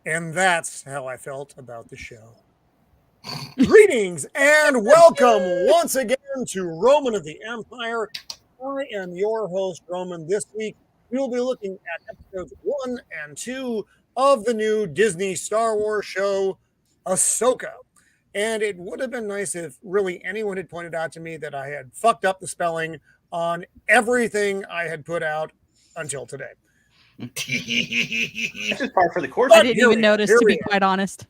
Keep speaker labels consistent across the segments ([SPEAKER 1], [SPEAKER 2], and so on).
[SPEAKER 1] And that's how I felt about the show. Greetings and welcome once again to Roman of the Empire. I am your host, Roman. This week, we will be looking at episodes 1 and 2 of the new Disney Star Wars show, Ahsoka. And it would have been nice if really anyone had pointed out to me that I had fucked up the spelling on everything I had put out until today.
[SPEAKER 2] It's just par for the course.
[SPEAKER 3] I didn't even notice, to be quite honest.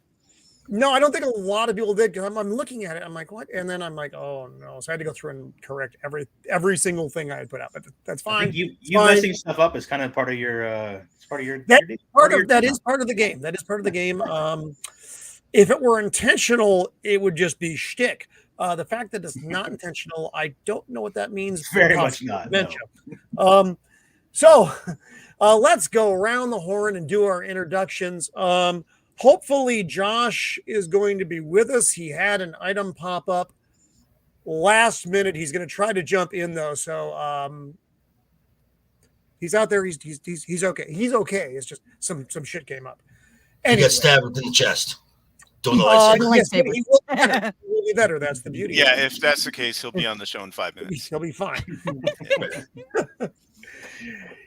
[SPEAKER 1] No, I don't think a lot of people did, because I'm looking at it. I'm like, what? And then I'm like, oh no! So I had to go through and correct every single thing I had put out. But that's fine.
[SPEAKER 2] You messing stuff up is kind of part of your. It's part of your.
[SPEAKER 1] That is part of the game. That is part of the game. If it were intentional, it would just be shtick. The fact that it's not intentional, I don't know what that means.
[SPEAKER 2] Very much not.
[SPEAKER 1] No. So let's go around the horn and do our introductions. Hopefully Josh is going to be with us. He had an item pop up last minute. He's going to try to jump in though. So he's out there. He's okay. He's okay. It's just some shit came up.
[SPEAKER 4] Anyway. He got stabbed in the chest. Don't know.
[SPEAKER 1] Yes, he will be better. That's the beauty.
[SPEAKER 5] Yeah, if that's the case, he'll be on the show in 5 minutes.
[SPEAKER 1] He'll be fine.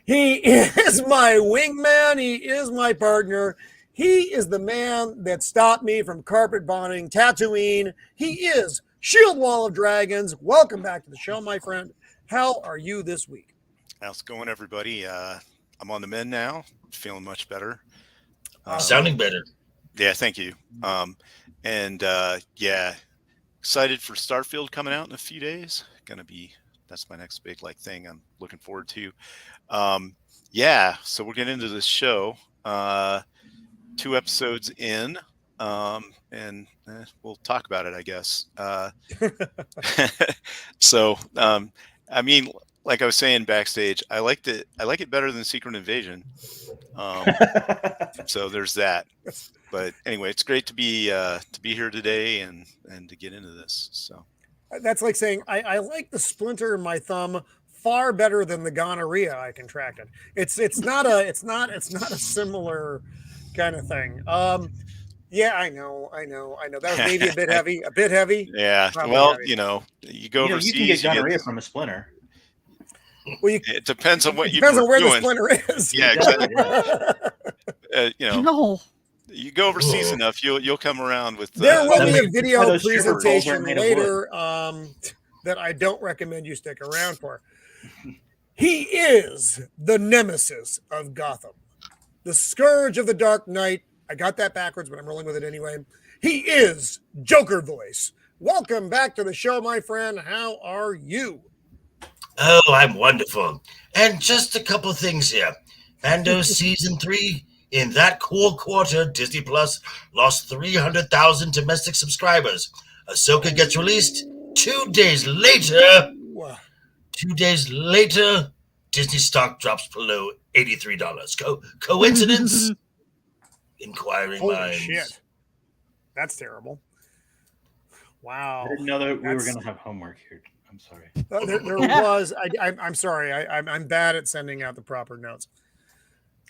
[SPEAKER 1] He is my wingman. He is my partner. He is the man that stopped me from carpet bombing Tatooine. He is Shieldwall of Dragons. Welcome back to the show, my friend. How are you this week?
[SPEAKER 5] How's it going, everybody? I'm on the mend now. Feeling much better.
[SPEAKER 4] Sounding better.
[SPEAKER 5] Yeah, thank you. Yeah, excited for Starfield coming out in a few days. That's my next big thing I'm looking forward to. So we'll get into this show. 2 episodes in, and we'll talk about it, I guess. I mean, like I was saying backstage, I like it better than Secret Invasion. So there's that. But anyway, it's great to be here today and to get into this. So
[SPEAKER 1] that's like saying I like the splinter in my thumb far better than the gonorrhea I contracted. It's not a similar kind of thing. Yeah, I know. That was maybe a bit heavy.
[SPEAKER 5] Yeah.
[SPEAKER 1] Probably
[SPEAKER 5] well,
[SPEAKER 1] heavy.
[SPEAKER 5] You go overseas.
[SPEAKER 2] You can get gonorrhea from a splinter.
[SPEAKER 5] Well, it depends on what you
[SPEAKER 1] depends on where
[SPEAKER 5] doing.
[SPEAKER 1] The splinter is.
[SPEAKER 5] Yeah, exactly.
[SPEAKER 3] No.
[SPEAKER 5] You go overseas enough, you'll come around with.
[SPEAKER 1] There will be a video presentation later that I don't recommend you stick around for. He is the nemesis of Gotham, the scourge of the Dark Knight. I got that backwards, but I'm rolling with it anyway. He is Joker Voice. Welcome back to the show, my friend. How are you?
[SPEAKER 4] Oh, I'm wonderful. And just a couple things here. Mando season 3. In that cool quarter, Disney Plus lost 300,000 domestic subscribers. Ahsoka gets released 2 days later. 2 days later, Disney stock drops below $83. Coincidence? Inquiring
[SPEAKER 1] Holy
[SPEAKER 4] minds.
[SPEAKER 1] Shit. That's terrible. Wow.
[SPEAKER 2] I didn't know that we were going to have homework here. I'm sorry.
[SPEAKER 1] There was. I'm sorry. I'm bad at sending out the proper notes.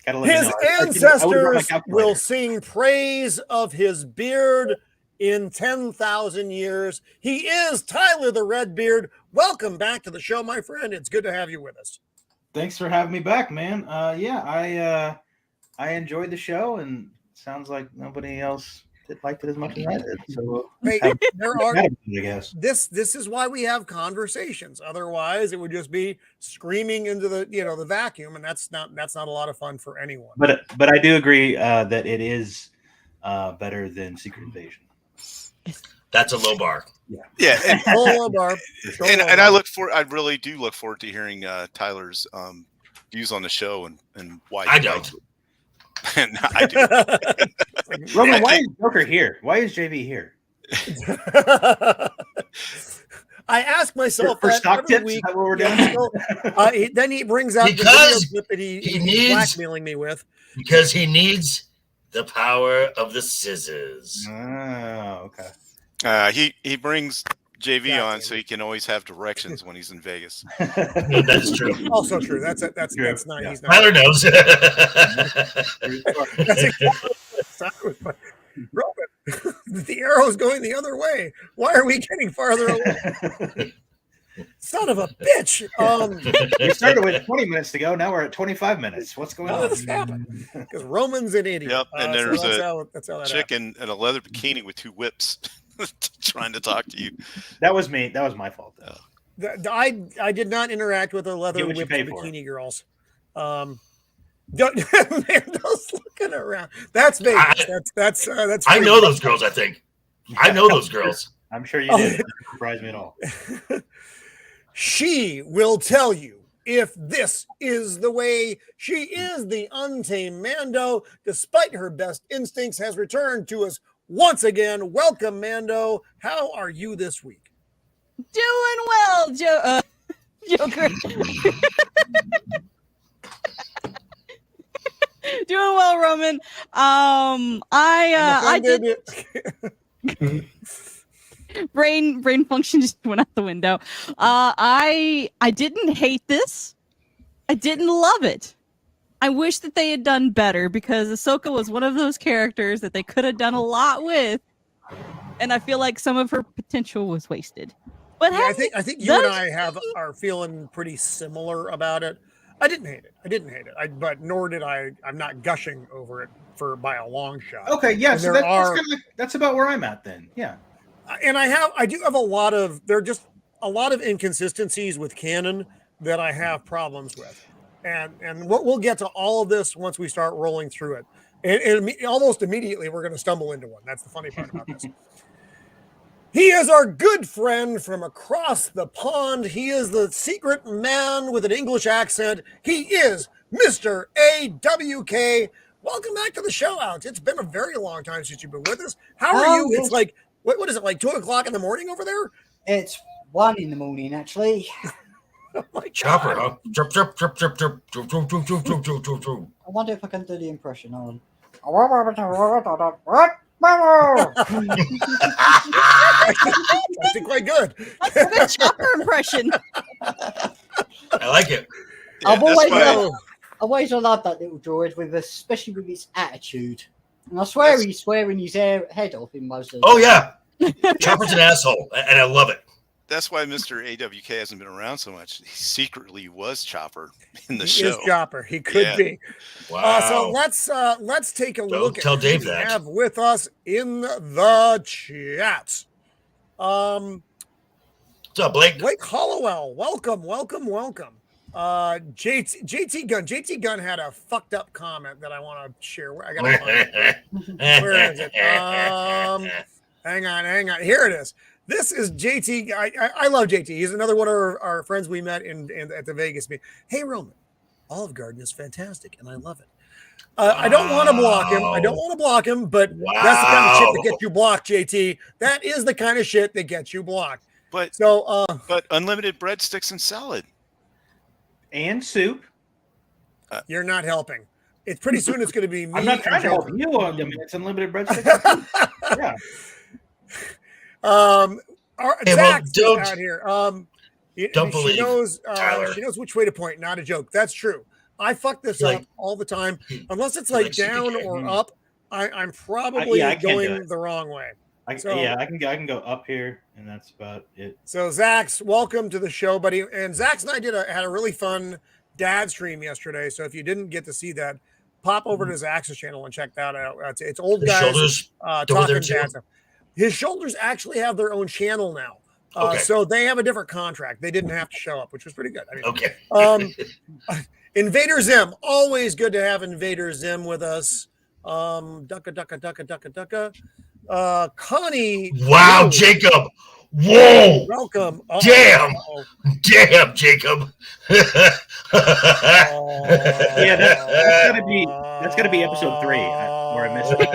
[SPEAKER 1] His ancestors will sing praise of his beard in 10,000 years. He is Tyler the Redbeard. Welcome back to the show, my friend. It's good to have you with us.
[SPEAKER 2] Thanks for having me back, man. I enjoyed the show, and sounds like nobody else liked it as much as I did. So
[SPEAKER 1] I guess this is why we have conversations. Otherwise, it would just be screaming into the vacuum, and that's not a lot of fun for anyone.
[SPEAKER 2] But I do agree that it is better than Secret Invasion.
[SPEAKER 4] That's a low bar.
[SPEAKER 5] Yeah, and,
[SPEAKER 1] low bar.
[SPEAKER 5] And I really do look forward to hearing Tyler's views on the show and why.
[SPEAKER 4] I don't.
[SPEAKER 5] And I do.
[SPEAKER 2] Roman, why is Joker here? Why is JV here?
[SPEAKER 1] I ask myself
[SPEAKER 2] for
[SPEAKER 1] that
[SPEAKER 2] stock
[SPEAKER 1] every
[SPEAKER 2] tips.
[SPEAKER 1] week.
[SPEAKER 2] Is that what we're doing?
[SPEAKER 1] Then he brings out
[SPEAKER 4] because
[SPEAKER 1] the video clip that he's
[SPEAKER 4] needs,
[SPEAKER 1] blackmailing me with.
[SPEAKER 4] Because he needs the power of the scissors.
[SPEAKER 2] Oh, okay.
[SPEAKER 5] He brings JV on so he can always have directions when he's in Vegas.
[SPEAKER 4] That's true.
[SPEAKER 1] Also true. That's not.
[SPEAKER 2] Yeah.
[SPEAKER 1] He's not.
[SPEAKER 4] Tyler knows.
[SPEAKER 1] That's exactly Roman, the arrow's going the other way. Why are we getting farther away? Son of a bitch.
[SPEAKER 2] We started with 20 minutes to go. Now we're at 25 minutes. What's going
[SPEAKER 1] How
[SPEAKER 2] on?
[SPEAKER 1] did this happen? Because Roman's an idiot.
[SPEAKER 5] Yep, and there's
[SPEAKER 1] that's
[SPEAKER 5] a
[SPEAKER 1] how that
[SPEAKER 5] chick
[SPEAKER 1] happened.
[SPEAKER 5] in a leather bikini with 2 whips trying to talk to you.
[SPEAKER 2] That was me. That was my fault.
[SPEAKER 1] I did not interact with the leather
[SPEAKER 2] Get what you
[SPEAKER 1] whipped
[SPEAKER 2] pay for.
[SPEAKER 1] bikini girls. Mando's looking around. That's Vegas. That's
[SPEAKER 4] I know those girls. I think I know those girls.
[SPEAKER 2] I'm sure you did. It doesn't surprise me at all.
[SPEAKER 1] She will tell you if this is the way. She is the Untamed Mando, despite her best instincts, has returned to us once again. Welcome, Mando. How are you this week?
[SPEAKER 3] Doing well, Joker. Doing well, Roman. I did. Brain function just went out the window. I didn't hate this. I didn't love it. I wish that they had done better because Ahsoka was one of those characters that they could have done a lot with, and I feel like some of her potential was wasted. But
[SPEAKER 1] yeah, I think you and I are feeling pretty similar about it. I didn't hate it. But nor did I. I'm not gushing over it by a long shot.
[SPEAKER 2] Okay, yeah.
[SPEAKER 1] And
[SPEAKER 2] so that's about where I'm at then. Yeah.
[SPEAKER 1] And I do have there are just a lot of inconsistencies with canon that I have problems with, and we'll get to all of this once we start rolling through it. And almost immediately we're going to stumble into one. That's the funny part about this. He is our good friend from across the pond. He is the secret man with an English accent. He is Mr. AWK. Welcome back to the show, Alex. It's been a very long time since you've been with us. How are you? Yes. It's like, what is it, like 2:00 in the morning over there?
[SPEAKER 6] It's 1 in the morning, actually.
[SPEAKER 1] Oh my
[SPEAKER 4] Chopper,
[SPEAKER 1] God.
[SPEAKER 4] huh? Chop, chop, chop, chop, chop, chop, chop, chop, chop, chop, chop, chop, chop.
[SPEAKER 6] I wonder if I can do the impression on.
[SPEAKER 1] Actually quite good.
[SPEAKER 3] That's a good Chopper impression.
[SPEAKER 4] I like it.
[SPEAKER 5] Yeah,
[SPEAKER 6] I've
[SPEAKER 5] that's
[SPEAKER 6] always loved that little droid, especially with his attitude. And I swear he's swearing his head off in most of.
[SPEAKER 4] Oh yeah, Chopper's an asshole, and I love it.
[SPEAKER 5] That's why Mr. AWK hasn't been around so much. He secretly was Chopper in the
[SPEAKER 1] He
[SPEAKER 5] show.
[SPEAKER 1] is Chopper. He could be.
[SPEAKER 4] Wow.
[SPEAKER 1] So let's take a look at
[SPEAKER 4] tell
[SPEAKER 1] who
[SPEAKER 4] Dave
[SPEAKER 1] we
[SPEAKER 4] that.
[SPEAKER 1] have with us in the chat.
[SPEAKER 4] What's up, Blake?
[SPEAKER 1] Blake Hollowell, welcome. JT Gunn had a fucked up comment that I want to share. I gotta find it. Where is it? Hang on. Here it is. This is JT. I love JT. He's another one of our friends we met at the Vegas meeting. Hey, Roman, Olive Garden is fantastic, and I love it. I don't want to block him. But that's the kind of shit that gets you blocked, JT. That is the kind of shit that gets you blocked.
[SPEAKER 5] But unlimited breadsticks and salad.
[SPEAKER 2] And soup.
[SPEAKER 1] You're not helping. It's pretty soon. It's going to be me.
[SPEAKER 2] I'm not trying to help you on them. It's unlimited breadsticks. Yeah.
[SPEAKER 1] Zach's out here.
[SPEAKER 4] Don't believe
[SPEAKER 1] she knows.
[SPEAKER 4] Tyler.
[SPEAKER 1] She knows which way to point. Not a joke. That's true. I fuck this up all the time. Unless it's like down or up, I'm probably going the wrong way.
[SPEAKER 2] I can go up here, and that's about it.
[SPEAKER 1] So Zach's, welcome to the show, buddy. And Zach's and I had a really fun dad stream yesterday. So if you didn't get to see that, pop over to Zach's channel and check that out. It's old guys talking dad stuff. His shoulders actually have their own channel now. So they have a different contract. They didn't have to show up, which was pretty good. Invader Zim, always good to have Invader Zim with us. Ducka. Connie.
[SPEAKER 4] Wow, Jacob. Whoa.
[SPEAKER 1] Welcome.
[SPEAKER 4] Damn, Jacob.
[SPEAKER 2] Yeah, that's gonna be episode 3 where I missed it.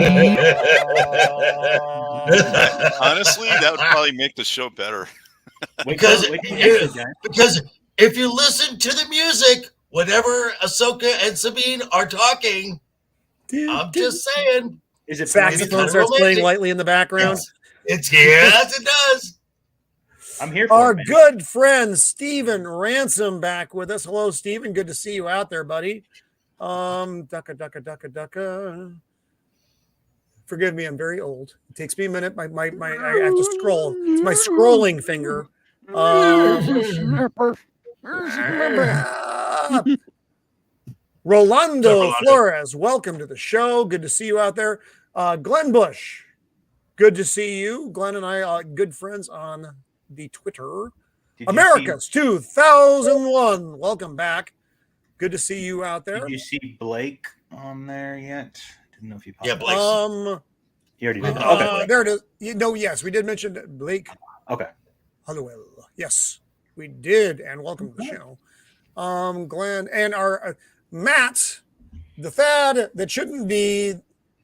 [SPEAKER 5] Honestly, that would probably make the show better.
[SPEAKER 4] Because if you listen to the music, whenever Ahsoka and Sabine are talking, I'm just saying.
[SPEAKER 2] Is it
[SPEAKER 1] saxophone starts playing lightly in the background?
[SPEAKER 4] Yes, it does.
[SPEAKER 2] I'm here for
[SPEAKER 1] our good friend Steven Ransom back with us. Hello, Steven. Good to see you out there, buddy. Ducka. Forgive me, I'm very old. It takes me a minute. I have to scroll. It's my scrolling finger. Rolando Flores, welcome to the show. Good to see you out there. Glenn Bush, good to see you. Glenn and I are good friends on the Twitter. Americas 2001, welcome back. Good to see you out there.
[SPEAKER 2] Did you see Blake on there yet? Didn't know if you popped
[SPEAKER 4] Yeah, Blake.
[SPEAKER 2] You already did.
[SPEAKER 1] Okay. There it is. Yes, we did mention Blake.
[SPEAKER 2] Okay.
[SPEAKER 1] Hollowell. Yes, we did. And welcome to the show. Glenn and our Matt, the fad that shouldn't be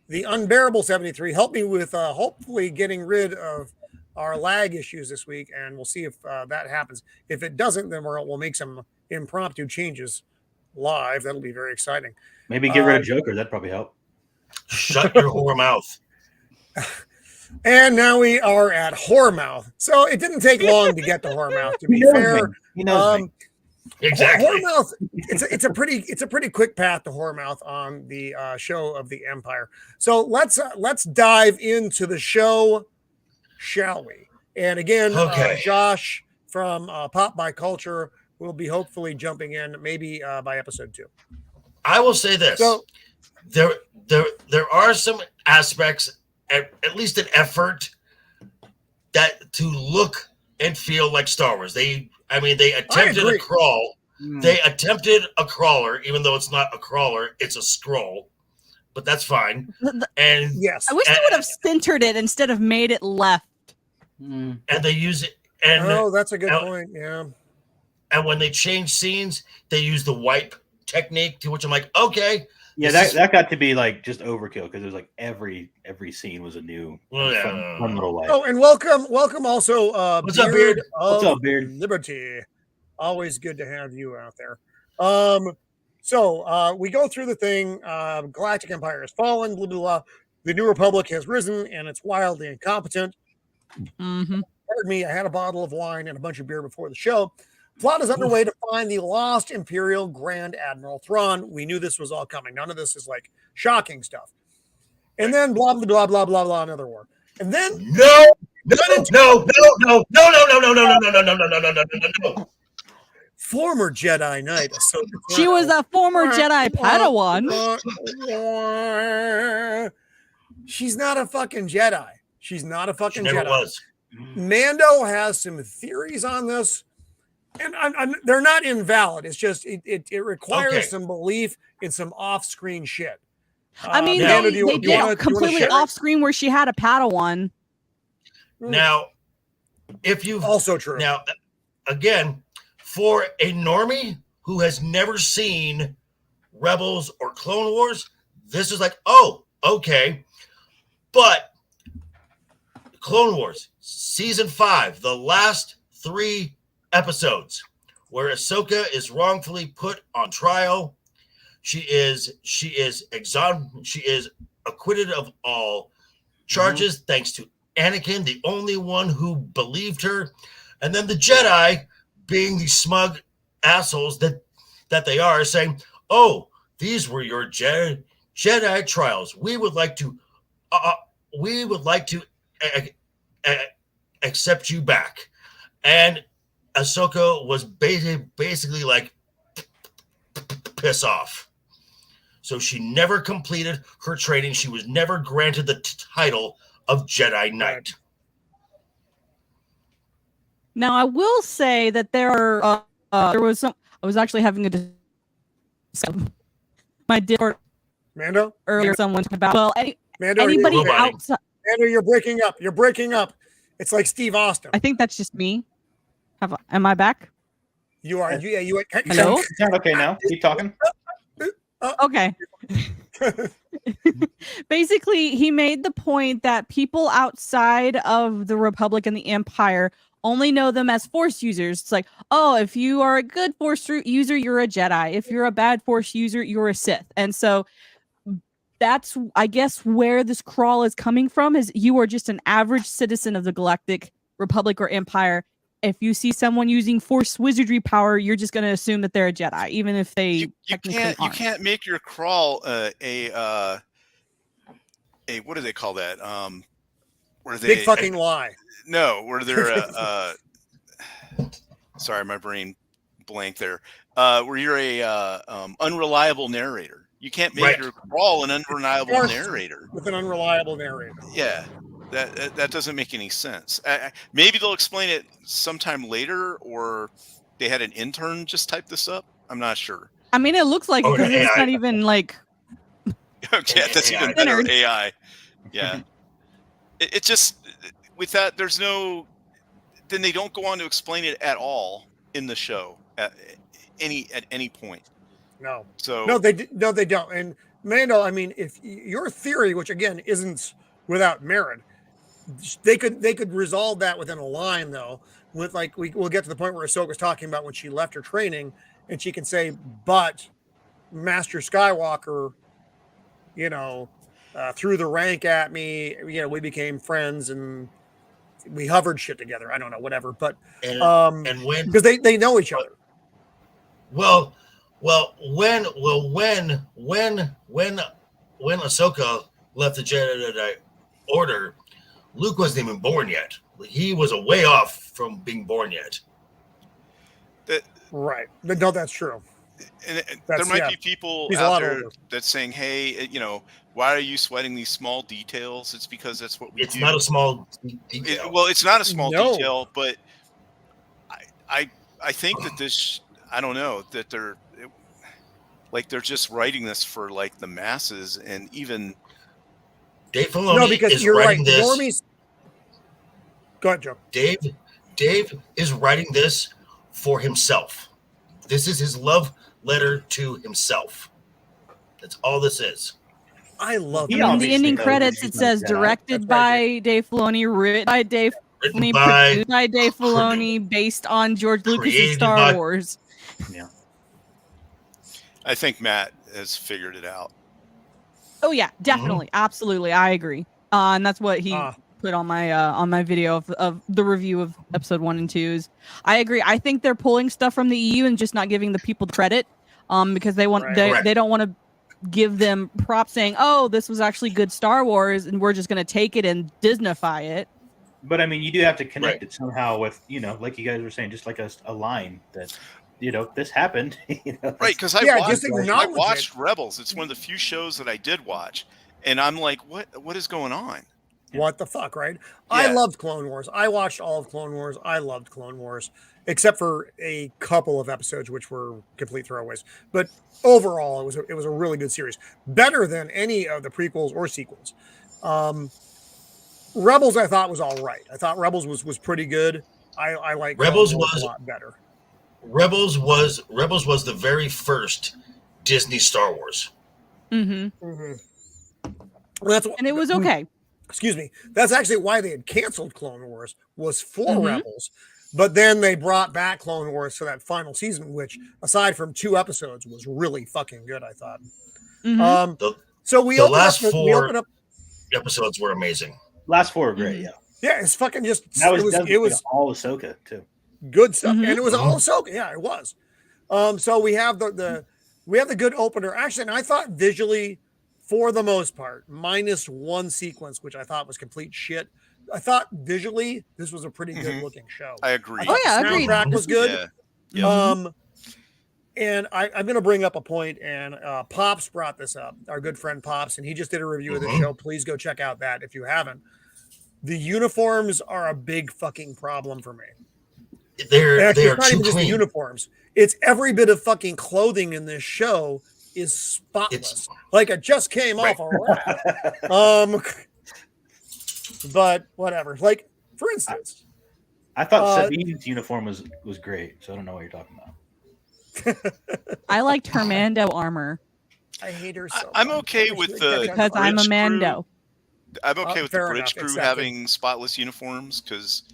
[SPEAKER 1] the unbearable 73. Help me with hopefully getting rid of our lag issues this week, and we'll see if that happens. If it doesn't, then we'll make some impromptu changes live. That'll be very exciting.
[SPEAKER 2] Maybe get rid of Joker. That'd probably help.
[SPEAKER 4] Shut your whore mouth.
[SPEAKER 1] And now we are at Whoremouth. So it didn't take long to get to Whoremouth, to be fair.
[SPEAKER 2] He knows me.
[SPEAKER 4] Exactly.
[SPEAKER 1] Whoremouth, it's a pretty quick path to Whoremouth on the show of the Empire. So let's dive into the show, shall we? And again, Josh from Pop by Culture will be hopefully jumping in maybe by episode 2.
[SPEAKER 4] I will say this:
[SPEAKER 1] so,
[SPEAKER 4] there are some aspects, at least an effort, that to look and feel like Star Wars. They attempted a crawl. They attempted a crawler, even though it's not a crawler, it's a scroll. But that's fine. And
[SPEAKER 1] yes,
[SPEAKER 3] I wish they would have centered it instead of made it left.
[SPEAKER 4] And they use it. And
[SPEAKER 1] that's a good point. Yeah.
[SPEAKER 4] And when they change scenes, they use the wipe technique, to which I'm like, okay.
[SPEAKER 2] Yeah, that got to be like just overkill, because there's like every scene was a new fun little life.
[SPEAKER 1] Oh, and welcome also
[SPEAKER 4] What's up, Beard?
[SPEAKER 2] What's up, Beard?
[SPEAKER 1] Liberty. Always good to have you out there. So we go through the thing. Galactic Empire has fallen, blah, blah, blah. The New Republic has risen, and it's wildly incompetent.
[SPEAKER 3] Mm-hmm.
[SPEAKER 1] Pardon me, I had a bottle of wine and a bunch of beer before the show. Plot is underway to find the lost Imperial Grand Admiral Thrawn. We knew this was all coming. None of this is like shocking stuff. And then blah, blah, blah, blah, blah, blah, another war. And then
[SPEAKER 4] No.
[SPEAKER 1] Former Jedi Knight.
[SPEAKER 3] She was a former Jedi Padawan.
[SPEAKER 1] She's not a fucking Jedi. She's not a fucking
[SPEAKER 4] She never
[SPEAKER 1] Jedi.
[SPEAKER 4] was.
[SPEAKER 1] Mando has some theories on this, and they're not invalid. It's just it requires some belief in some off-screen shit.
[SPEAKER 3] I mean,
[SPEAKER 1] Mando,
[SPEAKER 3] they did completely off-screen where she had a Padawan.
[SPEAKER 4] Now, if you've
[SPEAKER 1] also true.
[SPEAKER 4] Now, again, for a normie who has never seen Rebels or Clone Wars, this is like, oh, okay. But Clone Wars, season 5, the last 3 episodes, where Ahsoka is wrongfully put on trial. She is acquitted of all charges, thanks to Anakin, the only one who believed her. And then the Jedi, being the smug assholes that they are, saying, oh, these were your Jedi trials. We would like to accept you back. And Ahsoka was basically like, piss off. So she never completed her training. She was never granted the title of Jedi Knight.
[SPEAKER 3] Now, I will say that there was some. I was actually having a discussion my Discord
[SPEAKER 1] Mando
[SPEAKER 3] earlier. Someone talked about
[SPEAKER 1] Mando,
[SPEAKER 3] anybody outside.
[SPEAKER 1] Mando, you're breaking up. You're breaking up. It's like Steve Austin.
[SPEAKER 3] I think that's just me. Am I back?
[SPEAKER 1] You are. Yeah, you.
[SPEAKER 3] Hello.
[SPEAKER 2] Sound okay now? Keep talking.
[SPEAKER 3] Okay. Basically, he made the point that people outside of the Republic and the Empire only know them as Force users. It's like, oh, if you are a good Force user, you're a Jedi. If you're a bad Force user, you're a Sith. And so that's, I guess, where this crawl is coming from, is you are just an average citizen of the Galactic Republic or Empire. If you see someone using Force wizardry power, you're just going to assume that they're a Jedi, even if they
[SPEAKER 5] you can't make your crawl a what do they call that? Where they
[SPEAKER 1] Big fucking lie.
[SPEAKER 5] No, where they're sorry, my brain blanked there. Where you're a unreliable narrator. You can't make your crawl an unreliable narrator.
[SPEAKER 1] With an unreliable narrator.
[SPEAKER 5] Yeah, that doesn't make any sense. Maybe they'll explain it sometime later, or they had an intern just type this up. I'm not sure.
[SPEAKER 3] I mean, it looks like because it's not even like.
[SPEAKER 5] Okay, that's even better. AI. Yeah. It just, with that, there's no. Then they don't go on to explain it at all in the show at any point.
[SPEAKER 1] No.
[SPEAKER 5] So
[SPEAKER 1] no, they don't. And Mando, I mean, if your theory, which again isn't without merit, they could resolve that within a line though. With like we'll get to the point where Ahsoka's talking about when she left her training, and she can say, "But Master Skywalker, threw the rank at me. We became friends and we hovered shit together. I don't know, whatever. But
[SPEAKER 4] and when
[SPEAKER 1] because they know each other.
[SPEAKER 4] When Ahsoka left the Jedi Order, Luke wasn't even born yet. He was a way off from being born yet.
[SPEAKER 1] Right. No, that's true.
[SPEAKER 5] And there might be people out there that's saying, "Hey, why are you sweating these small details?" It's because that's what we do.
[SPEAKER 4] It's not a small detail.
[SPEAKER 5] It's not a small detail, but I think that this. I don't know that they're just writing this for like the masses, and even
[SPEAKER 4] Dave Filoni is writing this.
[SPEAKER 1] Normies... Go ahead, Joe.
[SPEAKER 4] Dave is writing this for himself. This is his love letter to himself. That's all this is.
[SPEAKER 1] I love
[SPEAKER 3] it. In the ending credits, it says directed by Dave Filoni, written by Dave Filoni, produced by Dave Filoni, based on George Lucas' Star Wars.
[SPEAKER 5] Yeah. I think Matt has figured it out.
[SPEAKER 3] Oh yeah, definitely, absolutely, I agree. And that's what he put on my video of the review of episode 1 and 2. I agree. I think they're pulling stuff from the EU and just not giving the people credit, because they don't want to give them props saying, "Oh, this was actually good Star Wars," and we're just going to take it and Disneyfy it.
[SPEAKER 2] But I mean, you do have to connect it somehow with, like you guys were saying, just like a line that. This happened.
[SPEAKER 5] Right, because I watched Rebels. It's one of the few shows that I did watch, and I'm like, what is going on?
[SPEAKER 1] What the fuck, right? Yeah. I loved Clone Wars. I watched all of Clone Wars. I loved Clone Wars, except for a couple of episodes which were complete throwaways. But overall, it was a really good series, better than any of the prequels or sequels. Rebels, I thought was all right. I thought Rebels was pretty good. I like
[SPEAKER 4] Rebels
[SPEAKER 1] a lot better.
[SPEAKER 4] Rebels was the very first Disney Star Wars.
[SPEAKER 3] Mm-hmm.
[SPEAKER 1] Well,
[SPEAKER 3] and it was okay.
[SPEAKER 1] Excuse me. That's actually why they had canceled Clone Wars, was for Rebels. But then they brought back Clone Wars for that final season, which, aside from 2 episodes, was really fucking good, I thought. So we opened
[SPEAKER 4] last
[SPEAKER 1] up,
[SPEAKER 4] 4 episodes were amazing.
[SPEAKER 2] Last 4 were great, yeah.
[SPEAKER 1] Yeah, it's fucking just
[SPEAKER 2] it was all Ahsoka too.
[SPEAKER 1] Good stuff, and it was all Ahsoka. Yeah, it was. So we have the good opener. Actually, and I thought visually, for the most part, minus one sequence, which I thought was complete shit. I thought visually this was a pretty good looking show.
[SPEAKER 5] I agree.
[SPEAKER 3] Oh yeah,
[SPEAKER 1] the soundtrack was good.
[SPEAKER 5] Yeah.
[SPEAKER 1] And I'm going to bring up a point, and Pops brought this up. Our good friend Pops, and he just did a review of the show. Please go check out that if you haven't. The uniforms are a big fucking problem for me.
[SPEAKER 4] They're
[SPEAKER 1] not
[SPEAKER 4] too
[SPEAKER 1] even just the
[SPEAKER 4] clean.
[SPEAKER 1] uniforms. It's every bit of fucking clothing in this show is spotless. Like it just came off a rack. But whatever. Like, for instance,
[SPEAKER 2] I thought Sabine's uniform was great, so I don't know what you're talking about.
[SPEAKER 3] I liked her Mando armor.
[SPEAKER 1] I hate her so
[SPEAKER 5] I'm
[SPEAKER 1] much.
[SPEAKER 5] okay with the
[SPEAKER 3] because I'm a Mando.
[SPEAKER 5] I'm okay with the bridge crew
[SPEAKER 1] exactly.
[SPEAKER 5] having spotless uniforms because,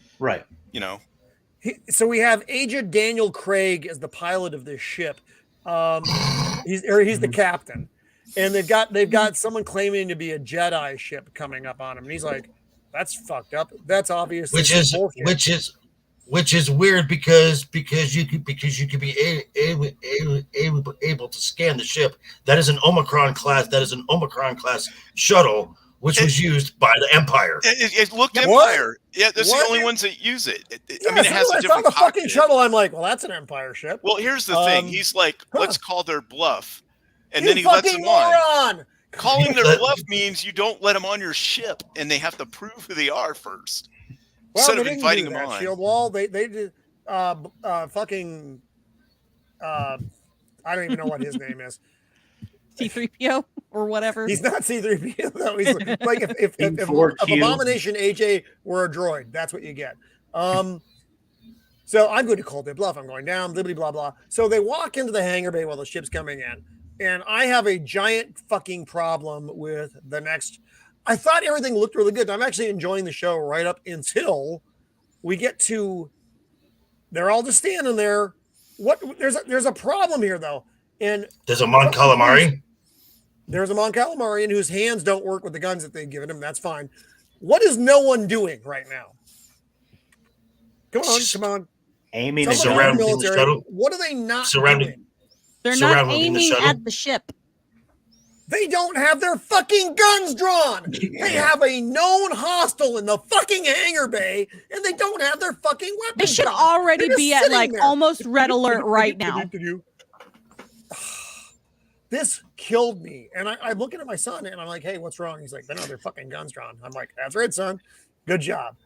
[SPEAKER 1] So we have Agent Daniel Craig as the pilot of this ship. He's the captain, and they've got someone claiming to be a Jedi ship coming up on him, and he's like, "That's fucked up. That's obviously
[SPEAKER 4] which is weird because you could be able to scan the ship. That is an Omicron class. That is an Omicron class shuttle which was used by the Empire.
[SPEAKER 5] It looked
[SPEAKER 1] What?
[SPEAKER 5] Empire. Yeah, those are the only ones that use it.
[SPEAKER 1] Yeah,
[SPEAKER 5] I mean, it has
[SPEAKER 1] I
[SPEAKER 5] a
[SPEAKER 1] saw
[SPEAKER 5] different
[SPEAKER 1] the fucking
[SPEAKER 5] cockpit.
[SPEAKER 1] shuttle. I'm like, well, that's an Empire ship.
[SPEAKER 5] Well, here's the thing. He's like, let's call their bluff. And
[SPEAKER 1] you
[SPEAKER 5] then he lets
[SPEAKER 1] fucking
[SPEAKER 5] them on.
[SPEAKER 1] moron!
[SPEAKER 5] Calling their bluff means you don't let them on your ship, and they have to prove who they are first.
[SPEAKER 1] Well,
[SPEAKER 5] instead
[SPEAKER 1] they
[SPEAKER 5] of
[SPEAKER 1] didn't
[SPEAKER 5] inviting
[SPEAKER 1] do
[SPEAKER 5] them
[SPEAKER 1] that.
[SPEAKER 5] on.
[SPEAKER 1] Shieldwall, they did fucking I don't even know what his name is.
[SPEAKER 3] C-3PO or whatever.
[SPEAKER 1] He's not C-3PO though. He's like if
[SPEAKER 2] Q.
[SPEAKER 1] Abomination AJ were a droid, that's what you get. So I'm going to call their bluff. I'm going down, blah, blah, blah, blah. So they walk into the hangar bay while the ship's coming in. And I have a giant fucking problem with the next. I thought everything looked really good. I'm actually enjoying the show right up until we get to. They're all just standing there. What? There's a problem here though. And
[SPEAKER 4] There's a Mon Calamari.
[SPEAKER 1] there's a Mon Calamarian whose hands don't work with the guns that they've given him. That's fine. What is no one doing right now? Come on.
[SPEAKER 2] Aiming
[SPEAKER 1] Someone in the
[SPEAKER 4] surrounding the
[SPEAKER 1] military.
[SPEAKER 4] shuttle.
[SPEAKER 1] What are they not
[SPEAKER 4] Surrounding-
[SPEAKER 1] doing?
[SPEAKER 3] They're not
[SPEAKER 4] surrounding the
[SPEAKER 3] aiming
[SPEAKER 4] shuttle.
[SPEAKER 3] at the ship.
[SPEAKER 1] They don't have their fucking guns drawn. They have a known hostile in the fucking hangar bay, and they don't have their fucking weapons.
[SPEAKER 3] They should
[SPEAKER 1] drawn.
[SPEAKER 3] already
[SPEAKER 1] They're
[SPEAKER 3] be
[SPEAKER 1] just
[SPEAKER 3] at
[SPEAKER 1] sitting
[SPEAKER 3] like
[SPEAKER 1] there.
[SPEAKER 3] almost red alert right now.
[SPEAKER 1] This killed me. And I'm looking at my son, and I'm like, hey, what's wrong? He's like, they don't have their fucking guns drawn. I'm like, that's right, son. Good job.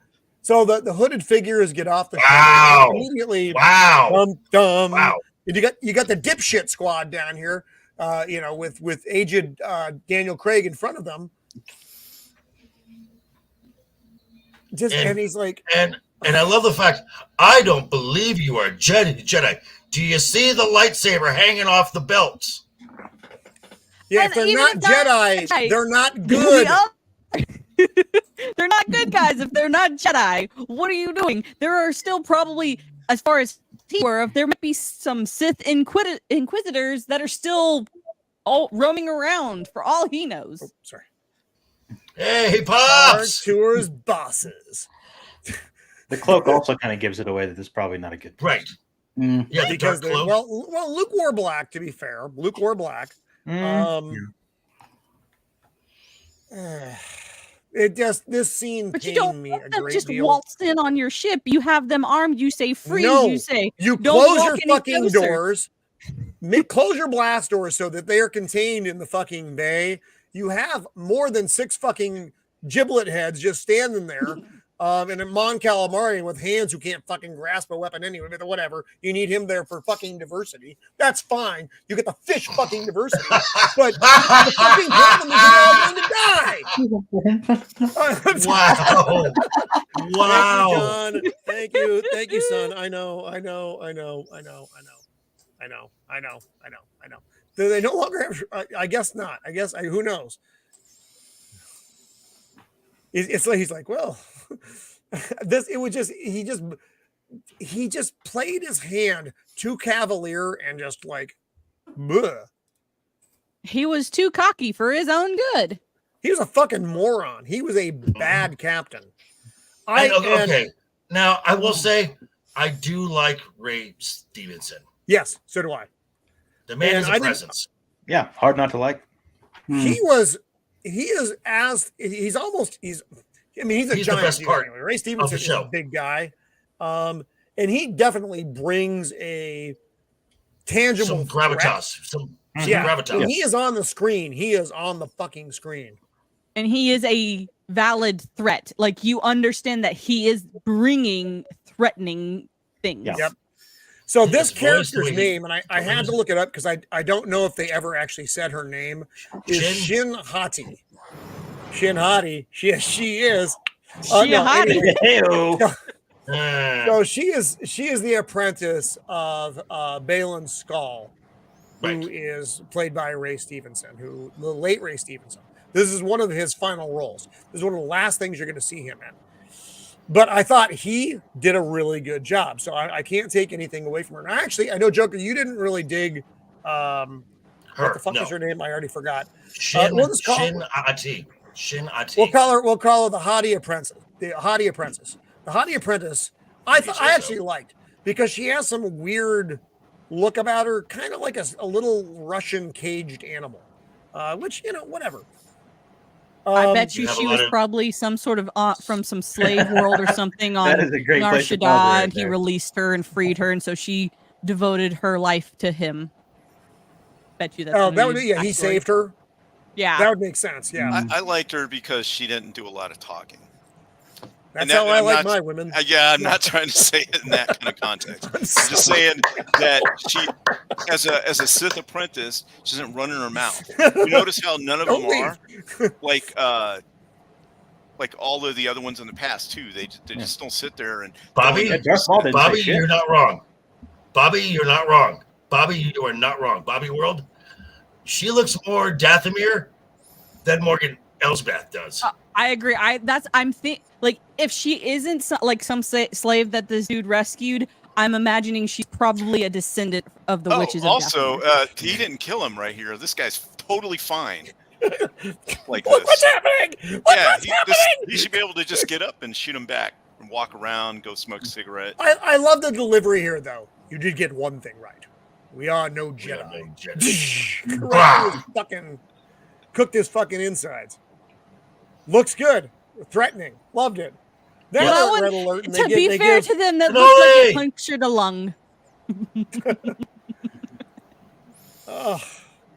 [SPEAKER 1] So the hooded figures get off the
[SPEAKER 4] Wow.
[SPEAKER 1] ship immediately.
[SPEAKER 4] Wow.
[SPEAKER 1] Dum.
[SPEAKER 4] Wow.
[SPEAKER 1] And you got the dipshit squad down here, with aged Daniel Craig in front of them. And he's like,
[SPEAKER 4] And I love the fact, I don't believe you are Jedi. Do you see the lightsaber hanging off the belts?
[SPEAKER 1] yeah,
[SPEAKER 3] And
[SPEAKER 1] if they're
[SPEAKER 3] even
[SPEAKER 1] not
[SPEAKER 3] if they're
[SPEAKER 1] Jedi,
[SPEAKER 3] Jedi,
[SPEAKER 1] they're not good.
[SPEAKER 3] They're not good guys if they're not Jedi. What are you doing? There are still probably, as far as aware of, there might be some Sith Inquisitors that are still all roaming around for all he knows.
[SPEAKER 1] Oh, sorry.
[SPEAKER 4] Hey, Pops!
[SPEAKER 1] Tours bosses.
[SPEAKER 2] The cloak also kind of gives it away that this is probably not a good.
[SPEAKER 4] Right.
[SPEAKER 2] Mm.
[SPEAKER 4] Yeah, the
[SPEAKER 1] Because
[SPEAKER 4] dark cloak.
[SPEAKER 1] well, Luke wore black. To be fair, Luke wore black. This scene
[SPEAKER 3] But you
[SPEAKER 1] pained
[SPEAKER 3] don't
[SPEAKER 1] me
[SPEAKER 3] want
[SPEAKER 1] a
[SPEAKER 3] them
[SPEAKER 1] great
[SPEAKER 3] just
[SPEAKER 1] deal.
[SPEAKER 3] waltz in on your ship. You have them armed. You say freeze.
[SPEAKER 1] No,
[SPEAKER 3] You say
[SPEAKER 1] you
[SPEAKER 3] don't
[SPEAKER 1] close
[SPEAKER 3] walk
[SPEAKER 1] your
[SPEAKER 3] any
[SPEAKER 1] fucking
[SPEAKER 3] closer.
[SPEAKER 1] doors. Close your blast doors so that they are contained in the fucking bay. You have more than 6 fucking giblet heads just standing there. And a Mon Calamari with hands who can't fucking grasp a weapon anyway, but whatever. You need him there for fucking diversity. That's fine. You get the fish fucking diversity. But the fucking problem is you're all going to die.
[SPEAKER 4] Wow. Wow.
[SPEAKER 1] John. Thank you, son. I know. Do they no longer have? I guess not. Who knows? It's like he's like, well, he just played his hand too cavalier and just like, bleh.
[SPEAKER 3] He was too cocky for his own good.
[SPEAKER 1] He was a fucking moron. He was a bad captain.
[SPEAKER 4] Okay. Now, I will say, I do like Ray Stevenson.
[SPEAKER 1] Yes, so do I.
[SPEAKER 4] The man
[SPEAKER 1] And
[SPEAKER 4] is
[SPEAKER 1] I
[SPEAKER 4] a
[SPEAKER 1] think-
[SPEAKER 4] presence.
[SPEAKER 2] Yeah, hard not to like.
[SPEAKER 1] He's a
[SPEAKER 4] He's the
[SPEAKER 1] giant
[SPEAKER 4] best
[SPEAKER 1] dude
[SPEAKER 4] part
[SPEAKER 1] anyway. Ray Stevenson is
[SPEAKER 4] show.
[SPEAKER 1] a big guy. And he definitely brings a tangible
[SPEAKER 4] Some
[SPEAKER 1] threat.
[SPEAKER 4] gravitas. Some
[SPEAKER 1] Yeah.
[SPEAKER 4] gravitas.
[SPEAKER 1] When he is on the screen, he is on the fucking screen.
[SPEAKER 3] And he is a valid threat. Like, you understand that he is bringing threatening things.
[SPEAKER 2] Yeah.
[SPEAKER 1] Yep. So
[SPEAKER 4] His
[SPEAKER 1] this
[SPEAKER 4] voice,
[SPEAKER 1] character's
[SPEAKER 4] the way he
[SPEAKER 1] name, and I had to look it up because I don't know if they ever actually said her name, is Shin Hati. Shin Hati. She is.
[SPEAKER 3] Hati.
[SPEAKER 2] Hey-o.
[SPEAKER 1] So she is the apprentice of Baylan Skoll, who is played by Ray Stevenson, the late Ray Stevenson. This is one of his final roles. This is one of the last things you're going to see him in. But I thought he did a really good job, so I can't take anything away from her. And actually, I know, Joker, you didn't really dig. What the fuck is her name? I already forgot.
[SPEAKER 4] Shin
[SPEAKER 1] Ati.
[SPEAKER 4] Ati.
[SPEAKER 1] We'll call her the Hati Apprentice. The Hati Apprentice. The Hati Apprentice. I actually liked because she has some weird look about her, kind of like a little Russian caged animal. Which, whatever.
[SPEAKER 3] I bet
[SPEAKER 4] You
[SPEAKER 3] you
[SPEAKER 4] have a
[SPEAKER 3] she
[SPEAKER 4] lot
[SPEAKER 3] was
[SPEAKER 4] of-
[SPEAKER 3] probably some sort of from some slave world or something on
[SPEAKER 2] That is a great
[SPEAKER 3] Nar
[SPEAKER 2] place to pause
[SPEAKER 3] Shaddaa,
[SPEAKER 2] right
[SPEAKER 3] and he
[SPEAKER 2] there.
[SPEAKER 3] released her and freed her, and so she devoted her life to him. Bet you that's
[SPEAKER 1] Oh,
[SPEAKER 3] some
[SPEAKER 1] that would
[SPEAKER 3] needed
[SPEAKER 1] be, yeah, he
[SPEAKER 3] backstory.
[SPEAKER 1] saved her.
[SPEAKER 3] Yeah.
[SPEAKER 1] That would make sense. Yeah.
[SPEAKER 5] I liked her because she didn't do a lot of talking.
[SPEAKER 1] That's
[SPEAKER 5] that-
[SPEAKER 1] how I
[SPEAKER 5] I'm
[SPEAKER 1] like
[SPEAKER 5] not-
[SPEAKER 1] my women.
[SPEAKER 5] Yeah, I'm not trying to say it in that kind of context. I'm just saying that she, as a Sith apprentice, she doesn't run in her mouth. You notice how none of
[SPEAKER 1] Don't
[SPEAKER 5] them are like all of the other ones in the past too. They just don't sit there and
[SPEAKER 4] Bobby,
[SPEAKER 2] Yeah, Darth Maul didn't say
[SPEAKER 4] Bobby,
[SPEAKER 2] shit.
[SPEAKER 4] you're not wrong. Bobby, you're not wrong. Bobby, you are not wrong. Bobby World, she looks more Dathomir than Morgan Elsbeth does.
[SPEAKER 3] I agree. I'm like, if she isn't like some slave that this dude rescued, I'm imagining she's probably a descendant of the witches.
[SPEAKER 5] Also,
[SPEAKER 3] of
[SPEAKER 5] he didn't kill him right here. This guy's totally fine. Like
[SPEAKER 1] What's
[SPEAKER 5] this.
[SPEAKER 1] happening?
[SPEAKER 5] He should be able to just get up and shoot him back and walk around, go smoke a cigarette.
[SPEAKER 1] I love the delivery here, though. You did get one thing right. We are no
[SPEAKER 4] We are no
[SPEAKER 1] Jedi.
[SPEAKER 4] Jedi.
[SPEAKER 1] Right to his fucking, cooked his fucking insides. Looks good. Threatening. Loved it. Then
[SPEAKER 3] Well, that
[SPEAKER 1] they're
[SPEAKER 3] one-
[SPEAKER 1] red alert. And
[SPEAKER 3] to
[SPEAKER 1] they
[SPEAKER 3] be
[SPEAKER 1] give,
[SPEAKER 3] fair
[SPEAKER 1] they give,
[SPEAKER 3] to them, that
[SPEAKER 4] No
[SPEAKER 3] looks like
[SPEAKER 4] way!
[SPEAKER 3] it punctured a lung.
[SPEAKER 1] oh,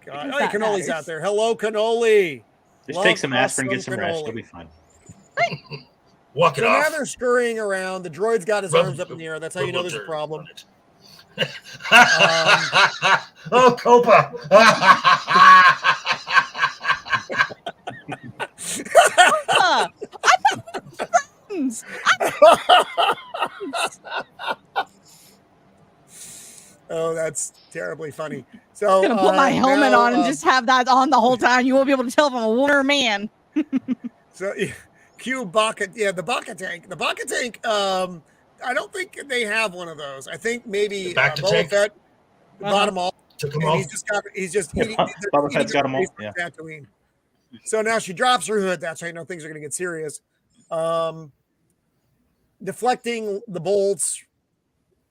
[SPEAKER 1] God.
[SPEAKER 3] If
[SPEAKER 1] Oh,
[SPEAKER 3] that
[SPEAKER 1] Cannoli's
[SPEAKER 3] matters.
[SPEAKER 1] out there. Hello, Cannoli.
[SPEAKER 2] Just
[SPEAKER 1] Love
[SPEAKER 2] take some aspirin, get
[SPEAKER 1] awesome
[SPEAKER 2] some rest.
[SPEAKER 1] cannoli.
[SPEAKER 2] You'll be fine.
[SPEAKER 4] Walk it
[SPEAKER 1] So now
[SPEAKER 4] off.
[SPEAKER 1] they're scurrying around. The droid's got his
[SPEAKER 4] Rub-
[SPEAKER 1] arms up in the air. That's how you know there's a
[SPEAKER 4] rub-
[SPEAKER 1] problem.
[SPEAKER 4] Oh, Copa.
[SPEAKER 3] I thought we were friends.
[SPEAKER 1] Oh, that's terribly funny. So
[SPEAKER 3] I'm gonna put my helmet
[SPEAKER 1] now,
[SPEAKER 3] on and just have that on the whole time. You won't be able to tell if I'm a woman or a man.
[SPEAKER 1] so Q Baka, yeah, the Baka tank. The Baka tank. I don't think they have one of those. I think maybe
[SPEAKER 4] The Bacta
[SPEAKER 1] Boba
[SPEAKER 4] tank?
[SPEAKER 1] Fett bought them all,
[SPEAKER 4] Took him
[SPEAKER 1] and
[SPEAKER 4] off.
[SPEAKER 1] he's just eating.
[SPEAKER 2] Boba Fett's got 'em all, yeah.
[SPEAKER 1] Tatooine. So now she drops her hood. That's how you know things are going to get serious. Deflecting the bolts.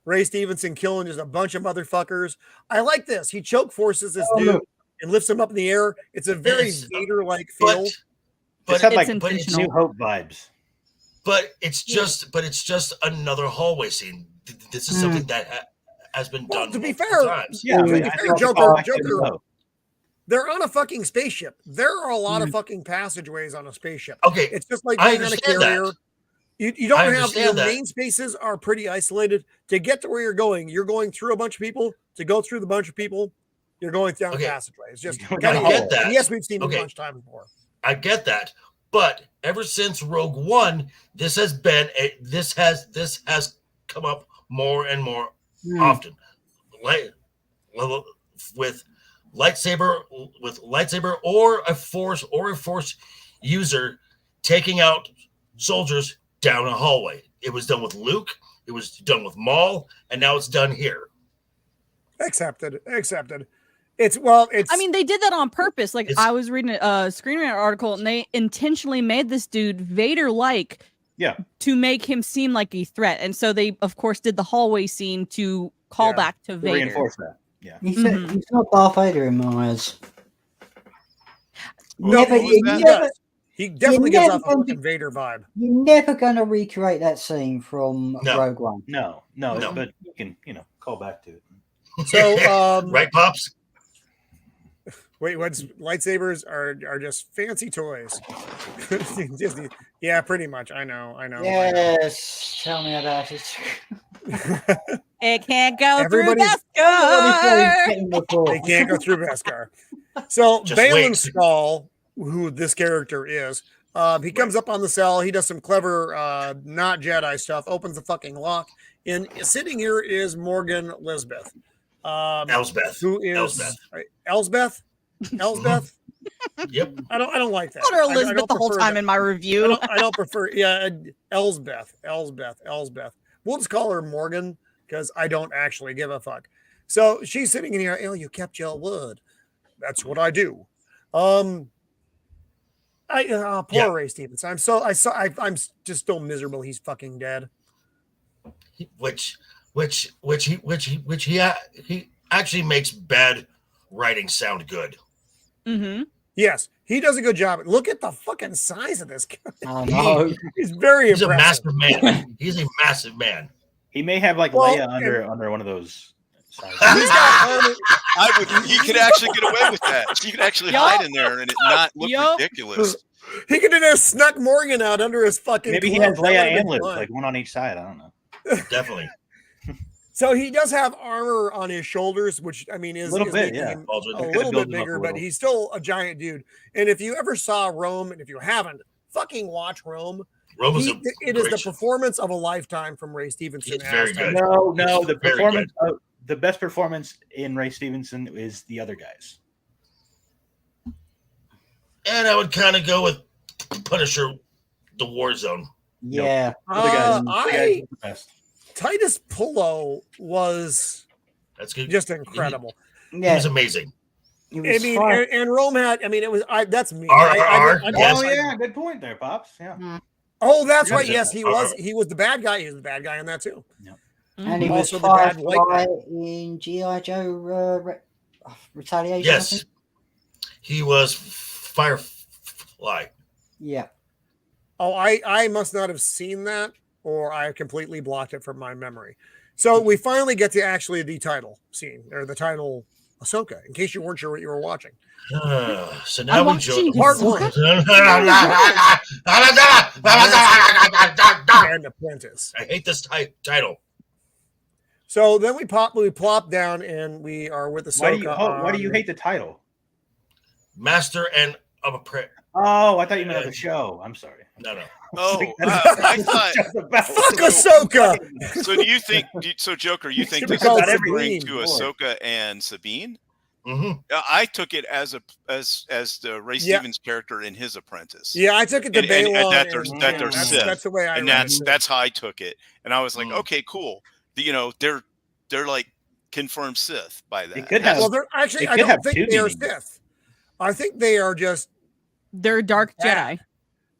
[SPEAKER 1] Ray Stevenson killing just a bunch of motherfuckers. I like this. He choke forces this dude and lifts him up in the air. It's a very
[SPEAKER 4] Yes.
[SPEAKER 1] Vader-like feel.
[SPEAKER 4] But
[SPEAKER 2] This had
[SPEAKER 3] it's
[SPEAKER 2] like
[SPEAKER 3] intentional.
[SPEAKER 2] New Hope vibes.
[SPEAKER 4] it's just another hallway scene. This is something that has been
[SPEAKER 1] Well,
[SPEAKER 4] done
[SPEAKER 1] to be
[SPEAKER 4] multiple
[SPEAKER 1] fair,
[SPEAKER 4] times.
[SPEAKER 2] Yeah,
[SPEAKER 1] To be
[SPEAKER 2] I
[SPEAKER 1] fair,
[SPEAKER 2] thought
[SPEAKER 1] Joker-
[SPEAKER 2] I didn't
[SPEAKER 1] Joker-
[SPEAKER 2] know.
[SPEAKER 1] They're on a fucking spaceship. There are a lot of fucking passageways on a spaceship.
[SPEAKER 4] Okay,
[SPEAKER 1] It's just like
[SPEAKER 4] I
[SPEAKER 1] being on a
[SPEAKER 4] understand that.
[SPEAKER 1] carrier. You don't
[SPEAKER 4] I
[SPEAKER 1] have
[SPEAKER 4] understand
[SPEAKER 1] your
[SPEAKER 4] that.
[SPEAKER 1] main spaces are pretty isolated. To get to where you're going through a bunch of people. To go through the bunch of people, you're going down
[SPEAKER 4] Okay.
[SPEAKER 1] a passageway. It's just
[SPEAKER 2] You're going
[SPEAKER 1] kind
[SPEAKER 2] down
[SPEAKER 1] of
[SPEAKER 2] a
[SPEAKER 4] I get that.
[SPEAKER 1] Yes, we've seen it
[SPEAKER 4] Okay.
[SPEAKER 1] a bunch of times before.
[SPEAKER 4] I get that, but ever since Rogue One, this has come up more and more often. With lightsaber or a force user taking out soldiers down a hallway. It was done with Luke, it was done with Maul, and now it's done here.
[SPEAKER 1] Accepted.
[SPEAKER 3] I mean, they did that on purpose. Like,
[SPEAKER 4] It's-
[SPEAKER 3] I was reading a Screen Rant article, and they intentionally made this dude Vader-like,
[SPEAKER 2] Yeah.
[SPEAKER 3] to make him seem like a threat. And so they, of course, did the hallway scene to call
[SPEAKER 1] Yeah.
[SPEAKER 3] back to Vader.
[SPEAKER 2] Reinforce that. Yeah.
[SPEAKER 6] He's
[SPEAKER 3] Mhm.
[SPEAKER 6] not Darth Vader in my eyes.
[SPEAKER 5] What
[SPEAKER 6] Never,
[SPEAKER 5] was
[SPEAKER 6] you
[SPEAKER 5] that?
[SPEAKER 6] never,
[SPEAKER 1] He definitely
[SPEAKER 6] You're
[SPEAKER 1] gives
[SPEAKER 6] never
[SPEAKER 1] off a
[SPEAKER 6] gonna
[SPEAKER 1] fucking Vader vibe.
[SPEAKER 6] you're never going to recreate that scene from
[SPEAKER 4] No.
[SPEAKER 6] Rogue One.
[SPEAKER 2] No,
[SPEAKER 4] No.
[SPEAKER 2] but you can, call back to it.
[SPEAKER 1] So,
[SPEAKER 4] Right, Pops?
[SPEAKER 1] wait, what's lightsabers are just fancy toys. Disney. Yeah, pretty much. I know.
[SPEAKER 6] Yes, tell me about it.
[SPEAKER 3] It can't go
[SPEAKER 1] Everybody's-
[SPEAKER 3] through Beskar.
[SPEAKER 1] They can't go through Beskar. So
[SPEAKER 4] Just
[SPEAKER 1] Baylan
[SPEAKER 4] wait.
[SPEAKER 1] Skoll, who this character is, he comes up on the cell. He does some clever, not Jedi stuff. Opens the fucking lock, and sitting here is Morgan Lisbeth,
[SPEAKER 4] Elsbeth.
[SPEAKER 1] who is
[SPEAKER 4] Elsbeth.
[SPEAKER 1] Elsbeth. Elsbeth.
[SPEAKER 4] Yep.
[SPEAKER 1] I don't like that.
[SPEAKER 3] I called her
[SPEAKER 1] I
[SPEAKER 3] Elizabeth
[SPEAKER 1] don't
[SPEAKER 3] the whole
[SPEAKER 1] prefer
[SPEAKER 3] time
[SPEAKER 1] that.
[SPEAKER 3] in my review.
[SPEAKER 1] I don't prefer. Yeah, Elsbeth. We'll just call her Morgan because I don't actually give a fuck. So she's sitting in here. Oh, you kept your word. That's what I do. Poor
[SPEAKER 4] Yeah.
[SPEAKER 1] Ray Stevenson. I'm just so miserable. He's fucking dead.
[SPEAKER 4] Which he actually makes bad writing sound good.
[SPEAKER 3] Mm-hmm.
[SPEAKER 1] Yes, He does a good job. Look at the fucking size of this guy.
[SPEAKER 6] Oh no.
[SPEAKER 1] He's very
[SPEAKER 4] He's a
[SPEAKER 1] impressive.
[SPEAKER 4] massive man. He's a massive man.
[SPEAKER 2] He may have like
[SPEAKER 1] Well,
[SPEAKER 2] Leia under one of those sizes.
[SPEAKER 1] He's got armor.
[SPEAKER 5] He could actually get away with that. He could actually
[SPEAKER 3] Yup.
[SPEAKER 5] hide in there and it not look
[SPEAKER 3] Yup.
[SPEAKER 5] ridiculous.
[SPEAKER 1] He could have just snuck Morgan out under his fucking.
[SPEAKER 2] Maybe he
[SPEAKER 1] cloak.
[SPEAKER 2] has
[SPEAKER 1] That
[SPEAKER 2] Leia
[SPEAKER 1] would've
[SPEAKER 2] and
[SPEAKER 1] been
[SPEAKER 2] Luke,
[SPEAKER 1] fun.
[SPEAKER 2] like one on each side. I don't know.
[SPEAKER 4] Definitely.
[SPEAKER 1] So he does have armor on his shoulders, which I mean is
[SPEAKER 2] A little
[SPEAKER 1] is
[SPEAKER 2] bit,
[SPEAKER 1] making
[SPEAKER 2] yeah.
[SPEAKER 1] him
[SPEAKER 4] Aldrin.
[SPEAKER 1] a
[SPEAKER 2] Kinda
[SPEAKER 1] little
[SPEAKER 2] build
[SPEAKER 1] bit
[SPEAKER 2] him up a
[SPEAKER 1] bigger, but
[SPEAKER 2] little.
[SPEAKER 1] he's still a giant dude. And if you ever saw Rome, and if you haven't, fucking watch Rome.
[SPEAKER 4] Rome was
[SPEAKER 1] It is the performance of a lifetime from Ray Stevenson.
[SPEAKER 4] He's very
[SPEAKER 1] as
[SPEAKER 4] good.
[SPEAKER 2] No, the
[SPEAKER 4] Very
[SPEAKER 2] performance. The best performance in Ray Stevenson is the other guys.
[SPEAKER 4] And I would kind of go with Punisher, the War Zone.
[SPEAKER 6] Yeah.
[SPEAKER 2] Other guys,
[SPEAKER 1] Uh,
[SPEAKER 2] the guys are the best.
[SPEAKER 1] Titus Pullo was
[SPEAKER 4] That's good.
[SPEAKER 1] just incredible.
[SPEAKER 4] He
[SPEAKER 6] Yeah.
[SPEAKER 4] was amazing.
[SPEAKER 6] He
[SPEAKER 1] I
[SPEAKER 6] was
[SPEAKER 1] mean,
[SPEAKER 6] fine.
[SPEAKER 1] and Rome had. I mean, it was. That's me.
[SPEAKER 4] RRR, yes.
[SPEAKER 2] Oh yeah, good point there, pops. Yeah.
[SPEAKER 1] Oh, that's right.
[SPEAKER 4] Yes.
[SPEAKER 1] Yes, he was. He was the bad guy. He was the bad guy in that too.
[SPEAKER 6] And he
[SPEAKER 1] Mhm.
[SPEAKER 6] was
[SPEAKER 1] Also the bad
[SPEAKER 6] Firefly
[SPEAKER 1] white
[SPEAKER 6] in G.I. Joe Retaliation. I
[SPEAKER 4] Yes.
[SPEAKER 6] think.
[SPEAKER 4] He was Firefly.
[SPEAKER 6] Yeah.
[SPEAKER 1] Oh, I must not have seen that, or I completely blocked it from my memory. So we finally get to actually the title scene, or the title Ahsoka, in case you weren't sure what you were watching.
[SPEAKER 4] So now
[SPEAKER 3] I'm
[SPEAKER 4] we
[SPEAKER 3] watching
[SPEAKER 4] join
[SPEAKER 1] Part
[SPEAKER 3] Ahsoka.
[SPEAKER 4] I
[SPEAKER 1] And Apprentice.
[SPEAKER 4] hate this title.
[SPEAKER 1] So then we plop down, and we are with Ahsoka.
[SPEAKER 2] Why do you hate the title?
[SPEAKER 4] Master and Apprentice.
[SPEAKER 2] Oh, I thought you meant of the show. I'm sorry.
[SPEAKER 4] No.
[SPEAKER 5] Oh, I thought.
[SPEAKER 1] Fuck Ahsoka!
[SPEAKER 5] So do you think? So Joker, you think
[SPEAKER 1] Should
[SPEAKER 5] this
[SPEAKER 1] be called
[SPEAKER 5] is referring
[SPEAKER 1] Sabine.
[SPEAKER 5] to Ahsoka and Sabine?
[SPEAKER 4] Mm-hmm.
[SPEAKER 5] I took it as the Ray
[SPEAKER 1] Yeah.
[SPEAKER 5] Stevens character in his Apprentice.
[SPEAKER 1] Yeah, I took it to
[SPEAKER 5] And
[SPEAKER 1] Baylan.
[SPEAKER 5] that they're
[SPEAKER 1] that's,
[SPEAKER 5] Sith.
[SPEAKER 1] that's the way I
[SPEAKER 5] And
[SPEAKER 1] read it.
[SPEAKER 5] that's how I took it. And I was like,
[SPEAKER 4] Mm.
[SPEAKER 5] okay, cool. They're like confirmed Sith by that.
[SPEAKER 2] It could have.
[SPEAKER 1] Well, they're actually.
[SPEAKER 2] It
[SPEAKER 1] I
[SPEAKER 2] could have
[SPEAKER 1] don't think
[SPEAKER 2] two
[SPEAKER 1] they are
[SPEAKER 2] meanings.
[SPEAKER 1] Sith. I think they are just.
[SPEAKER 3] They're dark
[SPEAKER 1] Yeah.
[SPEAKER 3] Jedi.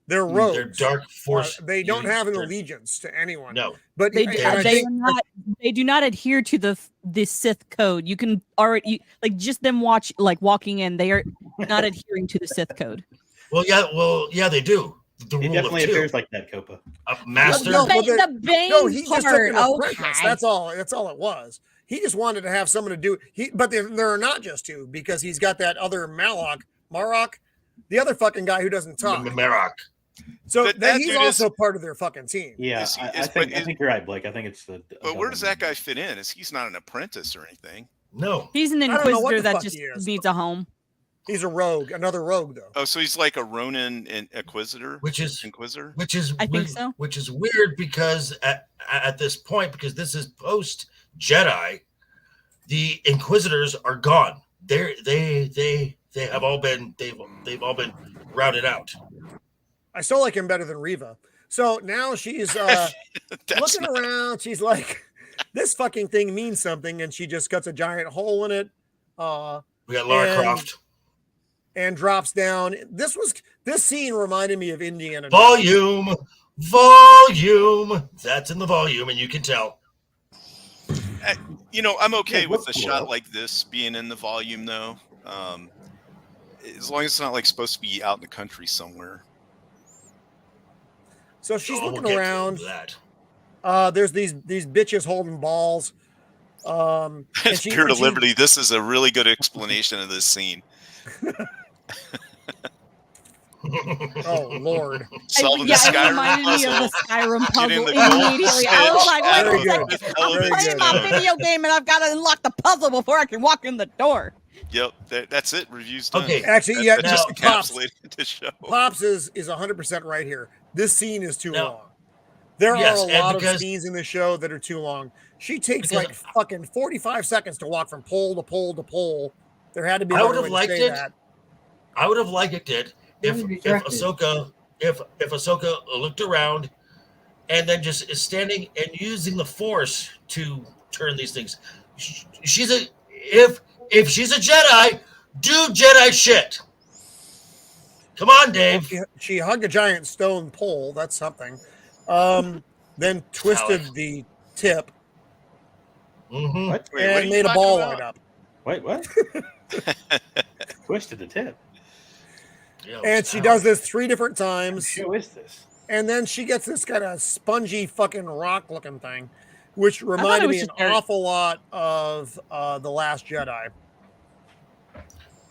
[SPEAKER 1] They're rogues.
[SPEAKER 4] They're dark force.
[SPEAKER 1] They don't have an
[SPEAKER 4] They're-
[SPEAKER 1] allegiance to anyone.
[SPEAKER 4] No.
[SPEAKER 1] But
[SPEAKER 3] They
[SPEAKER 1] and I
[SPEAKER 3] they
[SPEAKER 1] think-
[SPEAKER 3] are not. They do not adhere to the Sith code. You can already like just them walking in. They are not adhering to the Sith code.
[SPEAKER 4] Well, yeah, they do. The
[SPEAKER 2] It
[SPEAKER 4] rule
[SPEAKER 2] definitely
[SPEAKER 4] of two.
[SPEAKER 2] appears like that, Copa.
[SPEAKER 4] A master.
[SPEAKER 1] No, well,
[SPEAKER 3] the Bane
[SPEAKER 1] No, he just took
[SPEAKER 3] part.
[SPEAKER 1] an apprentice.
[SPEAKER 3] Okay.
[SPEAKER 1] That's all it was. He just wanted to have someone to do. But there are not just two, because he's got that other Marok, the other fucking guy who doesn't talk.
[SPEAKER 4] Marok.
[SPEAKER 1] So
[SPEAKER 5] That
[SPEAKER 1] he's
[SPEAKER 5] dude
[SPEAKER 1] also part of their fucking team.
[SPEAKER 2] Yeah,
[SPEAKER 5] Is he-
[SPEAKER 2] I
[SPEAKER 5] is-
[SPEAKER 2] think
[SPEAKER 5] but
[SPEAKER 2] I think you're right, Blake. I think it's the.
[SPEAKER 5] But where does that guy fit in? He's not an apprentice or anything.
[SPEAKER 4] No.
[SPEAKER 3] He's an
[SPEAKER 1] don't know what
[SPEAKER 3] inquisitor
[SPEAKER 1] the
[SPEAKER 3] that
[SPEAKER 1] fuck
[SPEAKER 3] just
[SPEAKER 1] he is.
[SPEAKER 3] needs a home.
[SPEAKER 1] He's a rogue, another rogue though.
[SPEAKER 5] Oh, so he's like a Ronin Inquisitor.
[SPEAKER 4] Which is
[SPEAKER 5] Inquisitor.
[SPEAKER 3] I think so.
[SPEAKER 4] Which is weird because at this point, because this is post Jedi, the Inquisitors are gone. They have all been they've all been routed out.
[SPEAKER 1] I still like him better than Reva. So now she's looking around. She's like, "This fucking thing means something," and she just cuts a giant hole in it.
[SPEAKER 4] We got Lara
[SPEAKER 1] And-
[SPEAKER 4] Croft.
[SPEAKER 1] And drops down. This scene reminded me of Indiana.
[SPEAKER 4] Volume. That's in the volume, and you can tell.
[SPEAKER 5] I'm okay
[SPEAKER 2] Yeah,
[SPEAKER 5] with
[SPEAKER 2] looks
[SPEAKER 5] a
[SPEAKER 2] cool,
[SPEAKER 5] shot
[SPEAKER 2] though.
[SPEAKER 5] like this being in the volume, though. As long as it's not like supposed to be out in the country somewhere.
[SPEAKER 1] So she's
[SPEAKER 4] Oh, we'll
[SPEAKER 1] looking
[SPEAKER 4] get to
[SPEAKER 1] around.
[SPEAKER 4] that.
[SPEAKER 1] There's these bitches holding balls. And she-
[SPEAKER 5] Spirit of
[SPEAKER 1] she-
[SPEAKER 5] Liberty. This is a really good explanation of this scene.
[SPEAKER 1] Oh Lord!
[SPEAKER 5] Solving
[SPEAKER 3] Yeah,
[SPEAKER 5] the
[SPEAKER 3] it
[SPEAKER 5] Skyrim
[SPEAKER 3] reminded me of
[SPEAKER 5] puzzle.
[SPEAKER 3] the Skyrim
[SPEAKER 5] Get
[SPEAKER 3] puzzle
[SPEAKER 5] in the gold
[SPEAKER 3] immediately. I was like, wait
[SPEAKER 1] Very
[SPEAKER 3] a
[SPEAKER 1] good.
[SPEAKER 3] second. I'm
[SPEAKER 1] Very
[SPEAKER 3] playing
[SPEAKER 1] good.
[SPEAKER 3] my video game and I've got to unlock the puzzle before I can walk in the door.
[SPEAKER 5] Yep, that's it. Review's done.
[SPEAKER 4] Okay,
[SPEAKER 1] Actually, yeah,
[SPEAKER 5] That just
[SPEAKER 1] now, Pops,
[SPEAKER 5] encapsulated the show.
[SPEAKER 1] Pops is 100% right here. This scene is too
[SPEAKER 4] No.
[SPEAKER 1] long. There
[SPEAKER 4] Yes,
[SPEAKER 1] are a
[SPEAKER 4] and
[SPEAKER 1] lot of
[SPEAKER 4] because-
[SPEAKER 1] scenes in the show that are too long. She takes
[SPEAKER 4] Because-
[SPEAKER 1] like fucking 45 seconds to walk from pole to pole to pole. There had to be
[SPEAKER 4] I
[SPEAKER 1] a
[SPEAKER 4] would
[SPEAKER 1] better
[SPEAKER 4] have
[SPEAKER 1] way to
[SPEAKER 4] liked
[SPEAKER 1] say
[SPEAKER 4] it.
[SPEAKER 1] that.
[SPEAKER 4] I would have liked it if
[SPEAKER 6] Maybe
[SPEAKER 4] if
[SPEAKER 6] directed.
[SPEAKER 4] Ahsoka looked around and then just is standing and using the Force to turn these things. If she's a Jedi, do Jedi shit. Come on, Dave.
[SPEAKER 1] She hugged a giant stone pole. That's something. Then twisted
[SPEAKER 4] Valid.
[SPEAKER 1] the tip
[SPEAKER 4] Mm-hmm.
[SPEAKER 2] What?
[SPEAKER 5] Wait, what are
[SPEAKER 1] and
[SPEAKER 5] you
[SPEAKER 1] made a
[SPEAKER 5] talking
[SPEAKER 1] ball
[SPEAKER 5] about?
[SPEAKER 1] light up.
[SPEAKER 2] Wait, what? Twisted the tip.
[SPEAKER 1] And she does this 3 different times.
[SPEAKER 2] Who is this?
[SPEAKER 1] And then she gets this kind of spongy fucking rock looking thing, which reminded me an awful lot of The Last Jedi.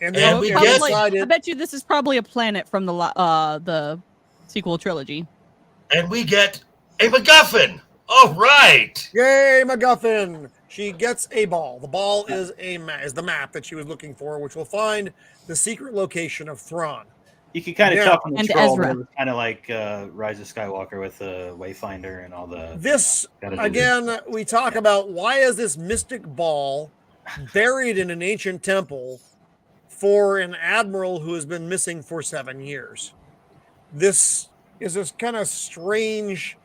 [SPEAKER 1] And then
[SPEAKER 3] I bet you this is probably a planet from the sequel trilogy.
[SPEAKER 4] And we get a MacGuffin. All right.
[SPEAKER 1] Yay, MacGuffin. She gets a ball. The ball is the map that she was looking for, which will find the secret location of Thrawn.
[SPEAKER 2] You can kind of tell from the
[SPEAKER 3] and
[SPEAKER 2] scroll,
[SPEAKER 3] Ezra.
[SPEAKER 2] it was kind of like Rise of Skywalker with the Wayfinder and all the.
[SPEAKER 1] This again, we talk about why is this mystic ball buried in an ancient temple for an admiral who has been missing for 7 years. This is this kind of strange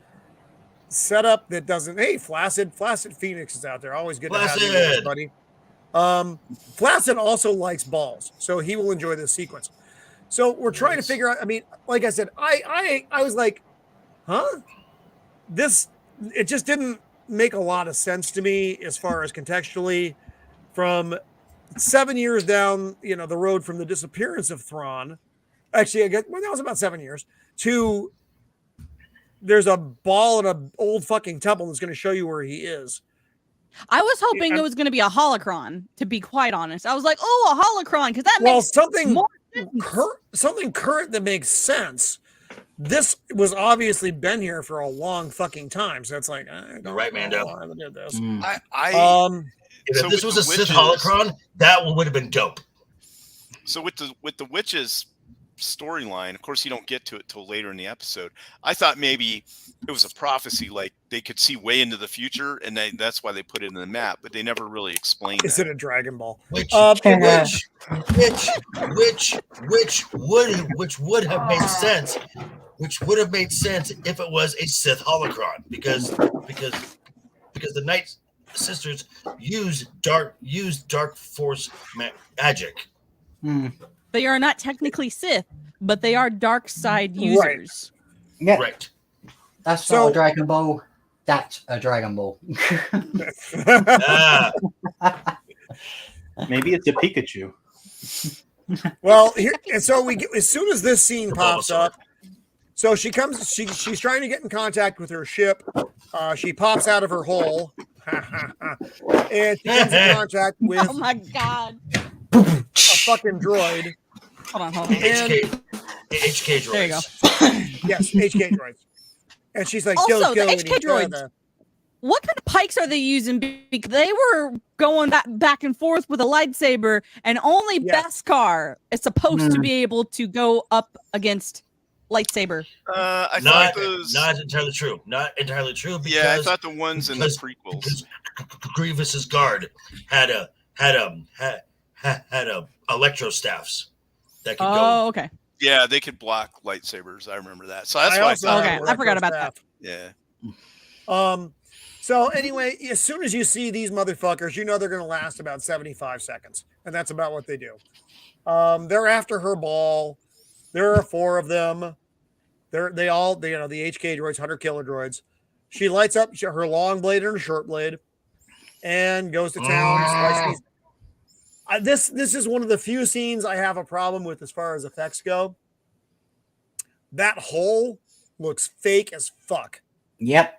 [SPEAKER 1] setup that doesn't. Hey, Flaccid Phoenix is out there. Always good to have you, everybody. Flaccid also likes balls, so he will enjoy this sequence. So we're trying to figure out. I mean, like I said, I was like, huh? It just didn't make a lot of sense to me as far as contextually. From 7 years down, the road from the disappearance of Thrawn. Actually, I guess that was about 7 years. To there's a ball in an old fucking temple that's going to show you where he is.
[SPEAKER 3] I was hoping it was going to be a holocron. To be quite honest, I was like, "Oh, a holocron," because that makes
[SPEAKER 1] something current that makes sense. This was obviously been here for a long fucking time, so it's like,
[SPEAKER 4] you're right, Mando.
[SPEAKER 1] I did this.
[SPEAKER 4] If this was a Sith holocron, that would have been dope.
[SPEAKER 5] So with the witches storyline, of course, you don't get to it till later in the episode. I thought maybe it was a prophecy, like they could see way into the future, and that's why they put it in the map. But they never really explained.
[SPEAKER 1] Is it a Dragon Ball?
[SPEAKER 4] Which would have made sense. Which would have made sense if it was a Sith holocron, because the Night Sisters use dark force magic.
[SPEAKER 3] They are not technically Sith, but they are dark side users.
[SPEAKER 6] Yeah.
[SPEAKER 4] Right.
[SPEAKER 6] That's not a Dragon Ball. That's a Dragon Ball.
[SPEAKER 2] Maybe it's a Pikachu.
[SPEAKER 1] Well, so we get, as soon as this scene pops up, so she comes. She's trying to get in contact with her ship. She pops out of her hole, and she comes in contact with.
[SPEAKER 3] Oh my god!
[SPEAKER 1] A fucking droid.
[SPEAKER 3] Hold on.
[SPEAKER 4] HK droids.
[SPEAKER 3] There you go.
[SPEAKER 1] Yes, HK droids. And she's like,
[SPEAKER 3] also, the HK droids. What kind of pikes are they using? Because they were going back and forth with a lightsaber, and only Beskar is supposed to be able to go up against lightsaber.
[SPEAKER 5] I thought those
[SPEAKER 4] not entirely true. Not entirely true. Because,
[SPEAKER 5] I thought the ones in the prequels.
[SPEAKER 4] Because Grievous's guard had electro staffs that could go.
[SPEAKER 3] Oh, okay.
[SPEAKER 5] Yeah, they could block lightsabers. I remember that. So that's why I thought.
[SPEAKER 3] Okay, I forgot about that.
[SPEAKER 5] Yeah.
[SPEAKER 1] So anyway, as soon as you see these motherfuckers, you know they're going to last about 75 seconds, and that's about what they do. They're after her ball. There are 4 of them. The HK droids, 100 killer droids. She lights up her long blade and her short blade, and goes to town. This is one of the few scenes I have a problem with as far as effects go. That hole looks fake as fuck.
[SPEAKER 6] Yep.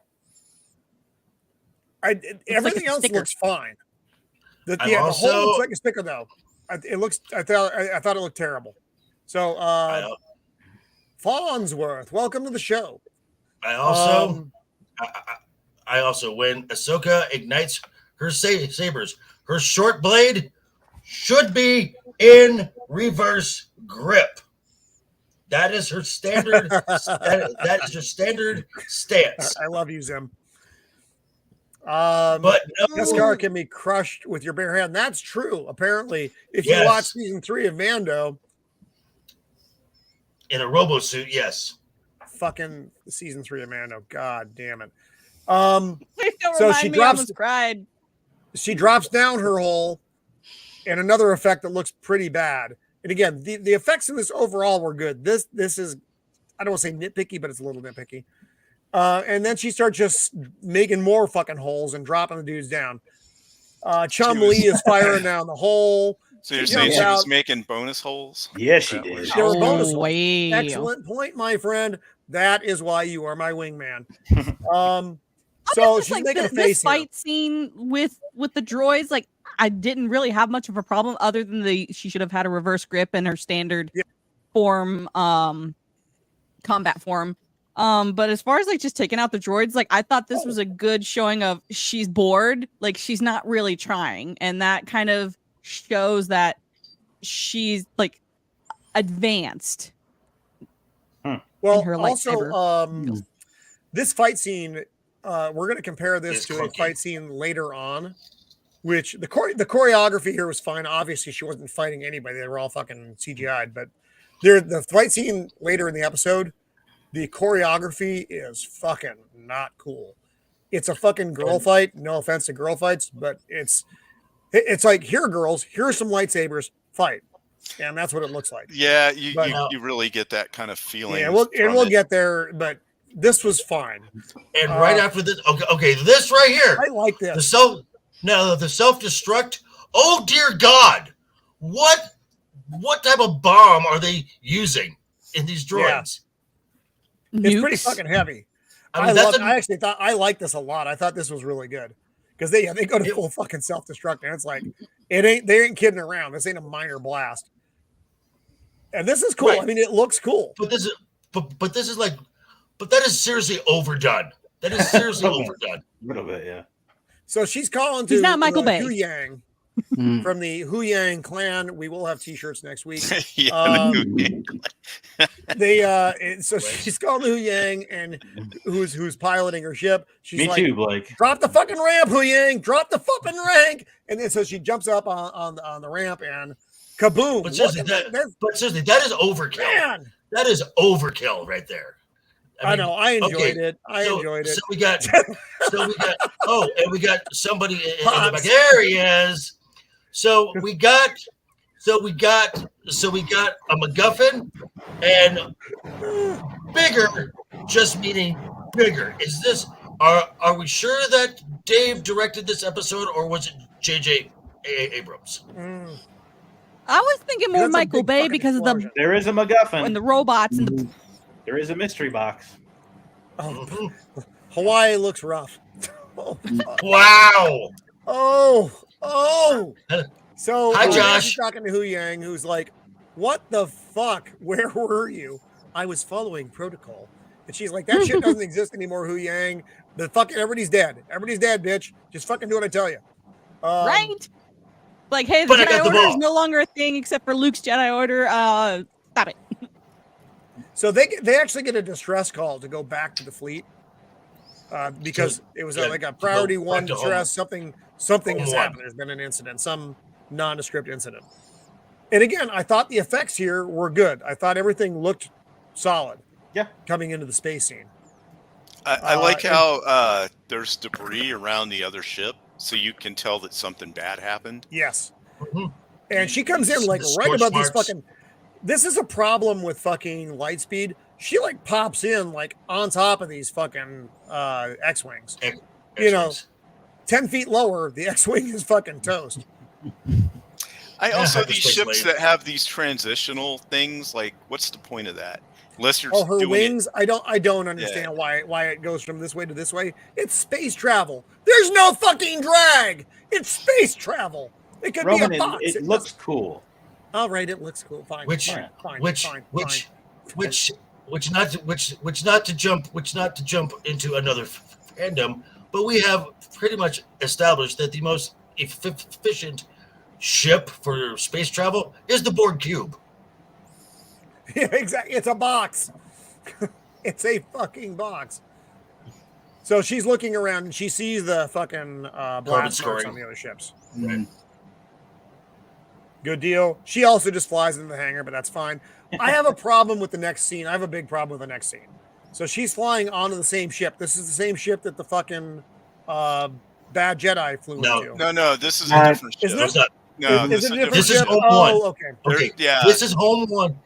[SPEAKER 1] Everything else looks fine. The hole looks like a sticker, though. I thought it looked terrible. So, Farnsworth, welcome to the show.
[SPEAKER 4] I also, when Ahsoka ignites her sabers, her short blade should be in reverse grip. That is her standard. that is her standard stance.
[SPEAKER 1] I love you, Zim.
[SPEAKER 4] But
[SPEAKER 1] Beskar can be crushed with your bare hand. That's true. Apparently, if you watch season 3 of Mando,
[SPEAKER 4] in a robo suit, yes.
[SPEAKER 1] Fucking season 3 of Mando. God damn it. She drops down her hole, and another effect that looks pretty bad. And again, the effects in this overall were good. This is, I don't want to say nitpicky, but it's a little nitpicky. And then she starts just making more fucking holes and dropping the dudes down. Chum Lee is firing down the hole.
[SPEAKER 5] So you're
[SPEAKER 1] She
[SPEAKER 5] saying
[SPEAKER 1] jumps
[SPEAKER 5] she was
[SPEAKER 1] out.
[SPEAKER 5] making bonus holes?
[SPEAKER 2] Yeah, she
[SPEAKER 5] That
[SPEAKER 2] did.
[SPEAKER 5] was-
[SPEAKER 1] There were bonus
[SPEAKER 3] Oh,
[SPEAKER 1] holes.
[SPEAKER 3] wow.
[SPEAKER 1] Excellent point, my friend. That is why you are my wingman.
[SPEAKER 3] I
[SPEAKER 1] So
[SPEAKER 3] guess,
[SPEAKER 1] she's
[SPEAKER 3] like,
[SPEAKER 1] making a
[SPEAKER 3] this
[SPEAKER 1] face here.
[SPEAKER 3] fight scene with the droids, like, I didn't really have much of a problem other than she should have had a reverse grip and her standard form, combat form. But as far as like just taking out the droids, like I thought this was a good showing of she's bored, like she's not really trying, and that kind of shows that she's like advanced.
[SPEAKER 1] Well,
[SPEAKER 3] her
[SPEAKER 1] also, this fight scene, we're going to compare this
[SPEAKER 4] It's
[SPEAKER 1] to a
[SPEAKER 4] clunky.
[SPEAKER 1] fight scene later on, which the choreography here was fine. Obviously, she wasn't fighting anybody; they were all fucking CGI'd. But the fight scene later in the episode, the choreography is fucking not cool. It's a fucking girl fight. No offense to girl fights, but it's like, here, girls, here are some lightsabers, fight, and that's what it looks like.
[SPEAKER 5] Yeah,
[SPEAKER 1] But-
[SPEAKER 5] you really get that kind of feeling.
[SPEAKER 1] Yeah, we'll
[SPEAKER 5] from it.
[SPEAKER 1] get there, but this was fine.
[SPEAKER 4] And right after this, okay, this right here,
[SPEAKER 1] I like
[SPEAKER 4] the
[SPEAKER 1] this.
[SPEAKER 4] self-destruct. Oh dear God, what type of bomb are they using in these droids?
[SPEAKER 1] It's pretty
[SPEAKER 3] Nukes.
[SPEAKER 1] fucking heavy.
[SPEAKER 4] I mean,
[SPEAKER 1] I actually thought I liked this a lot. I thought this was really good because they go to full fucking self-destruct, and it's like they ain't kidding around. This ain't a minor blast, and this is cool.
[SPEAKER 4] Right.
[SPEAKER 1] I mean, it looks cool.
[SPEAKER 4] But this is that is seriously overdone. That is seriously overdone.
[SPEAKER 2] A little bit, yeah.
[SPEAKER 1] So she's calling to
[SPEAKER 3] He's not Michael Bay.
[SPEAKER 1] Huyang from the Huyang clan. We will have T-shirts next week.
[SPEAKER 5] Yeah,
[SPEAKER 1] So she's calling to Huyang, and who's piloting her ship. She's
[SPEAKER 2] Me
[SPEAKER 1] like,
[SPEAKER 2] too, Blake.
[SPEAKER 1] drop the fucking ramp, Huyang! Drop the fucking rank! And then so she jumps up on the ramp and kaboom!
[SPEAKER 4] But seriously, that is overkill.
[SPEAKER 1] Man,
[SPEAKER 4] That is overkill right there.
[SPEAKER 1] I know. I enjoyed
[SPEAKER 4] okay,
[SPEAKER 1] it. I enjoyed it.
[SPEAKER 4] So we got and we got somebody in the back. There he is. So we got a MacGuffin, and bigger just meaning bigger. Is this are we sure that Dave directed this episode, or was it J.J. Abrams?
[SPEAKER 3] I was thinking more
[SPEAKER 1] That's a
[SPEAKER 3] Michael
[SPEAKER 1] big
[SPEAKER 3] Bay
[SPEAKER 1] fucking
[SPEAKER 3] because
[SPEAKER 1] explosion.
[SPEAKER 3] of
[SPEAKER 2] There is a MacGuffin.
[SPEAKER 3] the robots and the
[SPEAKER 2] There is a mystery box.
[SPEAKER 1] Oh, Hawaii looks rough. Oh, fuck.
[SPEAKER 4] Wow.
[SPEAKER 1] Oh. So
[SPEAKER 4] Hi, Josh.
[SPEAKER 1] She's talking to Huyang, who's like, "What the fuck? Where were you? I was following protocol." And she's like, "That shit doesn't exist anymore, Huyang. The fucking everybody's dead. Everybody's dead, bitch. Just fucking do what I tell you."
[SPEAKER 3] right. Like, hey, the
[SPEAKER 4] But I got
[SPEAKER 3] Jedi
[SPEAKER 4] the
[SPEAKER 3] Order is
[SPEAKER 4] ball.
[SPEAKER 3] no longer a thing except for Luke's Jedi Order. Stop it.
[SPEAKER 1] So they actually get a distress call to go back to the fleet because it was like a priority
[SPEAKER 4] go back
[SPEAKER 1] one
[SPEAKER 4] to home.
[SPEAKER 1] distress. Something
[SPEAKER 4] Home
[SPEAKER 1] has
[SPEAKER 4] one.
[SPEAKER 1] happened. There's been an incident, some nondescript incident. And again, I thought the effects here were good. I thought everything looked solid.
[SPEAKER 2] Yeah.
[SPEAKER 1] Coming into the space scene.
[SPEAKER 5] I like how there's debris around the other ship, so you can tell that something bad happened.
[SPEAKER 1] Yes.
[SPEAKER 4] Mhm.
[SPEAKER 1] And she comes in like
[SPEAKER 4] The
[SPEAKER 1] right
[SPEAKER 4] scorch
[SPEAKER 1] above these
[SPEAKER 4] marks.
[SPEAKER 1] fucking. This is a problem with fucking Lightspeed. She like pops in like on top of these fucking X-wings. You know, 10 feet lower, the X-wing is fucking toast.
[SPEAKER 5] I also
[SPEAKER 4] hyperspace
[SPEAKER 5] these ships
[SPEAKER 4] lane.
[SPEAKER 5] that have these transitional things, like, what's the point of that? Unless you're
[SPEAKER 1] Oh, her
[SPEAKER 5] doing
[SPEAKER 1] wings. I don't understand why it goes from this way to this way. It's space travel. There's no fucking drag. It's space travel. It could
[SPEAKER 2] Roman,
[SPEAKER 1] be a box.
[SPEAKER 2] it looks cool.
[SPEAKER 1] All right, it looks cool. Fine.
[SPEAKER 4] Which
[SPEAKER 1] fine, fine,
[SPEAKER 4] which
[SPEAKER 1] fine,
[SPEAKER 4] which
[SPEAKER 1] fine.
[SPEAKER 4] which not to jump into another fandom, but we have pretty much established that the most efficient ship for space travel is the Borg cube.
[SPEAKER 1] Yeah, exactly. It's a box. It's a fucking box. So she's looking around and she sees the fucking blast marks
[SPEAKER 4] scoring.
[SPEAKER 1] on the other ships.
[SPEAKER 2] Mm.
[SPEAKER 1] Good deal. She also just flies into the hangar, but that's fine. I have a problem with the next scene. I have a big problem with the next scene. So she's flying onto the same ship. This is the same ship that the fucking bad Jedi flew
[SPEAKER 4] No.
[SPEAKER 1] into.
[SPEAKER 5] No, this is a different ship.
[SPEAKER 1] Isn't
[SPEAKER 4] No, it's not.
[SPEAKER 5] No,
[SPEAKER 1] Is
[SPEAKER 5] this
[SPEAKER 1] it
[SPEAKER 5] is
[SPEAKER 1] a
[SPEAKER 5] a
[SPEAKER 1] different
[SPEAKER 4] This is
[SPEAKER 1] ship?
[SPEAKER 4] Home
[SPEAKER 1] Oh,
[SPEAKER 4] One.
[SPEAKER 1] okay.
[SPEAKER 4] Okay,
[SPEAKER 5] yeah.
[SPEAKER 4] this is home one.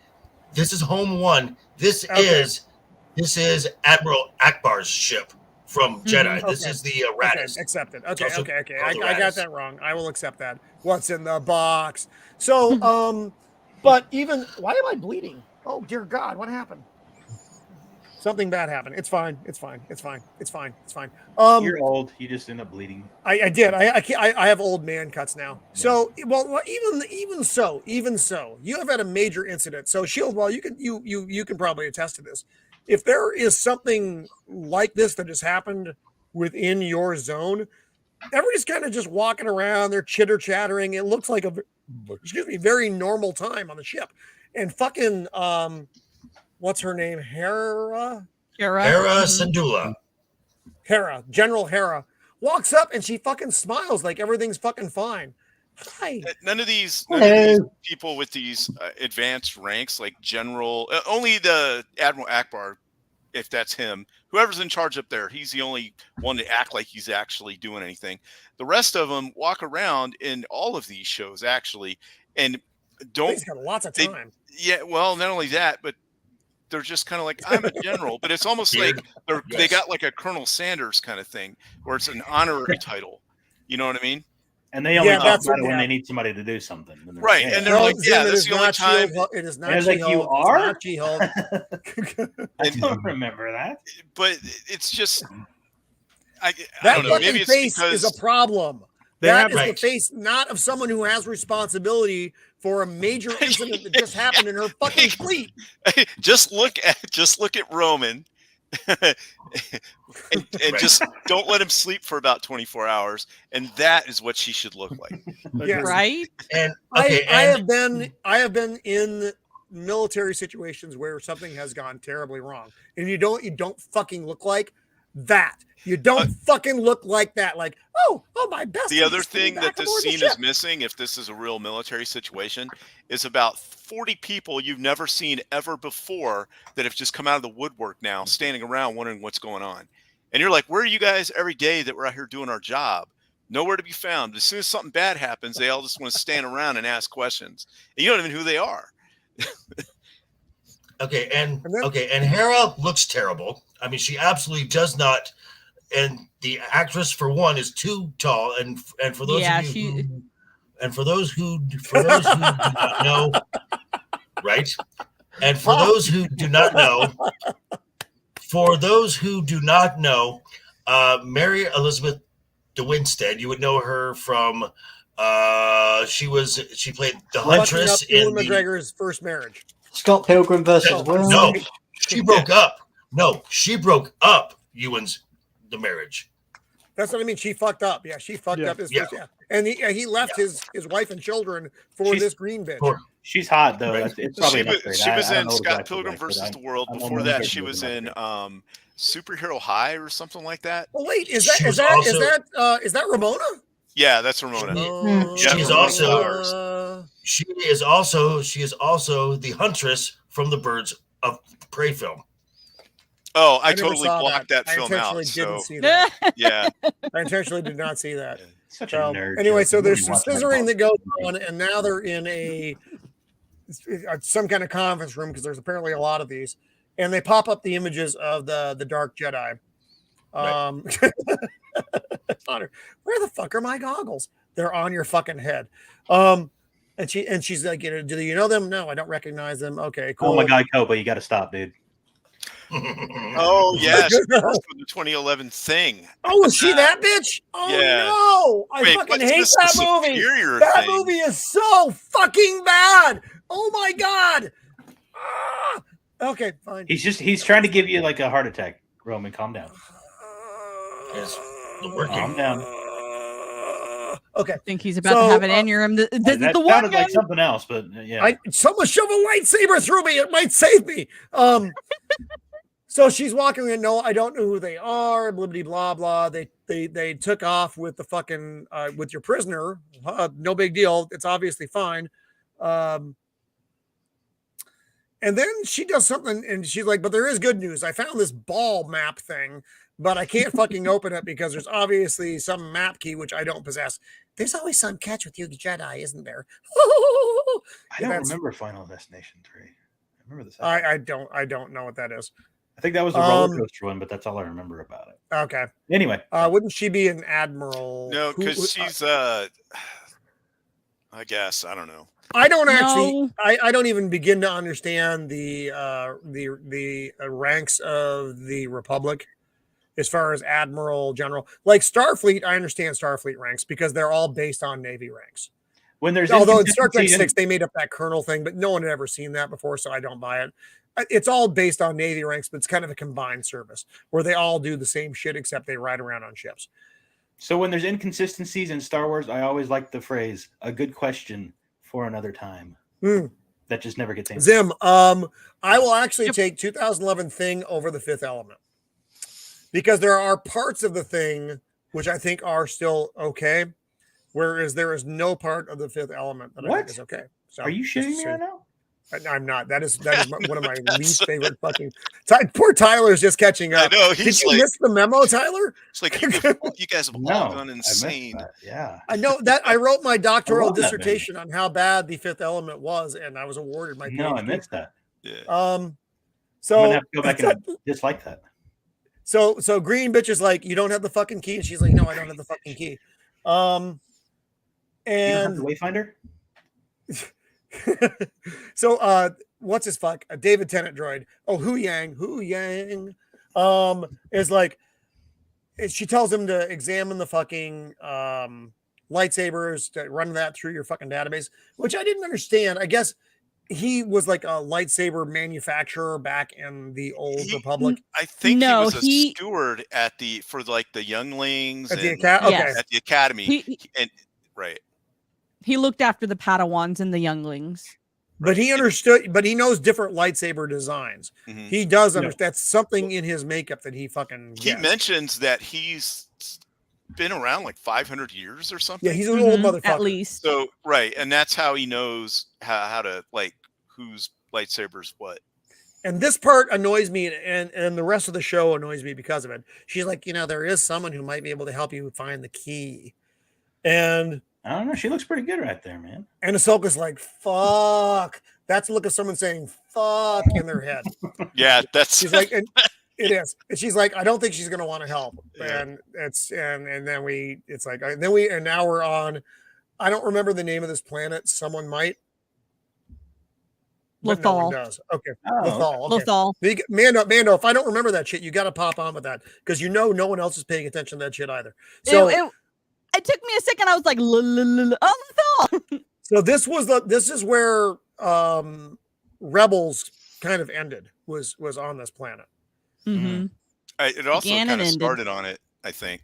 [SPEAKER 4] This is home one. This
[SPEAKER 1] Okay.
[SPEAKER 4] is Admiral Akbar's ship from Jedi.
[SPEAKER 3] Mhm.
[SPEAKER 4] This
[SPEAKER 1] Okay.
[SPEAKER 4] is the
[SPEAKER 1] Okay,
[SPEAKER 4] Raddus.
[SPEAKER 1] accepted. Okay,
[SPEAKER 4] also
[SPEAKER 1] okay.
[SPEAKER 4] called the
[SPEAKER 1] I got
[SPEAKER 4] Raddus.
[SPEAKER 1] that wrong. I will accept that. What's in the box? So, but even why am I bleeding? Oh dear God, what happened? Something bad happened. It's fine. It's fine. It's fine. It's fine. It's fine.
[SPEAKER 2] You're old. You just end up bleeding.
[SPEAKER 1] I did. I have old man cuts now. So well, even so, you have had a major incident. So Shieldwall, you can probably attest to this. If there is something like this that has happened within your zone, everybody's kind of just walking around. They're chitter chattering. It looks like a very normal time on the ship. And fucking what's her name?
[SPEAKER 3] Hera.
[SPEAKER 4] Hera Syndulla.
[SPEAKER 1] Hera, General Hera, walks up and she fucking smiles like everything's fucking fine. Hi.
[SPEAKER 5] None of these people with these advanced ranks, like General, only the Admiral Akbar, if that's him, whoever's in charge up there, he's the only one to act like he's actually doing anything. The rest of them walk around in all of these shows, actually, and
[SPEAKER 1] He's got lots of time.
[SPEAKER 5] Yeah, well, not only that, but they're just kind of like, I'm a general, but it's almost like they got like a Colonel Sanders kind of thing, where it's an honorary title. You know what I mean?
[SPEAKER 2] And they only talk about it when they need somebody to do something.
[SPEAKER 5] Right, and they're like, yeah, that's the only time.
[SPEAKER 1] It is not.
[SPEAKER 2] It's like, you are?
[SPEAKER 1] I
[SPEAKER 2] don't remember that.
[SPEAKER 5] But it's just, I
[SPEAKER 1] that
[SPEAKER 5] don't know.
[SPEAKER 1] fucking
[SPEAKER 5] Maybe it's
[SPEAKER 1] face
[SPEAKER 5] because
[SPEAKER 1] is a problem. That is the face, not of someone who has responsibility for a major incident that just happened in her fucking fleet.
[SPEAKER 5] Just look at Roman, and just don't let him sleep for about 24 hours, and that is what she should look like.
[SPEAKER 1] Yes.
[SPEAKER 3] Right?
[SPEAKER 4] And
[SPEAKER 1] I have been in military situations where something has gone terribly wrong, and you don't fucking look like that. You don't fucking look like that. Like, oh, my best.
[SPEAKER 5] The other thing that this scene is missing, if this is a real military situation, is about 40 people you've never seen ever before that have just come out of the woodwork now, standing around wondering what's going on. And you're like, where are you guys every day that we're out here doing our job? Nowhere to be found. As soon as something bad happens, they all just want to stand around and ask questions. And you don't even know who they are.
[SPEAKER 4] And Hera looks terrible. I mean, she absolutely does not. And the actress, for one, is too tall. And for those of you for those who do not know, right? And for those who do not know, Mary Elizabeth de Winstead, you would know her from she played the Huntress in
[SPEAKER 1] Ewan McGregor's First Marriage.
[SPEAKER 6] Scott Pilgrim versus Will.
[SPEAKER 4] No, she broke up. No, she broke up Ewan's the marriage.
[SPEAKER 1] That's what I mean. She fucked up. Yeah, she fucked up his first. Yeah, and he left his wife and children for this green bitch.
[SPEAKER 2] She's hot though.
[SPEAKER 4] Right.
[SPEAKER 2] It's probably
[SPEAKER 5] she was in Scott Pilgrim versus the World. Before that, she was in Superhero High or something like that.
[SPEAKER 1] Oh wait, is that Ramona?
[SPEAKER 5] Yeah, that's Ramona.
[SPEAKER 4] She is also the Huntress from the Birds of Prey film.
[SPEAKER 5] Oh, I totally blocked that film out.
[SPEAKER 1] Didn't see that.
[SPEAKER 5] Yeah,
[SPEAKER 1] I intentionally did not see that.
[SPEAKER 2] Such a nerd.
[SPEAKER 1] Anyway, so there's some scissoring that goes on, and now they're in some kind of conference room because there's apparently a lot of these, and they pop up the images of the Dark Jedi. Where the fuck are my goggles? They're on your fucking head. And she's like, do you know them? No, I don't recognize them. Okay, cool.
[SPEAKER 2] Oh my God, Koba, you got to stop, dude.
[SPEAKER 5] Oh yes, the 2011 thing.
[SPEAKER 1] Oh, was she that bitch? Oh yeah. No, I fucking hate that movie. That movie is so fucking bad. Oh my God. Okay, fine.
[SPEAKER 2] He's trying to give you like a heart attack. Roman, calm down. Calm down.
[SPEAKER 1] Okay.
[SPEAKER 3] I think he's about to have an aneurysm.
[SPEAKER 2] That sounded like something else, but yeah.
[SPEAKER 1] Someone shove a lightsaber through me. It might save me. So she's walking in. No, I don't know who they are. Blah blah blah. They took off with the fucking with your prisoner. No big deal. It's obviously fine. And then she does something, and she's like, "But there is good news. I found this ball map thing, but I can't fucking open it because there's obviously some map key which I don't possess. There's always some catch with you Jedi, isn't there?"
[SPEAKER 2] I don't remember Final Destination 3. I remember this.
[SPEAKER 1] I don't know what that is.
[SPEAKER 2] I think that was the roller coaster one, but that's all I remember about it.
[SPEAKER 1] Okay.
[SPEAKER 2] Anyway,
[SPEAKER 1] wouldn't she be an admiral?
[SPEAKER 5] No, because she's I guess I don't know.
[SPEAKER 1] I don't actually.
[SPEAKER 3] No.
[SPEAKER 1] I don't even begin to understand the ranks of the Republic, as far as admiral, general. Like Starfleet, I understand Starfleet ranks because they're all based on Navy ranks.
[SPEAKER 2] When there's
[SPEAKER 1] although in Star Trek 6 they made up that colonel thing, but no one had ever seen that before, so I don't buy it. It's all based on Navy ranks, but it's kind of a combined service where they all do the same shit except they ride around on ships.
[SPEAKER 2] So when there's inconsistencies in Star Wars, I always like the phrase "a good question for another time." That just never gets answered.
[SPEAKER 1] Zim, I will actually take 2011 Thing over the Fifth Element because there are parts of the Thing which I think are still okay, whereas there is no part of the Fifth Element that I think is okay. So
[SPEAKER 2] are you shitting me right now?
[SPEAKER 1] I'm not. That is one of my least favorite fucking. Poor Tyler's just catching up.
[SPEAKER 5] I know.
[SPEAKER 1] Did you miss the memo, Tyler?
[SPEAKER 5] It's like you guys have all gone insane.
[SPEAKER 2] Yeah.
[SPEAKER 1] I know that I wrote my doctoral dissertation on how bad the Fifth Element was, and I was awarded my PhD.
[SPEAKER 2] No, I missed that.
[SPEAKER 5] Yeah.
[SPEAKER 1] So
[SPEAKER 2] I'm gonna have to go back and dislike that.
[SPEAKER 1] So Green bitch is like, you don't have the fucking key, and she's like, no, I don't have the fucking key. And
[SPEAKER 2] you don't have the Wayfinder.
[SPEAKER 1] So what's his fuck? A David Tennant droid. Oh, Huyand is like, she tells him to examine the fucking lightsabers, to run that through your fucking database, which I didn't understand. I guess he was like a lightsaber manufacturer back in the old Republic.
[SPEAKER 5] I think he was a steward for the younglings
[SPEAKER 1] at the
[SPEAKER 5] academy. Right.
[SPEAKER 3] He looked after the Padawans and the younglings.
[SPEAKER 1] But he understood, but he knows different lightsaber designs. Mm-hmm. He does understand. That's something in his makeup that he fucking gets.
[SPEAKER 5] He mentions that he's been around like 500 years or something.
[SPEAKER 1] Yeah, he's an old motherfucker.
[SPEAKER 3] At least.
[SPEAKER 5] So, right. And that's how he knows how to, like, whose lightsaber's what.
[SPEAKER 1] And this part annoys me, and the rest of the show annoys me because of it. She's like, there is someone who might be able to help you find the key. And
[SPEAKER 2] I don't know. She looks pretty good right there, man.
[SPEAKER 1] And Ahsoka's like, fuck. That's the look of someone saying fuck in their head.
[SPEAKER 5] Yeah,
[SPEAKER 1] she's like, and it is. And she's like, I don't think she's gonna want to help.
[SPEAKER 5] Yeah.
[SPEAKER 1] And and now we're on. I don't remember the name of this planet. Someone might.
[SPEAKER 3] Lothal.
[SPEAKER 1] No one does. Okay.
[SPEAKER 3] Lothal. Okay. Lothal.
[SPEAKER 1] Mando, if I don't remember that shit, you got to pop on with that because no one else is paying attention to that shit either. So
[SPEAKER 3] it took me a second. I was like, Lothal.
[SPEAKER 1] So this is where Rebels kind of ended. Was on this planet.
[SPEAKER 3] Mm-hmm.
[SPEAKER 5] It also kind of started on it, I think.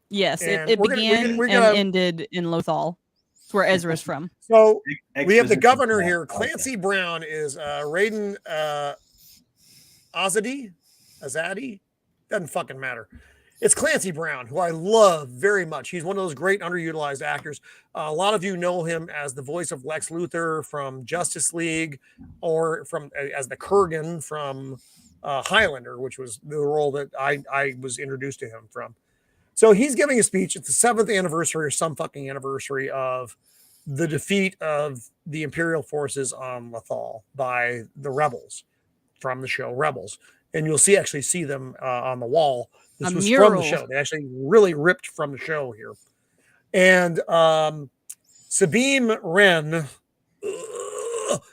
[SPEAKER 3] Yes, it began and ended in Lothal. That's where Ezra's from.
[SPEAKER 1] So we have the governor here. Clancy Brown is Raiden Azadi. Doesn't fucking matter. It's Clancy Brown, who I love very much. He's one of those great underutilized actors. A lot of you know him as the voice of Lex Luthor from Justice League, or as the Kurgan from Highlander, which was the role that I was introduced to him from. So he's giving a speech. It's the 7th anniversary or some fucking anniversary of the defeat of the Imperial forces on Lothal by the Rebels from the show Rebels. And you'll actually see them on the wall. This was from the show. They actually really ripped from the show here. And Sabine Wren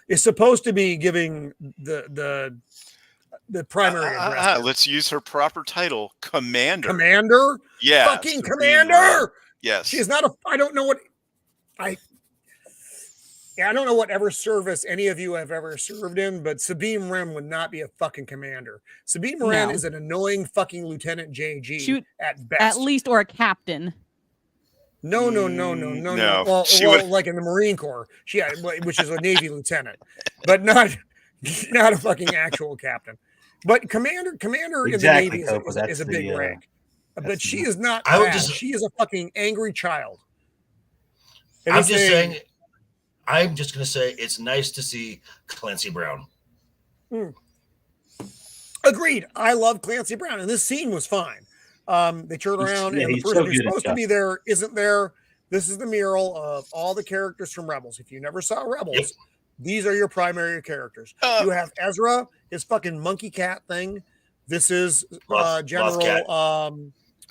[SPEAKER 1] is supposed to be giving the primary address.
[SPEAKER 5] Let's use her proper title, Commander.
[SPEAKER 1] Commander?
[SPEAKER 5] Yeah.
[SPEAKER 1] Fucking Commander!
[SPEAKER 5] Yes.
[SPEAKER 1] She's not I don't know what... I don't know whatever service any of you have ever served in, but Sabine Wren would not be a fucking commander. Sabine Wren is an annoying fucking Lieutenant JG at best.
[SPEAKER 3] At least, or a captain.
[SPEAKER 1] No. Well, like in the Marine Corps, which is a Navy lieutenant, but not a fucking actual captain. But commander in the Navy is a big rank. But she is not. She is a fucking angry child.
[SPEAKER 4] I'm just going to say it's nice to see Clancy Brown.
[SPEAKER 1] Agreed. I love Clancy Brown, and this scene was fine. They turn around, and the person who's supposed to be there isn't there. This is the mural of all the characters from Rebels. If you never saw Rebels, these are your primary characters. You have Ezra, his fucking monkey cat thing. This is
[SPEAKER 4] Lothcat.
[SPEAKER 1] General.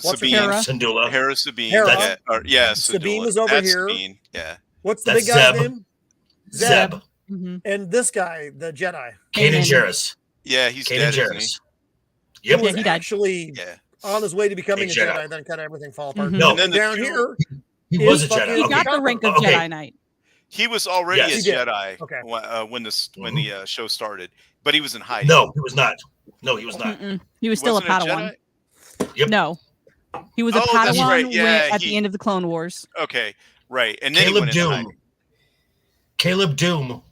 [SPEAKER 1] What's her
[SPEAKER 5] Sabine.
[SPEAKER 1] name?
[SPEAKER 4] Syndulla.
[SPEAKER 5] Hera Sabine.
[SPEAKER 1] Hera.
[SPEAKER 5] Yeah,
[SPEAKER 1] Sabine
[SPEAKER 5] Syndulla.
[SPEAKER 1] is over
[SPEAKER 5] That's
[SPEAKER 1] here.
[SPEAKER 5] Sabine. Yeah.
[SPEAKER 1] What's the
[SPEAKER 4] That's
[SPEAKER 1] big guy's
[SPEAKER 4] Zeb.
[SPEAKER 1] name?
[SPEAKER 4] Zeb.
[SPEAKER 3] Mhm.
[SPEAKER 1] And this guy, the Jedi.
[SPEAKER 4] Kanan
[SPEAKER 3] Kanan.
[SPEAKER 4] Jarrus.
[SPEAKER 5] Yeah, he's
[SPEAKER 4] Kanan
[SPEAKER 5] dead, isn't he?
[SPEAKER 4] Jarrus.
[SPEAKER 1] He
[SPEAKER 4] Yep.
[SPEAKER 1] was
[SPEAKER 3] he died.
[SPEAKER 1] actually
[SPEAKER 5] Yeah.
[SPEAKER 1] on his way to becoming a
[SPEAKER 4] A Jedi.
[SPEAKER 1] Jedi, then kind of everything fall apart.
[SPEAKER 3] Mhm.
[SPEAKER 4] No.
[SPEAKER 5] And then
[SPEAKER 1] And
[SPEAKER 5] the
[SPEAKER 1] down
[SPEAKER 5] two-
[SPEAKER 1] here,
[SPEAKER 4] He
[SPEAKER 1] is
[SPEAKER 4] was a
[SPEAKER 1] fucking-
[SPEAKER 4] Jedi.
[SPEAKER 3] He
[SPEAKER 4] Okay.
[SPEAKER 3] got the rank of
[SPEAKER 4] Okay.
[SPEAKER 3] Jedi Knight.
[SPEAKER 5] He was already
[SPEAKER 4] Yes.
[SPEAKER 5] a
[SPEAKER 1] He did.
[SPEAKER 5] Jedi
[SPEAKER 1] Okay.
[SPEAKER 5] when the show started, but he was in hiding.
[SPEAKER 4] No, he was not. No, he was not.
[SPEAKER 3] Mm-mm. He was still a
[SPEAKER 5] Wasn't
[SPEAKER 3] Padawan.
[SPEAKER 5] Jedi?
[SPEAKER 4] Yep.
[SPEAKER 3] No, he was a
[SPEAKER 5] Oh, that's
[SPEAKER 3] Padawan
[SPEAKER 5] right. Yeah,
[SPEAKER 3] at the end of the Clone Wars.
[SPEAKER 5] Okay, right. And then he
[SPEAKER 4] Caleb
[SPEAKER 5] went into
[SPEAKER 4] Doom.
[SPEAKER 5] hiding.
[SPEAKER 4] Caleb Doom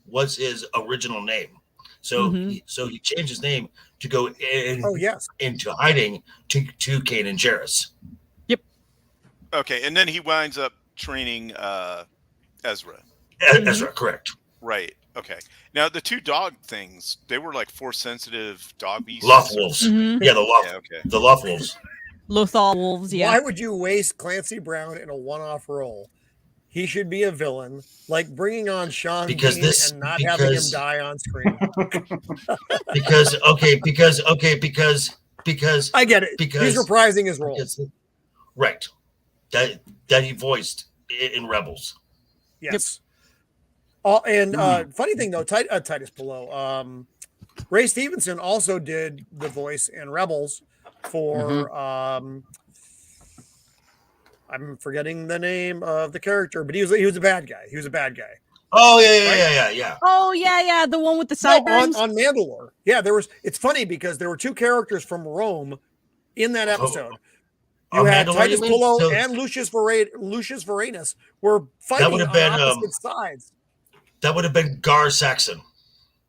[SPEAKER 4] was his original name. So
[SPEAKER 3] Mhm.
[SPEAKER 4] he changed his name to go
[SPEAKER 1] oh yes,
[SPEAKER 4] into hiding to Kanan Jarrus.
[SPEAKER 5] Okay, and then he winds up training Ezra.
[SPEAKER 4] Ezra, correct.
[SPEAKER 5] Right. Okay. Now the two dog things, they were like force sensitive dog beasts.
[SPEAKER 4] Loth wolves.
[SPEAKER 3] Mhm.
[SPEAKER 4] Yeah, the
[SPEAKER 5] Yeah. Okay.
[SPEAKER 4] Loth wolves.
[SPEAKER 3] Lothal wolves. Yeah.
[SPEAKER 1] Why would you waste Clancy Brown in a one-off role? He should be a villain, like bringing on Sean
[SPEAKER 4] Because
[SPEAKER 1] Bean
[SPEAKER 4] this-
[SPEAKER 1] and not having him
[SPEAKER 4] because-
[SPEAKER 1] die on screen.
[SPEAKER 4] Because
[SPEAKER 1] I get it.
[SPEAKER 4] Because-
[SPEAKER 1] He's reprising his role.
[SPEAKER 4] right. That he voiced in Rebels.
[SPEAKER 1] Yes. And funny thing though, Titus Below, Ray Stevenson also did the voice in Rebels for I'm forgetting the name of the character, but he was a bad guy. He was a bad guy.
[SPEAKER 4] Oh yeah.
[SPEAKER 3] Oh yeah, the one with the
[SPEAKER 1] No,
[SPEAKER 3] sideburns.
[SPEAKER 1] on Mandalore. Yeah, it's funny because there were two characters from Rome in that episode. You had
[SPEAKER 4] Mandalore,
[SPEAKER 1] Titus
[SPEAKER 4] you mean?
[SPEAKER 1] Pullo
[SPEAKER 4] So-
[SPEAKER 1] and Lucius Varanus were fighting
[SPEAKER 4] would
[SPEAKER 1] on
[SPEAKER 4] have been,
[SPEAKER 1] opposite sides.
[SPEAKER 4] That would have been Gar Saxon.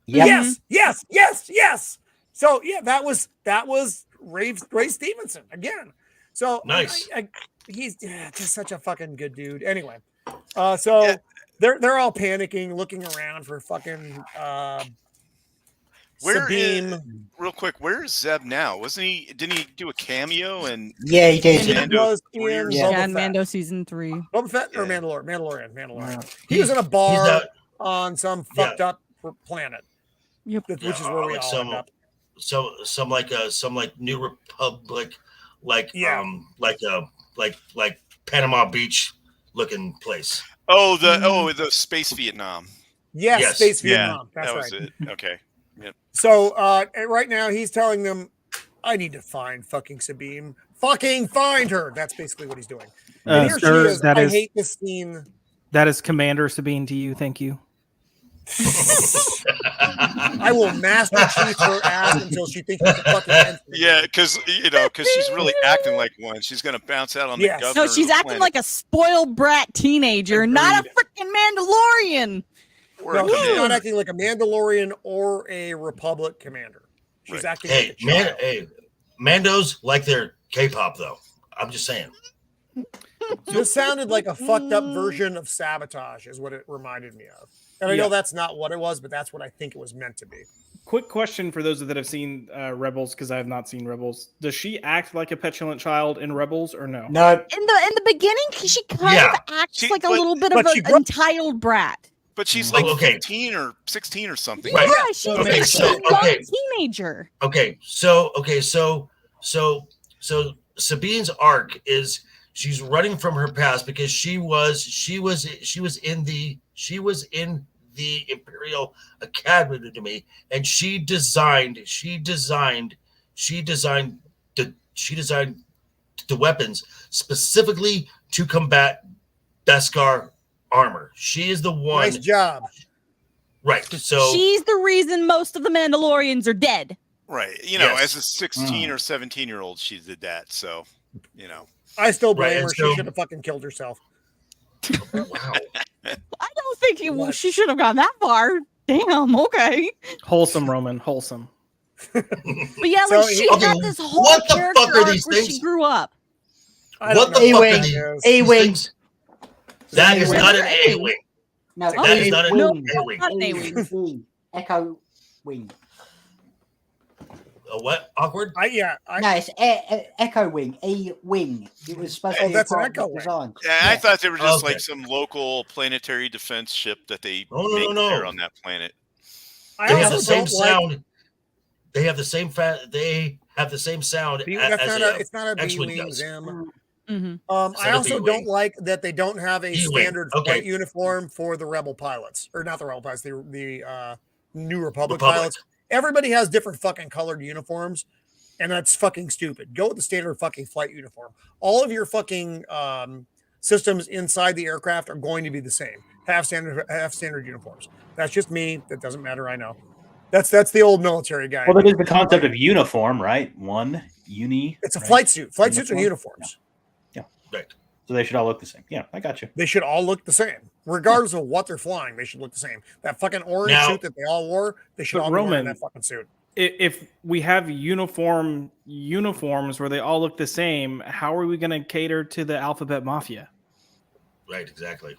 [SPEAKER 6] Yep.
[SPEAKER 1] Yes. So yeah, that was Ray Stevenson again. So
[SPEAKER 4] Nice.
[SPEAKER 1] He's just such a fucking good dude. Anyway, so
[SPEAKER 5] Yeah.
[SPEAKER 1] they're all panicking, looking around for fucking
[SPEAKER 5] Where
[SPEAKER 1] Sabine.
[SPEAKER 5] Real quick, where's Zeb now? Wasn't he? Didn't he do a cameo? And
[SPEAKER 6] Yeah, he did.
[SPEAKER 1] He
[SPEAKER 5] Mando
[SPEAKER 1] was
[SPEAKER 5] 3
[SPEAKER 1] in
[SPEAKER 5] or
[SPEAKER 1] Boba
[SPEAKER 3] yeah,
[SPEAKER 1] Fett.
[SPEAKER 3] and Mando season 3.
[SPEAKER 1] Boba Fett or
[SPEAKER 5] Yeah.
[SPEAKER 1] Mandalorian. He was in a bar
[SPEAKER 4] He's
[SPEAKER 1] on some fucked up planet,
[SPEAKER 3] Yep.
[SPEAKER 1] which is where we
[SPEAKER 4] like
[SPEAKER 1] all end up.
[SPEAKER 4] some like New Republic, like
[SPEAKER 1] Yeah.
[SPEAKER 4] like Panama Beach looking place.
[SPEAKER 5] the space Vietnam.
[SPEAKER 1] Yes, Space
[SPEAKER 5] Yeah,
[SPEAKER 1] Vietnam. That's
[SPEAKER 5] that
[SPEAKER 1] right.
[SPEAKER 5] was it. Okay.
[SPEAKER 1] So right now he's telling them, I need to find fucking Sabine. Fucking find her. That's basically what he's doing. And here
[SPEAKER 7] Sir,
[SPEAKER 1] she is.
[SPEAKER 7] that
[SPEAKER 1] I
[SPEAKER 7] is
[SPEAKER 1] hate this scene.
[SPEAKER 7] that is Commander Sabine to you. Thank you.
[SPEAKER 1] I will master chief her ass until she thinks she's a fucking ensign.
[SPEAKER 5] Yeah, because she's really acting like one. She's gonna bounce out on
[SPEAKER 1] Yes.
[SPEAKER 5] the governor.
[SPEAKER 3] No, she's
[SPEAKER 5] of the
[SPEAKER 3] acting
[SPEAKER 5] planet.
[SPEAKER 3] like a spoiled brat teenager, not a
[SPEAKER 1] Agreed.
[SPEAKER 3] freaking Mandalorian.
[SPEAKER 5] Or
[SPEAKER 1] No,
[SPEAKER 5] a
[SPEAKER 1] she's
[SPEAKER 5] command.
[SPEAKER 1] not acting like a Mandalorian or a Republic commander. She's
[SPEAKER 5] Right.
[SPEAKER 1] acting like a child.
[SPEAKER 4] Mandos like their K-pop though. I'm just saying.
[SPEAKER 1] This sounded like a fucked up version of Sabotage, is what it reminded me of. And I know
[SPEAKER 7] Yeah.
[SPEAKER 1] that's not what it was, but that's what I think it was meant to be.
[SPEAKER 7] Quick question for those that have seen Rebels, because I have not seen Rebels. Does she act like a petulant child in Rebels or no?
[SPEAKER 6] No,
[SPEAKER 3] In the beginning, she kind
[SPEAKER 4] Yeah.
[SPEAKER 3] of acts
[SPEAKER 5] She-
[SPEAKER 3] like a
[SPEAKER 5] but-
[SPEAKER 3] little bit
[SPEAKER 1] but
[SPEAKER 3] of
[SPEAKER 1] she
[SPEAKER 3] an
[SPEAKER 1] grew-
[SPEAKER 3] entitled brat.
[SPEAKER 5] But she's like
[SPEAKER 4] Okay.
[SPEAKER 5] 15 or 16 or something.
[SPEAKER 4] Right.
[SPEAKER 3] Yeah, she's
[SPEAKER 4] Okay,
[SPEAKER 3] she's
[SPEAKER 4] so-
[SPEAKER 3] a young
[SPEAKER 4] okay.
[SPEAKER 3] teenager.
[SPEAKER 4] So Sabine's arc is she's running from her past because she was in the Imperial Academy and she designed the weapons specifically to combat Beskar armor. She is the one.
[SPEAKER 1] Nice job.
[SPEAKER 4] Right. So
[SPEAKER 3] She's the reason most of the Mandalorians are dead.
[SPEAKER 5] Right.
[SPEAKER 4] Yes.
[SPEAKER 5] As a 16 or 17-year-old, she did that. So,
[SPEAKER 1] I still blame
[SPEAKER 4] Right,
[SPEAKER 1] her.
[SPEAKER 4] and
[SPEAKER 1] She
[SPEAKER 4] so-
[SPEAKER 1] should have fucking killed herself.
[SPEAKER 4] wow.
[SPEAKER 3] I don't think
[SPEAKER 1] What?
[SPEAKER 3] she should have gone that far. Damn. Okay.
[SPEAKER 7] Wholesome, Roman. Wholesome.
[SPEAKER 3] But yeah,
[SPEAKER 1] So
[SPEAKER 3] like she
[SPEAKER 1] he-
[SPEAKER 3] had this whole
[SPEAKER 4] what the
[SPEAKER 3] character
[SPEAKER 4] fuck are
[SPEAKER 3] arc
[SPEAKER 4] these
[SPEAKER 3] where she
[SPEAKER 4] things?
[SPEAKER 3] grew up.
[SPEAKER 1] I
[SPEAKER 4] What
[SPEAKER 1] don't
[SPEAKER 4] the
[SPEAKER 1] know
[SPEAKER 4] fuck
[SPEAKER 6] A-wing.
[SPEAKER 4] are these?
[SPEAKER 6] A-wing.
[SPEAKER 4] things? That is not an
[SPEAKER 3] A-wing.
[SPEAKER 4] A-wing.
[SPEAKER 6] no,
[SPEAKER 4] That is not an
[SPEAKER 3] No,
[SPEAKER 4] A-wing.
[SPEAKER 3] not an A-wing.
[SPEAKER 6] A-wing. Echo Wing.
[SPEAKER 4] A what? Awkward?
[SPEAKER 6] No, it's Echo Wing. A-wing. It was supposed to
[SPEAKER 1] Oh,
[SPEAKER 6] be
[SPEAKER 1] that's
[SPEAKER 6] a
[SPEAKER 1] an
[SPEAKER 6] part
[SPEAKER 1] Echo
[SPEAKER 6] of the
[SPEAKER 1] Wing.
[SPEAKER 6] design.
[SPEAKER 5] yeah, I thought they were just
[SPEAKER 4] Okay.
[SPEAKER 5] like some local planetary defense ship that they
[SPEAKER 4] Oh, no,
[SPEAKER 5] make
[SPEAKER 4] no, no.
[SPEAKER 5] there on that planet.
[SPEAKER 1] I
[SPEAKER 4] They have
[SPEAKER 1] also
[SPEAKER 4] the same
[SPEAKER 1] don't like.
[SPEAKER 4] sound. They have the same They have the same sound
[SPEAKER 1] It's not a
[SPEAKER 4] X-Wing
[SPEAKER 1] B-Wing
[SPEAKER 4] does.
[SPEAKER 1] Zim.
[SPEAKER 3] Mhm.
[SPEAKER 1] I also don't like that they don't have a
[SPEAKER 4] D-Wing.
[SPEAKER 1] standard
[SPEAKER 4] Okay.
[SPEAKER 1] flight uniform for the Rebel pilots, or not the Rebel pilots, the New Republic pilots. Everybody has different fucking colored uniforms, and that's fucking stupid. Go with the standard fucking flight uniform. All of your fucking systems inside the aircraft are going to be the same. Have standard uniforms. That's just me. That doesn't matter. I know. That's the old military guy.
[SPEAKER 2] Well, that is the concept of uniform, right? One uni.
[SPEAKER 1] It's a
[SPEAKER 2] right?
[SPEAKER 1] flight suit. Flight suits are uniforms.
[SPEAKER 2] Yeah.
[SPEAKER 4] Right.
[SPEAKER 2] So they should all look the same. Yeah, I got you.
[SPEAKER 1] They should all look the same, regardless of what they're flying. They should look the same. That fucking orange suit that they all wore, they should all be wearing that fucking suit.
[SPEAKER 7] If we have uniforms where they all look the same, how are we going to cater to the Alphabet Mafia?
[SPEAKER 4] Right, exactly.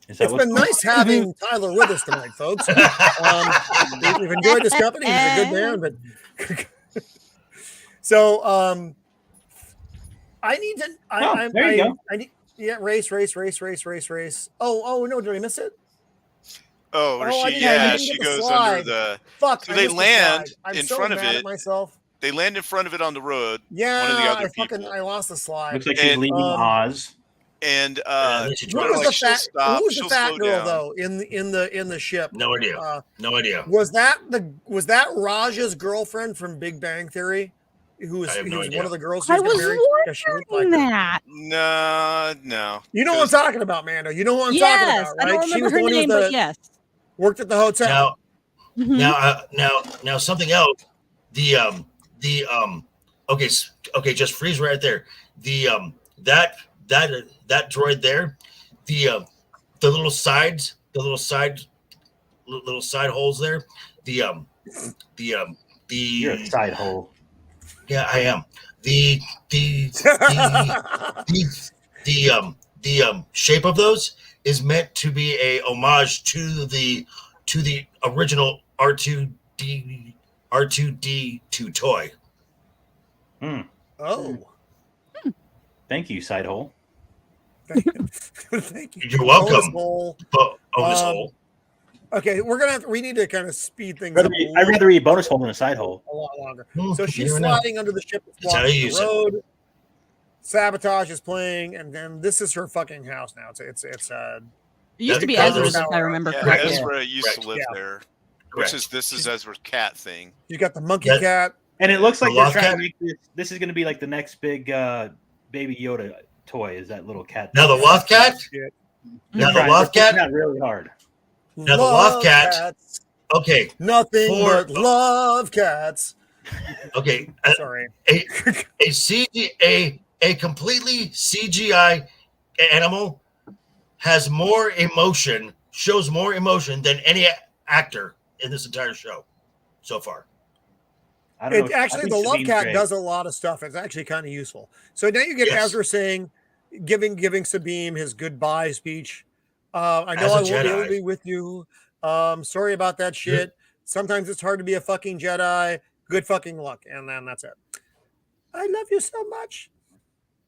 [SPEAKER 1] It's been nice having Tyler with us tonight, folks. We've enjoyed this company. He's a good man, but so I need to.
[SPEAKER 2] There you go.
[SPEAKER 1] I need. Yeah, race. Oh no! Did I miss it?
[SPEAKER 5] She goes under the.
[SPEAKER 1] Fuck.
[SPEAKER 5] So they land in
[SPEAKER 1] so
[SPEAKER 5] front of
[SPEAKER 1] mad
[SPEAKER 5] it.
[SPEAKER 1] at myself.
[SPEAKER 5] They land in front of it on the road.
[SPEAKER 1] Yeah,
[SPEAKER 5] one of the other people.
[SPEAKER 1] I lost the slide.
[SPEAKER 2] Looks like she's leaving Oz.
[SPEAKER 5] And
[SPEAKER 1] who was the fat girl though in the ship?
[SPEAKER 4] No idea. No idea.
[SPEAKER 1] Was that Raja's girlfriend from Big Bang Theory? Who was one of the girls who was married?
[SPEAKER 3] Wondering that.
[SPEAKER 5] No.
[SPEAKER 1] You know what I'm talking about, Mando. You know what I'm talking about, right?
[SPEAKER 3] I don't remember her name, but yes.
[SPEAKER 1] Worked at the hotel.
[SPEAKER 4] Now something else. Okay, just freeze right there. That droid there, the little side holes there,
[SPEAKER 2] You're a side hole.
[SPEAKER 4] Yeah, I am. The shape of those is meant to be a homage to the original R2D2 toy.
[SPEAKER 1] Oh.
[SPEAKER 2] Thank you, side hole.
[SPEAKER 1] Thank you.
[SPEAKER 4] You're welcome.
[SPEAKER 1] Bonus
[SPEAKER 4] hole.
[SPEAKER 1] Okay, we need to kind of speed things up.
[SPEAKER 2] I'd rather eat bonus hole than a side hole.
[SPEAKER 1] A lot longer. So she's sliding under the ship, blocking the road. Sabotage is playing, and then this is her fucking house now. It's
[SPEAKER 3] it used to be Ezra's, if I remember correctly.
[SPEAKER 5] Ezra used to live there. This is Ezra's cat thing.
[SPEAKER 1] You got the monkey cat.
[SPEAKER 2] And it looks like they're trying to make this is going to be like the next big Baby Yoda toy. Is that little cat?
[SPEAKER 4] Now the Loth cat. Now the Loth cat.
[SPEAKER 2] Not really hard.
[SPEAKER 4] Now the Loth cat.
[SPEAKER 1] Cats.
[SPEAKER 4] Okay.
[SPEAKER 1] Nothing but love cats.
[SPEAKER 4] Okay.
[SPEAKER 1] Sorry.
[SPEAKER 4] A completely CGI animal has more emotion, shows more emotion than any actor in this entire show so far.
[SPEAKER 1] Actually, the love cat does a lot of stuff. It's actually kind of useful. So now you get Ezra saying, giving Sabine his goodbye speech. I know I won't be able to be with you. Sorry about that shit. Sometimes it's hard to be a fucking Jedi. Good fucking luck. And then that's it. I love you so much.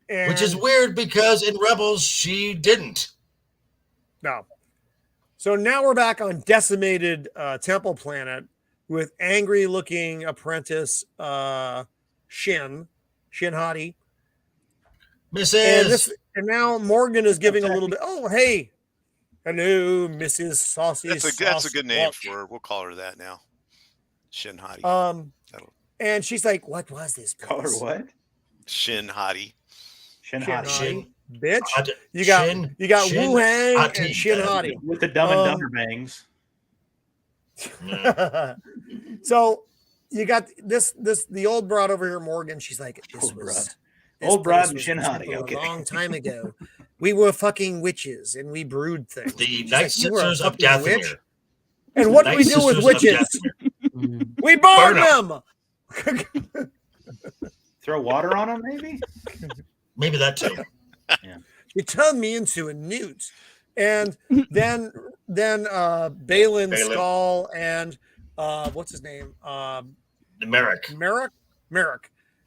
[SPEAKER 4] Which is weird because in Rebels, she didn't.
[SPEAKER 1] No. So now we're back on decimated Temple Planet with angry-looking apprentice Shin Hati.
[SPEAKER 4] Mrs.
[SPEAKER 1] And now Morgan is giving a little bit. Oh, hey. Hello, Mrs. Saucy.
[SPEAKER 5] That's a good name for her. We'll call her that now. Shin Hati.
[SPEAKER 1] And she's like, what was this place?
[SPEAKER 2] Call her what?
[SPEAKER 5] Shin Hati.
[SPEAKER 2] Shin Hati.
[SPEAKER 1] Bitch. You got Wu Hang and Shin Hati.
[SPEAKER 2] With the Dumb and Dumber bangs.
[SPEAKER 1] So you got the old broad over here, Morgan. She's like,
[SPEAKER 2] Old broad and Shin Hati.
[SPEAKER 1] Okay. A long time ago. We were fucking witches and we brewed things.
[SPEAKER 4] The Night Sisters of Dathomir.
[SPEAKER 1] And what do we do with witches? We burn them.
[SPEAKER 2] Throw water on them, maybe?
[SPEAKER 4] Maybe that too.
[SPEAKER 2] Yeah.
[SPEAKER 1] You turned me into a newt. And then Baylan Skoll and what's his name?
[SPEAKER 4] Merrick.
[SPEAKER 1] Merrick.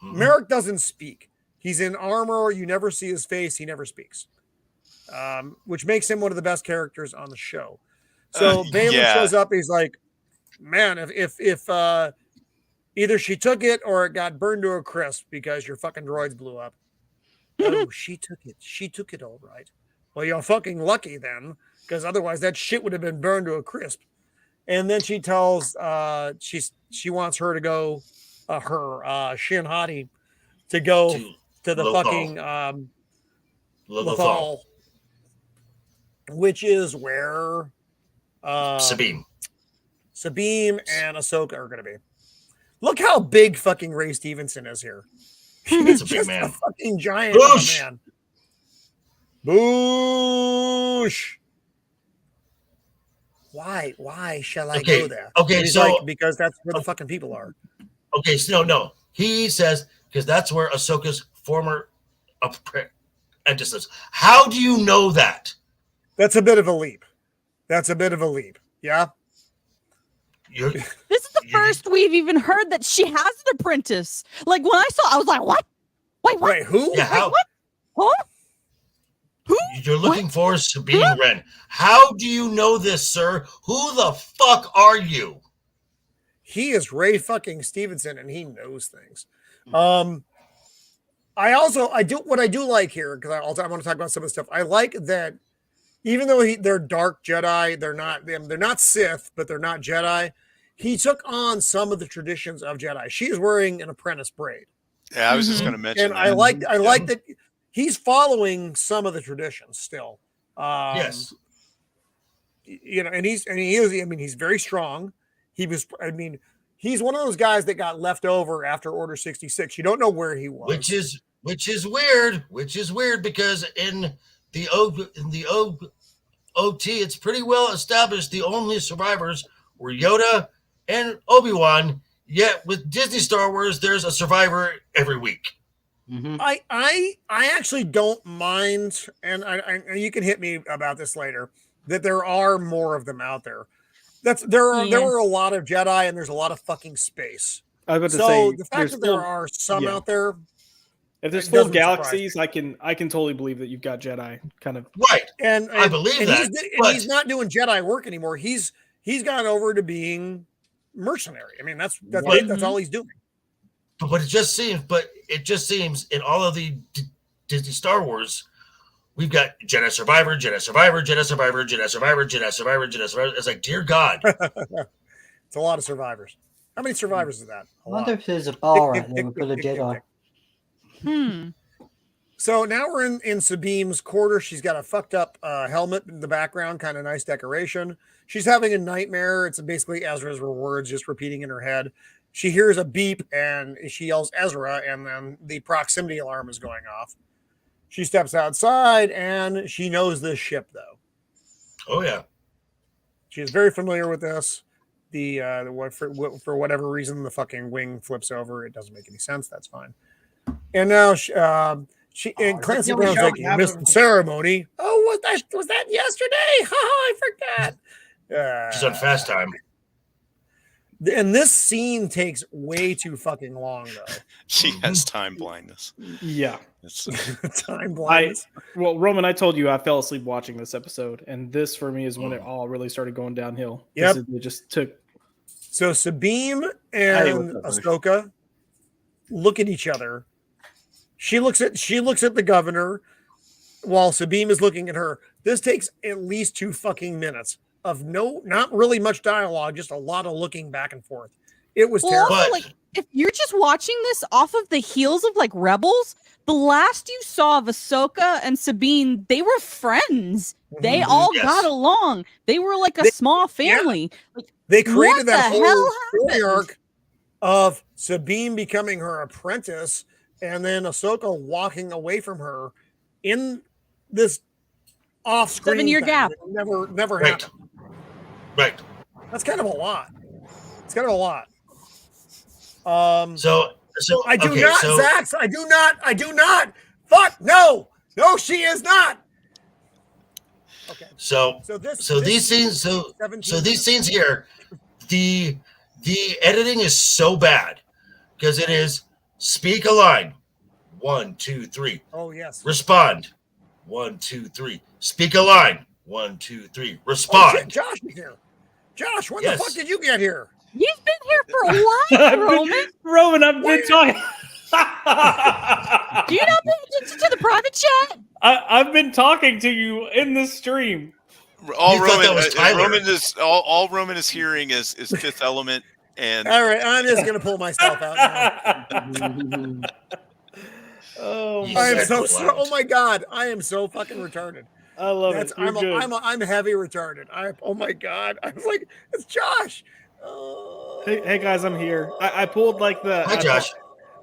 [SPEAKER 1] Merrick doesn't speak. He's in armor. You never see his face. He never speaks, which makes him one of the best characters on the show. So Baylan shows up. He's like, man, if Either she took it or it got burned to a crisp because your fucking droids blew up. Oh, she took it. She took it all right. Well, you're fucking lucky then, because otherwise that shit would have been burned to a crisp. And then she tells she wants her to go, Shin Hati, to go to the
[SPEAKER 4] Lothal.
[SPEAKER 1] fucking Lothal, which is where
[SPEAKER 4] Sabine
[SPEAKER 1] and Ahsoka are going to be. Look how big fucking Ray Stevenson is here.
[SPEAKER 4] He's a big
[SPEAKER 1] Just
[SPEAKER 4] man.
[SPEAKER 1] a fucking giant of a
[SPEAKER 4] Boosh!
[SPEAKER 1] man. Boosh! Why shall I go there?
[SPEAKER 4] Okay,
[SPEAKER 1] And he's
[SPEAKER 4] so
[SPEAKER 1] like, because that's where the fucking people are.
[SPEAKER 4] okay, so no. He says because that's where Ahsoka's former apprentices. How do you know that?
[SPEAKER 1] That's a bit of a leap. Yeah.
[SPEAKER 3] This is the first we've even heard that she has an apprentice. Like when I saw, I was like, "What? Wait, what?
[SPEAKER 1] Wait, who?
[SPEAKER 4] Yeah, how?
[SPEAKER 3] What? Huh? Who?
[SPEAKER 4] You're looking for Sabine Wren. How do you know this, sir? Who the fuck are you?
[SPEAKER 1] He is Ray fucking Stevenson, and he knows things. I do like here, because I want to talk about some of the stuff. I like that even though they're dark Jedi, they're not Sith, but they're not Jedi. He took on some of the traditions of Jedi. She is wearing an apprentice braid.
[SPEAKER 5] Yeah, I was just going to mention.
[SPEAKER 1] And
[SPEAKER 5] that.
[SPEAKER 1] I like that he's following some of the traditions still.
[SPEAKER 4] Yes.
[SPEAKER 1] And he's very strong. He's one of those guys that got left over after Order 66. You don't know where he was.
[SPEAKER 4] Which is weird because in the OT, it's pretty well established the only survivors were Yoda and Obi-Wan. Yet with Disney Star Wars, there's a survivor every week.
[SPEAKER 6] Mm-hmm.
[SPEAKER 1] I actually don't mind, and I you can hit me about this later, that there are more of them out there. There were a lot of Jedi, and there's a lot of fucking space.
[SPEAKER 7] I was about to
[SPEAKER 1] So
[SPEAKER 7] say,
[SPEAKER 1] the fact that there are some out there,
[SPEAKER 7] if there's
[SPEAKER 1] it
[SPEAKER 7] full
[SPEAKER 1] doesn't surprise
[SPEAKER 7] galaxies, I can totally believe that you've got Jedi kind of.
[SPEAKER 4] Right.
[SPEAKER 1] and
[SPEAKER 4] I believe that, but-
[SPEAKER 1] he's not doing Jedi work anymore. He's gone over to being mercenary. I mean, that's all he's doing.
[SPEAKER 4] But it just seems in all of the Disney Star Wars, we've got Jedi Survivor, Jedi Survivor, Jedi Survivor, Jedi Survivor, Jedi Survivor, Jedi Survivor. It's like, dear God.
[SPEAKER 1] It's a lot of survivors. How many survivors is that?
[SPEAKER 6] I wonder if there's a bar out there full of Jedi.
[SPEAKER 1] So now we're in Sabine's quarter. She's got a fucked up helmet in the background, kind of nice decoration. She's having a nightmare. It's basically Ezra's words just repeating in her head. She hears a beep and she yells Ezra, and then the proximity alarm is going off. She steps outside and she knows this ship, though.
[SPEAKER 4] Oh, yeah.
[SPEAKER 1] She is very familiar with this. For whatever reason, the fucking wing flips over. It doesn't make any sense. That's fine. And now Clancy Brown's like, you missed the ceremony. Oh, was that yesterday? I forgot.
[SPEAKER 4] She's on fast time.
[SPEAKER 1] And this scene takes way too fucking long, though.
[SPEAKER 5] She has time blindness.
[SPEAKER 7] Yeah.
[SPEAKER 5] It's,
[SPEAKER 1] Time blindness.
[SPEAKER 7] Well, Roman, I told you I fell asleep watching this episode, and this for me is when it all really started going downhill.
[SPEAKER 1] Yep.
[SPEAKER 7] It just took.
[SPEAKER 1] So Sabine and Ahsoka look at each other. She looks at the governor while Sabine is looking at her. This takes at least 2 fucking minutes of not really much dialogue, just a lot of looking back and forth. It was terrible.
[SPEAKER 3] Also, like, if you're just watching this off of the heels of like Rebels, the last you saw of Ahsoka and Sabine, they were friends. They all got along. They were like a small family.
[SPEAKER 1] Yeah.
[SPEAKER 3] Like,
[SPEAKER 1] They created that whole story
[SPEAKER 3] happened?
[SPEAKER 1] arc of Sabine becoming her apprentice and then Ahsoka walking away from her in this off-screen
[SPEAKER 3] 7-year
[SPEAKER 1] thing
[SPEAKER 3] gap.
[SPEAKER 1] that never
[SPEAKER 4] Right.
[SPEAKER 1] happened.
[SPEAKER 4] Right.
[SPEAKER 1] That's kind of a lot. It's kind of a lot.
[SPEAKER 4] So
[SPEAKER 1] I do
[SPEAKER 4] okay,
[SPEAKER 1] not,
[SPEAKER 4] so,
[SPEAKER 1] Zax. I do not. Fuck no. No, she is not. Okay.
[SPEAKER 4] So these scenes here, the editing is so bad because it is speak a line, 1, 2, 3.
[SPEAKER 1] Oh yes.
[SPEAKER 4] Respond, 1, 2, 3. Speak a line, 1, 2, 3.
[SPEAKER 1] Oh,
[SPEAKER 4] Respond.
[SPEAKER 1] shit, Josh is here. Josh, when
[SPEAKER 4] Yes.
[SPEAKER 1] the fuck did you get here?
[SPEAKER 3] You've been here for a while, Roman.
[SPEAKER 7] Roman, I've been talking.
[SPEAKER 3] Do you not pay attention to the private chat?
[SPEAKER 7] I've been talking to you in the stream.
[SPEAKER 5] All
[SPEAKER 4] You thought that was Tyler.
[SPEAKER 5] All Roman is hearing is Fifth Element, and
[SPEAKER 1] All right, I'm just gonna pull myself out now.
[SPEAKER 7] Oh,
[SPEAKER 4] You
[SPEAKER 7] my
[SPEAKER 1] I am
[SPEAKER 4] said
[SPEAKER 1] so
[SPEAKER 4] loud.
[SPEAKER 1] oh my god, I am so fucking retarded.
[SPEAKER 7] I love it. You're good.
[SPEAKER 1] I'm heavy retarded. Oh my god, I was like, it's Josh.
[SPEAKER 7] Hey guys, I'm here. I pulled like the.
[SPEAKER 4] Hi, Josh.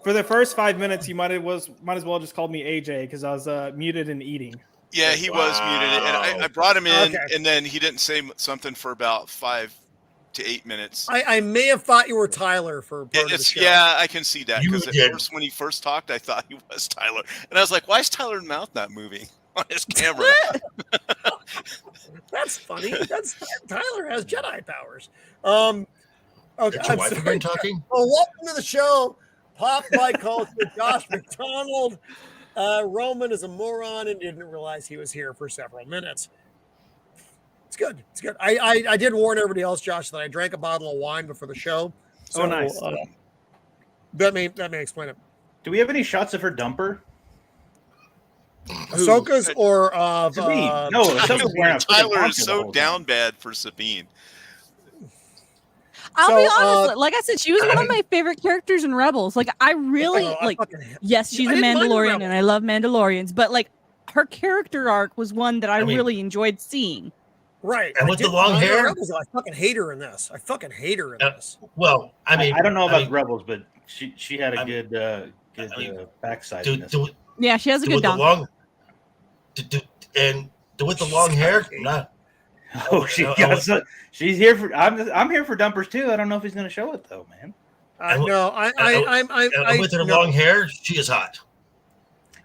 [SPEAKER 7] For the first 5 minutes, you might as well just called me AJ because I was muted and eating.
[SPEAKER 5] yeah, he was muted, and I brought him in, and then he didn't say something for about 5 to 8 minutes.
[SPEAKER 1] I may have thought you were Tyler for part of the show.
[SPEAKER 5] Yeah, I can see that
[SPEAKER 4] You
[SPEAKER 5] because at
[SPEAKER 4] did.
[SPEAKER 5] first when he first talked, I thought he was Tyler, and I was like, "Why is Tyler's mouth not moving on his camera?"
[SPEAKER 1] That's funny. Tyler has Jedi powers. Okay,
[SPEAKER 4] Did your wife have been talking?
[SPEAKER 1] Well, welcome to the show. Pop by culture, Josh McDonald. Roman is a moron and didn't realize he was here for several minutes. It's good. It's good. I did warn everybody else, Josh, that I drank a bottle of wine before the show. So,
[SPEAKER 7] nice.
[SPEAKER 1] That may explain it.
[SPEAKER 2] Do we have any shots of her dumper?
[SPEAKER 1] Ahsoka's or of
[SPEAKER 2] Sabine. No, Ahsoka's wearing a freaking
[SPEAKER 5] Tyler
[SPEAKER 2] poncho
[SPEAKER 5] is
[SPEAKER 2] the
[SPEAKER 5] so
[SPEAKER 2] whole
[SPEAKER 5] down
[SPEAKER 2] time.
[SPEAKER 5] bad for Sabine.
[SPEAKER 3] I'll be
[SPEAKER 1] So,
[SPEAKER 3] honest. Like I said, she was one of my favorite characters in Rebels. Like I really
[SPEAKER 1] I
[SPEAKER 3] Yes, she's a
[SPEAKER 1] didn't mind her
[SPEAKER 3] Mandalorian,
[SPEAKER 1] Rebels.
[SPEAKER 3] and I love Mandalorians. But like her character arc was one that I
[SPEAKER 4] mean-
[SPEAKER 3] really enjoyed seeing.
[SPEAKER 1] Right.
[SPEAKER 4] And
[SPEAKER 1] I
[SPEAKER 4] with the
[SPEAKER 1] didn't
[SPEAKER 4] long
[SPEAKER 1] mind her
[SPEAKER 4] hair?
[SPEAKER 1] Rebels, I fucking hate her in this. I fucking hate her in this.
[SPEAKER 4] Well, I mean,
[SPEAKER 2] I don't know about
[SPEAKER 4] mean,
[SPEAKER 2] Rebels, but she had a
[SPEAKER 4] I
[SPEAKER 2] good
[SPEAKER 4] I mean,
[SPEAKER 2] backside. in
[SPEAKER 4] do,
[SPEAKER 2] this.
[SPEAKER 4] do,
[SPEAKER 3] Yeah, she has a
[SPEAKER 4] do
[SPEAKER 3] good
[SPEAKER 4] with the
[SPEAKER 3] dong.
[SPEAKER 4] long, with the long hair.
[SPEAKER 1] Cocky.
[SPEAKER 4] Not,
[SPEAKER 2] Oh, she's here for. I'm here for dumpers too. I don't know if he's going to show it though, man.
[SPEAKER 1] No,
[SPEAKER 4] and with her
[SPEAKER 1] no.
[SPEAKER 4] long hair, she is hot.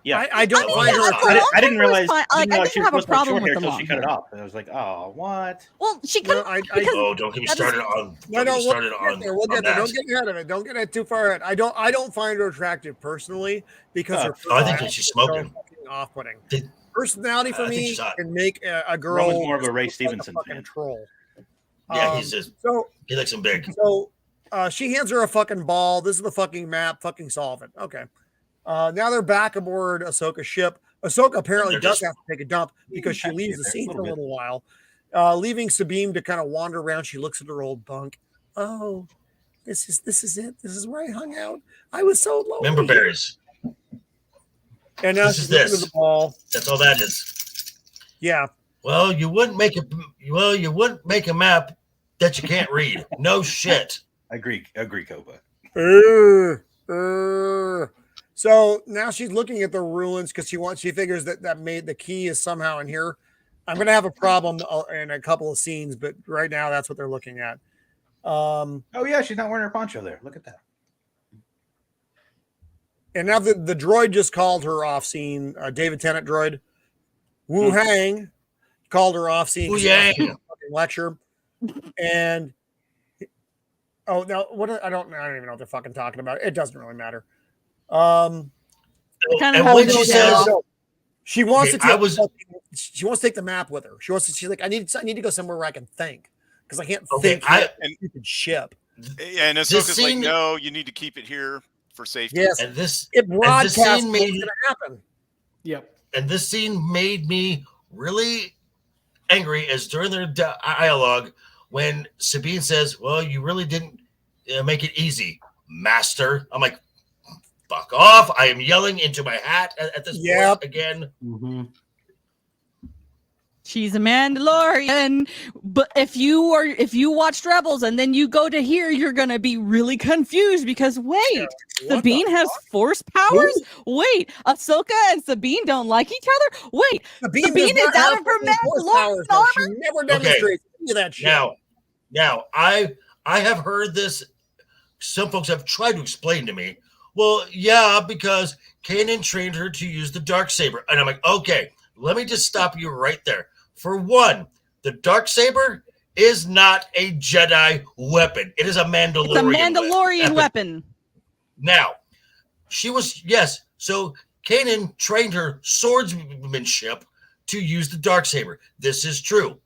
[SPEAKER 2] Yeah,
[SPEAKER 1] I don't
[SPEAKER 3] I mean,
[SPEAKER 1] find
[SPEAKER 3] yeah,
[SPEAKER 1] her
[SPEAKER 3] the
[SPEAKER 1] attractive.
[SPEAKER 3] long
[SPEAKER 2] I didn't
[SPEAKER 3] hair was
[SPEAKER 2] realize.
[SPEAKER 3] fine.
[SPEAKER 2] I
[SPEAKER 3] Like,
[SPEAKER 2] didn't
[SPEAKER 3] I
[SPEAKER 2] realize she
[SPEAKER 3] didn't have a
[SPEAKER 2] was supposed to
[SPEAKER 3] problem
[SPEAKER 2] have short
[SPEAKER 3] with
[SPEAKER 2] hair
[SPEAKER 3] the
[SPEAKER 2] till
[SPEAKER 3] long
[SPEAKER 2] she cut it
[SPEAKER 3] hair.
[SPEAKER 2] off. And I was like, oh, what?
[SPEAKER 3] Well, she
[SPEAKER 1] No,
[SPEAKER 3] cut
[SPEAKER 1] I
[SPEAKER 3] because
[SPEAKER 4] Oh, don't get me
[SPEAKER 3] that is-
[SPEAKER 4] started on.
[SPEAKER 1] No,
[SPEAKER 4] Don't get me
[SPEAKER 1] we'll
[SPEAKER 4] started
[SPEAKER 1] get
[SPEAKER 4] on.
[SPEAKER 1] there. We'll
[SPEAKER 4] on
[SPEAKER 1] get there.
[SPEAKER 4] that.
[SPEAKER 1] Don't get ahead of it. Don't get it too far ahead. I don't find her attractive personally because her
[SPEAKER 4] Oh, I think
[SPEAKER 1] personality
[SPEAKER 4] that she's
[SPEAKER 1] is so
[SPEAKER 4] smoking.
[SPEAKER 1] fucking off-putting.
[SPEAKER 4] Did-
[SPEAKER 1] Personality for
[SPEAKER 4] I think
[SPEAKER 1] me
[SPEAKER 4] she's hot.
[SPEAKER 1] can make a girl
[SPEAKER 2] Roman's more of a Ray
[SPEAKER 1] look
[SPEAKER 2] Stevenson
[SPEAKER 1] like a fucking
[SPEAKER 2] fan.
[SPEAKER 1] troll.
[SPEAKER 4] Yeah, he's just
[SPEAKER 1] So
[SPEAKER 4] he likes him big.
[SPEAKER 1] she hands her a fucking ball. This is the fucking map. Fucking solve it. Okay. Now they're back aboard Ahsoka's ship. Ahsoka apparently
[SPEAKER 4] They're
[SPEAKER 1] does
[SPEAKER 4] just-
[SPEAKER 1] have to take a dump because she leaves the
[SPEAKER 2] there,
[SPEAKER 1] scene
[SPEAKER 2] a
[SPEAKER 1] for a
[SPEAKER 2] little
[SPEAKER 1] little while, leaving Sabine to kind of wander around. She looks at her old bunk. Oh, this is it. This is where I hung out. I was so lonely.
[SPEAKER 4] Member berries.
[SPEAKER 1] And now
[SPEAKER 4] This
[SPEAKER 1] she's
[SPEAKER 4] is
[SPEAKER 1] looking
[SPEAKER 4] this.
[SPEAKER 1] at the ball.
[SPEAKER 4] That's all that is.
[SPEAKER 1] Yeah.
[SPEAKER 4] Well, you wouldn't make a map that you can't read. No shit.
[SPEAKER 2] Agree, Koba.
[SPEAKER 1] So now she's looking at the ruins because she figures that made the key is somehow in here. I'm gonna have a problem in a couple of scenes, but right now that's what they're looking at.
[SPEAKER 2] Oh yeah, she's not wearing her poncho there. Look at that.
[SPEAKER 1] And now the droid just called her off scene. David Tennant droid, Wu Hang, called her off scene.
[SPEAKER 4] Wu
[SPEAKER 1] 'cause she has
[SPEAKER 4] Yang.
[SPEAKER 1] a fucking lecture, and I don't even know what they're fucking talking about. It doesn't really matter.
[SPEAKER 3] Kinda
[SPEAKER 4] And
[SPEAKER 3] how
[SPEAKER 4] when
[SPEAKER 3] it
[SPEAKER 4] she
[SPEAKER 3] goes
[SPEAKER 4] says,
[SPEAKER 3] down.
[SPEAKER 1] she wants
[SPEAKER 4] Okay,
[SPEAKER 1] to take she wants to take the map with her. She's like, I need to go somewhere where I can think because I can't think. You can ship.
[SPEAKER 5] Yeah, and
[SPEAKER 4] This
[SPEAKER 5] Ahsoka's like,
[SPEAKER 4] scene-
[SPEAKER 5] no, you need to keep it here for safety.
[SPEAKER 1] Yes,
[SPEAKER 4] and this
[SPEAKER 1] it broadcasts what's
[SPEAKER 4] scene
[SPEAKER 1] going
[SPEAKER 4] made-
[SPEAKER 1] to happen.
[SPEAKER 7] Yep.
[SPEAKER 4] and this scene made me really angry as during their dialogue when Sabine says, "Well, you really didn't make it easy, Master." I'm like, "Fuck off!" I am yelling into my hat at this
[SPEAKER 1] Yep.
[SPEAKER 4] point again.
[SPEAKER 2] Mm-hmm.
[SPEAKER 3] She's a Mandalorian, but if you watched Rebels and then you go to here, you're gonna be really confused because wait,
[SPEAKER 1] What
[SPEAKER 3] Sabine
[SPEAKER 1] the
[SPEAKER 3] has
[SPEAKER 1] fuck?
[SPEAKER 3] force powers. Wait, Ahsoka and Sabine don't like each other. Wait,
[SPEAKER 1] Sabine
[SPEAKER 3] Sabine
[SPEAKER 1] does
[SPEAKER 3] is
[SPEAKER 1] not
[SPEAKER 3] out
[SPEAKER 1] have
[SPEAKER 3] of her
[SPEAKER 1] fucking force
[SPEAKER 3] Mandalorian
[SPEAKER 1] powers, though. She
[SPEAKER 3] armor?
[SPEAKER 1] never demonstrates any of that shit.
[SPEAKER 4] Now, I have heard this. Some folks have tried to explain to me. Well, yeah, because Kanan trained her to use the Darksaber, and I'm like, okay, let me just stop you right there. For one, the Darksaber is not a Jedi weapon. It is a Mandalorian.
[SPEAKER 3] It's a Mandalorian weapon.
[SPEAKER 4] Now, so Kanan trained her swordsmanship to use the Darksaber. This is true.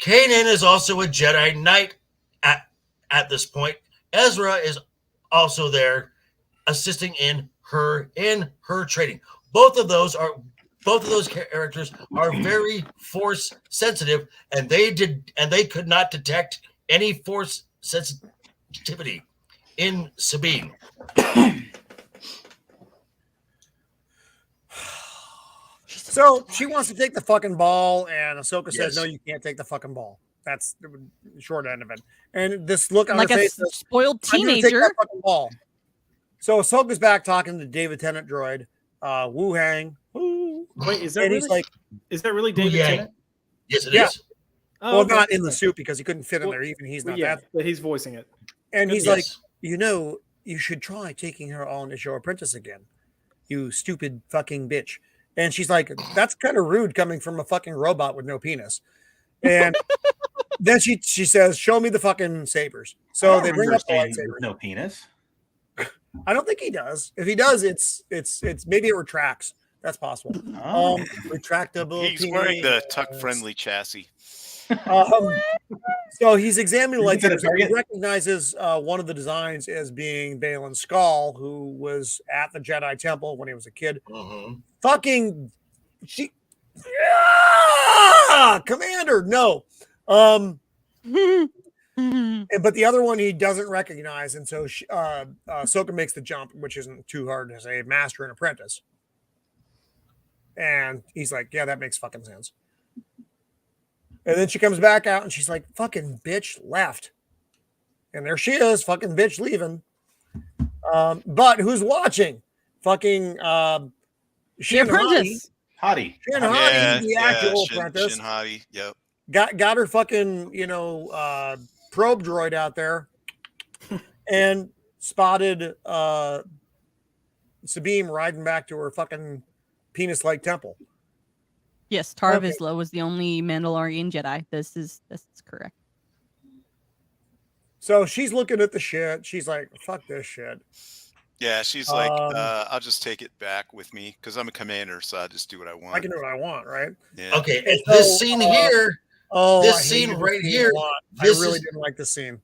[SPEAKER 4] Kanan is also a Jedi Knight at this point. Ezra is also there, assisting in her training. Both of those characters are very force sensitive, and they could not detect any force sensitivity in Sabine.
[SPEAKER 1] So she wants to take the fucking ball, and Ahsoka says,
[SPEAKER 4] Yes.
[SPEAKER 1] "No, you can't take the fucking ball." That's the short end of it. And this look on
[SPEAKER 3] Like
[SPEAKER 1] her
[SPEAKER 3] a
[SPEAKER 1] face, says,
[SPEAKER 3] spoiled
[SPEAKER 1] "I'm gonna take
[SPEAKER 3] teenager.
[SPEAKER 1] that fucking ball." So Ahsoka's back talking to David Tennant droid, Wu Hang.
[SPEAKER 7] Wait, is that
[SPEAKER 1] And
[SPEAKER 7] really?
[SPEAKER 1] he's like,
[SPEAKER 7] Is that really David
[SPEAKER 4] Yang.
[SPEAKER 7] Tennant?
[SPEAKER 4] Yes, it
[SPEAKER 1] Yeah.
[SPEAKER 4] is.
[SPEAKER 7] Oh,
[SPEAKER 1] well,
[SPEAKER 7] okay.
[SPEAKER 1] not in the suit because he couldn't fit in
[SPEAKER 7] Well,
[SPEAKER 1] there. Even he's
[SPEAKER 7] Well,
[SPEAKER 1] not
[SPEAKER 7] yeah,
[SPEAKER 1] that.
[SPEAKER 7] but he's voicing it.
[SPEAKER 1] And he's
[SPEAKER 4] Yes.
[SPEAKER 1] like, you should try taking her on as your apprentice again. You stupid fucking bitch. And she's like, that's kind of rude coming from a fucking robot with no penis. And then she says, show me the fucking sabers. So they bring up the lightsabers.
[SPEAKER 2] No penis.
[SPEAKER 1] I don't think he does. If he does, it's maybe it retracts. That's possible.
[SPEAKER 2] Oh.
[SPEAKER 1] Retractable.
[SPEAKER 5] He's wearing the tuck-friendly chassis.
[SPEAKER 1] So he's examining
[SPEAKER 2] Is he gonna
[SPEAKER 1] lightsabers. And he
[SPEAKER 2] target?
[SPEAKER 1] recognizes one of the designs as being Baylan Skoll, who was at the Jedi Temple when he was a kid.
[SPEAKER 4] Mhm.
[SPEAKER 1] Fucking Commander, no. But the other one he doesn't recognize, and so Ahsoka makes the jump, which isn't too hard to say, master and apprentice. And he's like, yeah, that makes fucking sense. And then she comes back out and she's like, fucking bitch left. And there she is, fucking bitch leaving. But who's watching? Fucking
[SPEAKER 3] The
[SPEAKER 1] Shin Hati.
[SPEAKER 3] apprentice.
[SPEAKER 2] Hottie.
[SPEAKER 1] Shin Hati, the actual
[SPEAKER 5] Shin
[SPEAKER 1] apprentice.
[SPEAKER 5] Hati, yep.
[SPEAKER 1] Got her fucking, probe droid out there and spotted Sabine riding back to her fucking penis-like temple.
[SPEAKER 3] Yes, Tar
[SPEAKER 1] Okay.
[SPEAKER 3] Vizsla was the only Mandalorian Jedi. This is correct.
[SPEAKER 1] So she's looking at the shit. She's like, fuck this shit.
[SPEAKER 5] Yeah, she's like,
[SPEAKER 1] Um,
[SPEAKER 5] I'll just take it back with me because I'm a commander, so I just do what I want.
[SPEAKER 1] I can do what I want, right?
[SPEAKER 5] Yeah.
[SPEAKER 4] Okay,
[SPEAKER 1] And
[SPEAKER 4] and
[SPEAKER 1] so,
[SPEAKER 4] this scene here,
[SPEAKER 1] Oh,
[SPEAKER 4] This
[SPEAKER 1] I
[SPEAKER 4] scene
[SPEAKER 1] hated
[SPEAKER 4] right
[SPEAKER 1] this
[SPEAKER 4] here,
[SPEAKER 1] a lot. I
[SPEAKER 4] this
[SPEAKER 1] really
[SPEAKER 4] is-
[SPEAKER 1] didn't like this scene.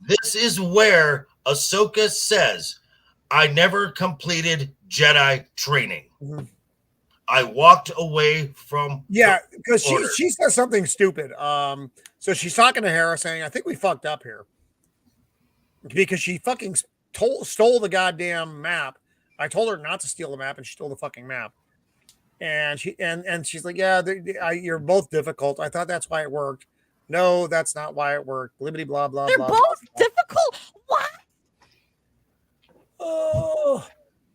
[SPEAKER 4] this is where Ahsoka says, "I never completed Jedi training.
[SPEAKER 1] Mhm.
[SPEAKER 4] I walked away from."
[SPEAKER 1] Yeah, because
[SPEAKER 4] order."
[SPEAKER 1] she says something stupid. So she's talking to Hera saying, I think we fucked up here. Because she fucking stole the goddamn map. I told her not to steal the map, and she stole the fucking map. And she's like, yeah, you're both difficult. I thought that's why it worked. No, that's not why it worked. Blibbity blah blah
[SPEAKER 3] They're
[SPEAKER 1] blah.
[SPEAKER 3] both
[SPEAKER 1] blah, blah.
[SPEAKER 3] difficult. What?
[SPEAKER 1] Oh,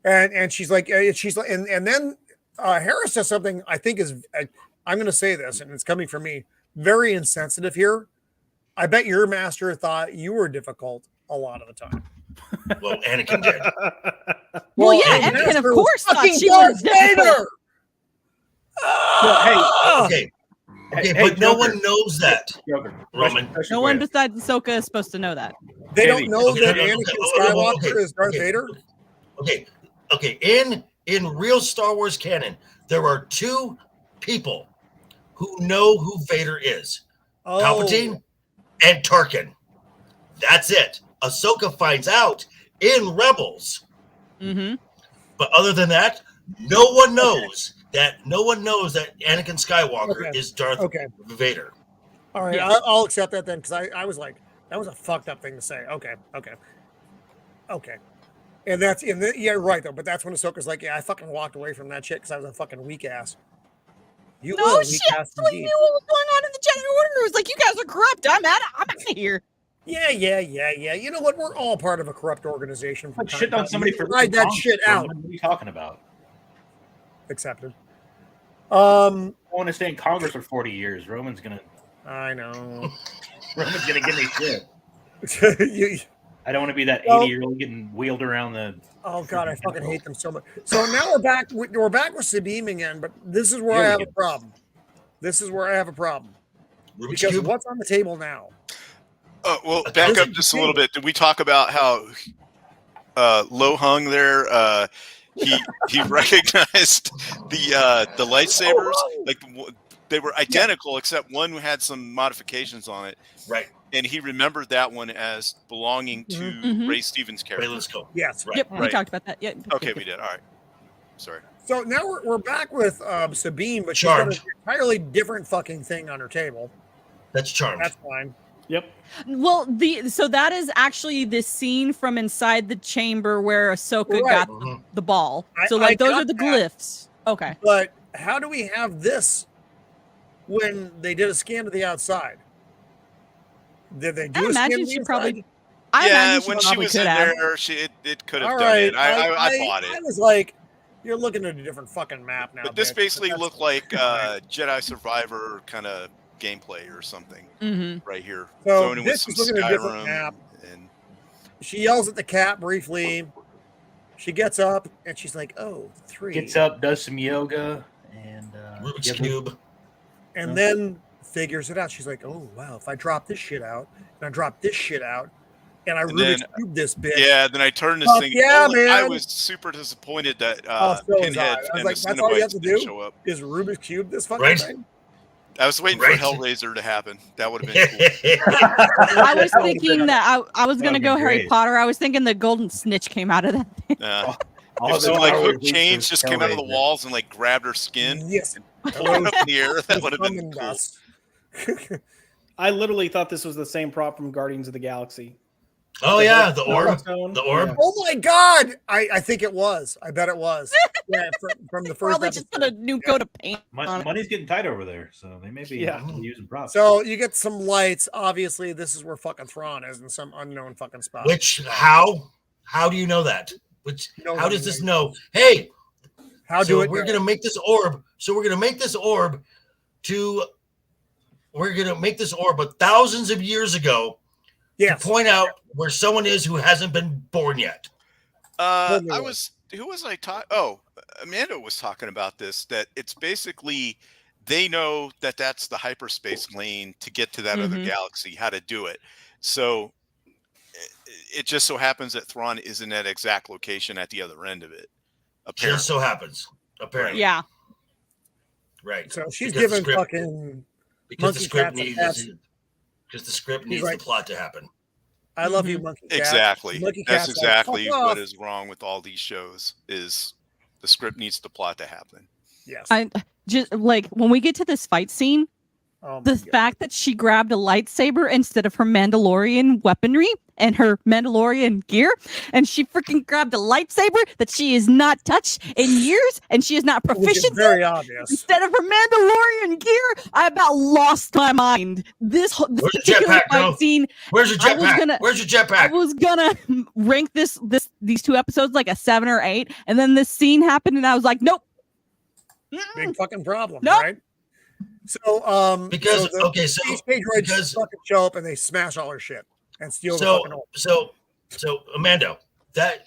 [SPEAKER 1] and she's like, and then Hera says something I think is, I'm going to say this, and it's coming from me, very insensitive here. I bet your master thought you were difficult a lot of the time.
[SPEAKER 4] Well, Anakin did.
[SPEAKER 3] Well, yeah,
[SPEAKER 1] his
[SPEAKER 3] Anakin, of
[SPEAKER 1] master was
[SPEAKER 3] course, thought
[SPEAKER 1] fucking
[SPEAKER 3] she
[SPEAKER 1] Darth
[SPEAKER 3] was difficult.
[SPEAKER 1] Vader! Ah!
[SPEAKER 4] Okay,
[SPEAKER 2] Hey,
[SPEAKER 4] but no
[SPEAKER 2] Joker.
[SPEAKER 4] one knows that,
[SPEAKER 2] Joker.
[SPEAKER 4] Roman.
[SPEAKER 3] No one besides Ahsoka is supposed to know that.
[SPEAKER 1] They
[SPEAKER 2] Maybe.
[SPEAKER 1] don't know
[SPEAKER 4] Okay,
[SPEAKER 1] that
[SPEAKER 4] okay,
[SPEAKER 1] Anakin
[SPEAKER 4] okay,
[SPEAKER 1] Skywalker
[SPEAKER 4] okay,
[SPEAKER 1] is Darth
[SPEAKER 4] okay.
[SPEAKER 1] Vader.
[SPEAKER 4] Okay. In real Star Wars canon, there are two people who know who Vader is:
[SPEAKER 1] Oh,
[SPEAKER 4] Palpatine and Tarkin. That's it. Ahsoka finds out in Rebels,
[SPEAKER 3] Mm-hmm.
[SPEAKER 4] but other than that, no one knows that. No one knows that Anakin Skywalker
[SPEAKER 1] Okay.
[SPEAKER 4] is Darth
[SPEAKER 1] okay.
[SPEAKER 4] Vader.
[SPEAKER 1] All right,
[SPEAKER 3] Yes.
[SPEAKER 1] I'll accept that then, because I was like, that was a fucked up thing to say. Okay. And that's yeah, right though. But that's when Ahsoka's like, yeah, I fucking walked away from that shit because I was a fucking weak ass. You
[SPEAKER 3] No,
[SPEAKER 1] were a
[SPEAKER 3] she
[SPEAKER 1] weak ass
[SPEAKER 3] actually
[SPEAKER 1] indeed.
[SPEAKER 3] knew what was going on in the Jedi Order. It was like, you guys are corrupt. I'm out of here.
[SPEAKER 1] Yeah. You know what? We're all part of a corrupt organization. From
[SPEAKER 2] Like
[SPEAKER 1] time
[SPEAKER 2] shit
[SPEAKER 1] to
[SPEAKER 2] on
[SPEAKER 1] time.
[SPEAKER 2] somebody
[SPEAKER 1] You
[SPEAKER 2] for
[SPEAKER 1] ride that
[SPEAKER 2] Congress,
[SPEAKER 1] shit out.
[SPEAKER 2] Roman. What are you talking about?
[SPEAKER 1] Accepted.
[SPEAKER 2] I want to stay in Congress for 40 years. Roman's gonna
[SPEAKER 1] I know.
[SPEAKER 2] give me shit.
[SPEAKER 1] You-
[SPEAKER 2] I don't want to be that
[SPEAKER 1] Well-
[SPEAKER 2] 80-year-old getting wheeled around the.
[SPEAKER 1] Oh god, I fucking hate them so much. So now we're back. We're back with Sabine again, but this is where I have a problem.
[SPEAKER 4] Rubik's
[SPEAKER 1] Because
[SPEAKER 4] Cube.
[SPEAKER 1] what's on the table now?
[SPEAKER 5] Well,
[SPEAKER 4] A
[SPEAKER 5] back up
[SPEAKER 4] dozen
[SPEAKER 5] just a little bit. Did we talk about how Lo Hung there? He recognized the lightsabers, like They were identical, except one had some modifications on it.
[SPEAKER 4] Right.
[SPEAKER 5] And he remembered that one as belonging to Ray Stevens' character.
[SPEAKER 4] Baylan Skoll.
[SPEAKER 1] Yes.
[SPEAKER 4] Right.
[SPEAKER 3] Yep, we
[SPEAKER 5] Right.
[SPEAKER 3] talked about that. Yeah.
[SPEAKER 5] Okay, we did. All right. Sorry.
[SPEAKER 1] So now we're back with Sabine, but she's got
[SPEAKER 4] Charmed.
[SPEAKER 1] an entirely different fucking thing on her table.
[SPEAKER 4] That's Charmed.
[SPEAKER 1] That's fine.
[SPEAKER 7] Yep.
[SPEAKER 3] Well, so that is actually the scene from inside the chamber where Ahsoka
[SPEAKER 1] Right.
[SPEAKER 3] got the ball.
[SPEAKER 1] I-
[SPEAKER 3] So
[SPEAKER 1] I
[SPEAKER 3] like those
[SPEAKER 1] got
[SPEAKER 3] are the
[SPEAKER 1] that.
[SPEAKER 3] glyphs. Okay.
[SPEAKER 1] But how do we have this when they did a scan to the outside? Did they do
[SPEAKER 3] I
[SPEAKER 1] a scan
[SPEAKER 3] imagine
[SPEAKER 1] to the
[SPEAKER 3] she
[SPEAKER 1] inside?
[SPEAKER 3] probably.
[SPEAKER 5] Yeah,
[SPEAKER 3] imagine
[SPEAKER 5] when she
[SPEAKER 3] probably
[SPEAKER 5] was
[SPEAKER 3] could
[SPEAKER 5] in
[SPEAKER 3] have.
[SPEAKER 5] there, it could have
[SPEAKER 1] All
[SPEAKER 5] done
[SPEAKER 1] right.
[SPEAKER 5] it. I bought
[SPEAKER 1] I
[SPEAKER 5] it.
[SPEAKER 1] was like, you're looking at a different fucking map now.
[SPEAKER 5] But this
[SPEAKER 1] bitch.
[SPEAKER 5] basically
[SPEAKER 1] That's-
[SPEAKER 5] looked like Jedi Survivor kind of gameplay or something right here.
[SPEAKER 1] So
[SPEAKER 5] Thrown in with
[SPEAKER 1] this
[SPEAKER 5] some
[SPEAKER 1] is looking at a different
[SPEAKER 5] Skyrim
[SPEAKER 1] map.
[SPEAKER 5] and
[SPEAKER 1] She yells at the cat briefly. She gets up and she's like, "Oh, 3."
[SPEAKER 2] Gets up, does some yoga, and
[SPEAKER 4] Rubik's
[SPEAKER 2] yeah,
[SPEAKER 4] Cube.
[SPEAKER 1] And then figures it out. She's like, "Oh wow, if I drop this shit out and I drop this shit out and I
[SPEAKER 5] And
[SPEAKER 1] Rubik's
[SPEAKER 5] then-
[SPEAKER 1] Cube this bitch."
[SPEAKER 5] yeah, then I turned this
[SPEAKER 1] Fuck
[SPEAKER 5] thing.
[SPEAKER 1] yeah,
[SPEAKER 5] I
[SPEAKER 1] man.
[SPEAKER 5] was super disappointed that
[SPEAKER 1] So was I.
[SPEAKER 5] Pinhead
[SPEAKER 1] I was
[SPEAKER 5] and
[SPEAKER 1] like,
[SPEAKER 5] the
[SPEAKER 1] that's all you have
[SPEAKER 5] Cenobites
[SPEAKER 1] to
[SPEAKER 5] didn't
[SPEAKER 1] do?
[SPEAKER 5] show up.
[SPEAKER 1] Is Rubik's Cube this fucking
[SPEAKER 4] Right.
[SPEAKER 1] thing?
[SPEAKER 5] I was waiting
[SPEAKER 4] Right.
[SPEAKER 5] for Hellraiser to happen. That would have been cool.
[SPEAKER 3] I was thinking that I was gonna
[SPEAKER 8] That'd
[SPEAKER 3] go
[SPEAKER 8] be
[SPEAKER 3] Harry
[SPEAKER 8] great.
[SPEAKER 3] Potter. I was thinking the golden snitch came out of that thing.
[SPEAKER 2] all
[SPEAKER 5] If
[SPEAKER 2] of
[SPEAKER 5] some
[SPEAKER 2] it
[SPEAKER 5] like
[SPEAKER 2] was
[SPEAKER 5] hook
[SPEAKER 2] leads to
[SPEAKER 5] chains just came out of the
[SPEAKER 2] Hellraiser.
[SPEAKER 5] walls and like grabbed her skin
[SPEAKER 1] Yes.
[SPEAKER 5] and pulled her up in the air, that would have been
[SPEAKER 1] Summoned
[SPEAKER 5] cool.
[SPEAKER 1] us.
[SPEAKER 7] I literally thought this was the same prop from Guardians of the Galaxy.
[SPEAKER 4] Oh yeah, the orb.
[SPEAKER 7] Stone.
[SPEAKER 4] The orb.
[SPEAKER 1] Oh my god! I think it was. I bet it was. Yeah, from the first
[SPEAKER 3] Probably just put
[SPEAKER 1] episode.
[SPEAKER 3] a new coat of paint on it.
[SPEAKER 8] Money's getting tight over there, so they may be
[SPEAKER 7] Yeah.
[SPEAKER 8] using props.
[SPEAKER 1] So you get some lights. Obviously, this is where fucking Thrawn is in some unknown fucking spot.
[SPEAKER 4] Which how do you know that? Which
[SPEAKER 1] No
[SPEAKER 4] how
[SPEAKER 1] one
[SPEAKER 4] does this
[SPEAKER 1] knows.
[SPEAKER 4] know? Hey,
[SPEAKER 1] How
[SPEAKER 4] so
[SPEAKER 1] do it?
[SPEAKER 4] we're
[SPEAKER 1] know?
[SPEAKER 4] gonna make this orb. So we're gonna make this orb to. We're gonna make this orb, but thousands of years ago,
[SPEAKER 1] Yes.
[SPEAKER 4] to point out where someone is who hasn't been born yet.
[SPEAKER 1] Totally.
[SPEAKER 5] Who was I talking? Oh, Amanda was talking about this, that it's basically, they know that that's the hyperspace lane to get to that other galaxy, how to do it. So it just so happens that Thrawn is in that exact location at the other end of it. Apparently.
[SPEAKER 4] Just so happens, apparently.
[SPEAKER 3] Yeah.
[SPEAKER 4] Right.
[SPEAKER 1] So she's
[SPEAKER 4] Because the
[SPEAKER 1] giving
[SPEAKER 4] script-
[SPEAKER 1] fucking.
[SPEAKER 4] because the
[SPEAKER 1] monkey
[SPEAKER 4] script
[SPEAKER 1] cats a
[SPEAKER 4] needs
[SPEAKER 1] pass.
[SPEAKER 4] because the script
[SPEAKER 1] He's
[SPEAKER 4] needs
[SPEAKER 1] right.
[SPEAKER 4] the plot to happen.
[SPEAKER 1] I love you, monkey cat.
[SPEAKER 5] Exactly.
[SPEAKER 1] Monkey
[SPEAKER 5] That's
[SPEAKER 1] cat's like,
[SPEAKER 5] exactly
[SPEAKER 1] "Fuck
[SPEAKER 5] what
[SPEAKER 1] off."
[SPEAKER 5] is wrong with all these shows, is the script needs the plot to happen.
[SPEAKER 1] Yes.
[SPEAKER 3] I just like when we get to this fight scene,
[SPEAKER 1] Oh my
[SPEAKER 3] the
[SPEAKER 1] God.
[SPEAKER 3] fact that she grabbed a lightsaber instead of her Mandalorian weaponry and her Mandalorian gear, and she freaking grabbed a lightsaber that she has not touched in years, and she is not
[SPEAKER 1] Which is
[SPEAKER 3] proficient in,
[SPEAKER 1] very obvious.
[SPEAKER 3] instead of her Mandalorian gear. I about lost my mind. This
[SPEAKER 4] Where's your
[SPEAKER 3] particular
[SPEAKER 4] jetpack,
[SPEAKER 3] fight
[SPEAKER 4] girl?
[SPEAKER 3] scene,
[SPEAKER 4] Where's your
[SPEAKER 3] I was
[SPEAKER 4] jetpack?
[SPEAKER 3] gonna-
[SPEAKER 4] Where's your
[SPEAKER 3] I
[SPEAKER 4] jetpack?
[SPEAKER 3] was gonna rank these two episodes like a 7 or 8, and then this scene happened, and I was like, nope.
[SPEAKER 1] Big fucking problem,
[SPEAKER 3] Nope.
[SPEAKER 1] right? So
[SPEAKER 4] Because
[SPEAKER 1] so the
[SPEAKER 4] okay, so
[SPEAKER 1] HK droids
[SPEAKER 4] because
[SPEAKER 1] fucking show up and they smash all her shit and steal the fucking orb.
[SPEAKER 4] so Amanda, that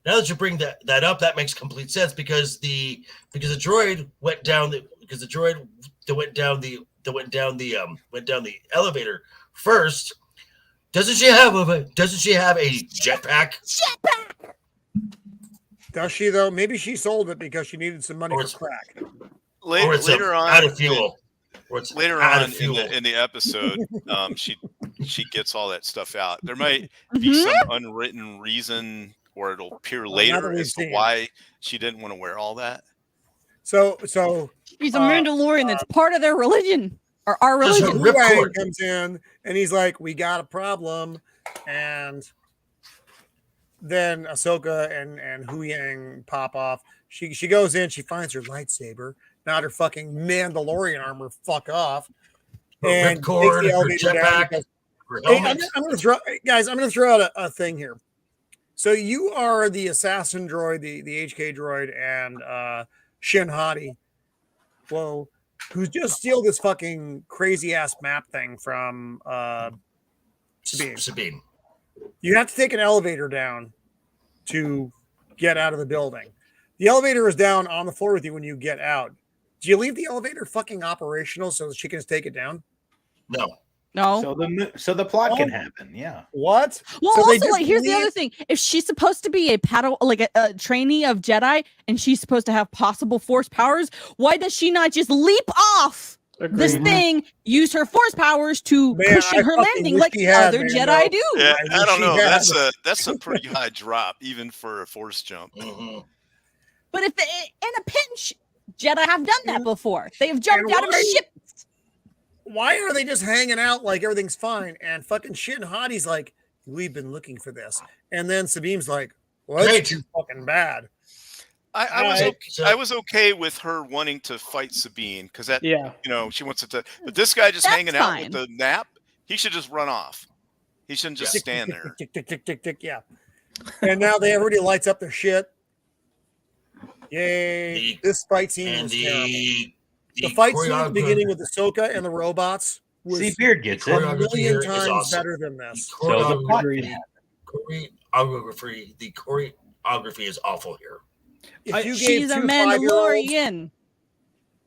[SPEAKER 4] now that you bring that up, that makes complete sense because the droid went down the went down the elevator first. Doesn't she have a jetpack?
[SPEAKER 1] Does she though? Maybe she sold it because she needed some money
[SPEAKER 4] Or
[SPEAKER 1] for
[SPEAKER 4] it's-
[SPEAKER 1] crack.
[SPEAKER 4] Or it's
[SPEAKER 5] Later on,
[SPEAKER 4] out of fuel. Or it's
[SPEAKER 5] later
[SPEAKER 4] out
[SPEAKER 5] on
[SPEAKER 4] of fuel.
[SPEAKER 5] in the episode, she gets all that stuff out. There might be some unwritten reason, or it'll appear
[SPEAKER 1] now that
[SPEAKER 5] later
[SPEAKER 1] we've
[SPEAKER 5] as to
[SPEAKER 1] seen it.
[SPEAKER 5] why she didn't want to wear all that.
[SPEAKER 1] So
[SPEAKER 3] She's a Mandalorian that's part of their religion or our
[SPEAKER 4] Just
[SPEAKER 3] religion.
[SPEAKER 4] her
[SPEAKER 1] Huyang
[SPEAKER 4] ripcord.
[SPEAKER 1] comes in and he's like, "We got a problem," and then Ahsoka and Huyang pop off. She goes in, she finds her lightsaber, not her fucking Mandalorian armor. Fuck off.
[SPEAKER 4] Her
[SPEAKER 1] And
[SPEAKER 4] ripcord,
[SPEAKER 1] takes the
[SPEAKER 4] her
[SPEAKER 1] elevator down
[SPEAKER 4] jetpack,
[SPEAKER 1] because-
[SPEAKER 4] her
[SPEAKER 1] Hey,
[SPEAKER 4] helmet.
[SPEAKER 1] I'm gonna throw out a thing here. So you are the assassin droid, the HK droid, and Shin Hati. Whoa, who's just steal this fucking crazy ass map thing from Sabine.
[SPEAKER 4] Sabine.
[SPEAKER 1] You have to take an elevator down to get out of the building. The elevator is down on the floor with you when you get out. Do you leave the elevator fucking operational so that she can just take it down?
[SPEAKER 4] No.
[SPEAKER 3] No.
[SPEAKER 2] So the plot can happen. Yeah.
[SPEAKER 1] What?
[SPEAKER 3] Well,
[SPEAKER 1] So they
[SPEAKER 3] also,
[SPEAKER 1] just
[SPEAKER 3] like, here's the
[SPEAKER 1] leave-
[SPEAKER 3] other thing: if she's supposed to be a trainee of Jedi, and she's supposed to have possible Force powers, why does she not just leap off this
[SPEAKER 7] Agreed.
[SPEAKER 3] thing, use her Force powers to
[SPEAKER 1] Man,
[SPEAKER 3] cushion
[SPEAKER 1] I
[SPEAKER 3] her
[SPEAKER 1] fucking
[SPEAKER 3] landing
[SPEAKER 1] wish
[SPEAKER 3] like
[SPEAKER 1] she had,
[SPEAKER 3] other
[SPEAKER 1] man,
[SPEAKER 3] Jedi
[SPEAKER 1] though.
[SPEAKER 3] do?
[SPEAKER 5] Yeah,
[SPEAKER 1] I
[SPEAKER 5] I
[SPEAKER 1] wish
[SPEAKER 5] don't
[SPEAKER 1] she
[SPEAKER 5] know.
[SPEAKER 1] had.
[SPEAKER 5] That's a pretty high drop, even for a Force jump.
[SPEAKER 4] Mhm.
[SPEAKER 3] But if in a pinch, Jedi have done that
[SPEAKER 1] Mm.
[SPEAKER 3] before. They have jumped
[SPEAKER 1] And
[SPEAKER 3] out of
[SPEAKER 1] why-
[SPEAKER 3] ships.
[SPEAKER 1] Why are they just hanging out like everything's fine? And fucking shit and Hottie's like, we've been looking for this. And then Sabine's like, well, that's
[SPEAKER 4] Great.
[SPEAKER 1] too fucking bad.
[SPEAKER 5] I was okay with her wanting to fight Sabine because that
[SPEAKER 7] Yeah.
[SPEAKER 5] she wants it to. But this guy just
[SPEAKER 3] That's
[SPEAKER 5] hanging out
[SPEAKER 3] fine.
[SPEAKER 5] with the nap, he should just run off. He shouldn't just
[SPEAKER 1] Tick,
[SPEAKER 5] stand
[SPEAKER 1] tick,
[SPEAKER 5] there.
[SPEAKER 1] tick, tick, tick, tick, tick, yeah. And now everybody lights up their shit. Yay. This fight scene
[SPEAKER 4] And
[SPEAKER 1] was terrible.
[SPEAKER 4] the
[SPEAKER 1] The fight scene at the
[SPEAKER 4] choreography-
[SPEAKER 1] beginning with Ahsoka and the robots was
[SPEAKER 8] See, Beard gets
[SPEAKER 4] the
[SPEAKER 8] it.
[SPEAKER 1] a
[SPEAKER 4] choreography
[SPEAKER 1] million
[SPEAKER 4] here is
[SPEAKER 1] times
[SPEAKER 4] awesome.
[SPEAKER 1] better than
[SPEAKER 4] The
[SPEAKER 1] this.
[SPEAKER 8] So the plot
[SPEAKER 7] Agreed.
[SPEAKER 8] can happen.
[SPEAKER 4] choreography is awful here.
[SPEAKER 1] If you gave
[SPEAKER 3] She's a
[SPEAKER 1] 2 5-year-olds
[SPEAKER 3] Mandalorian.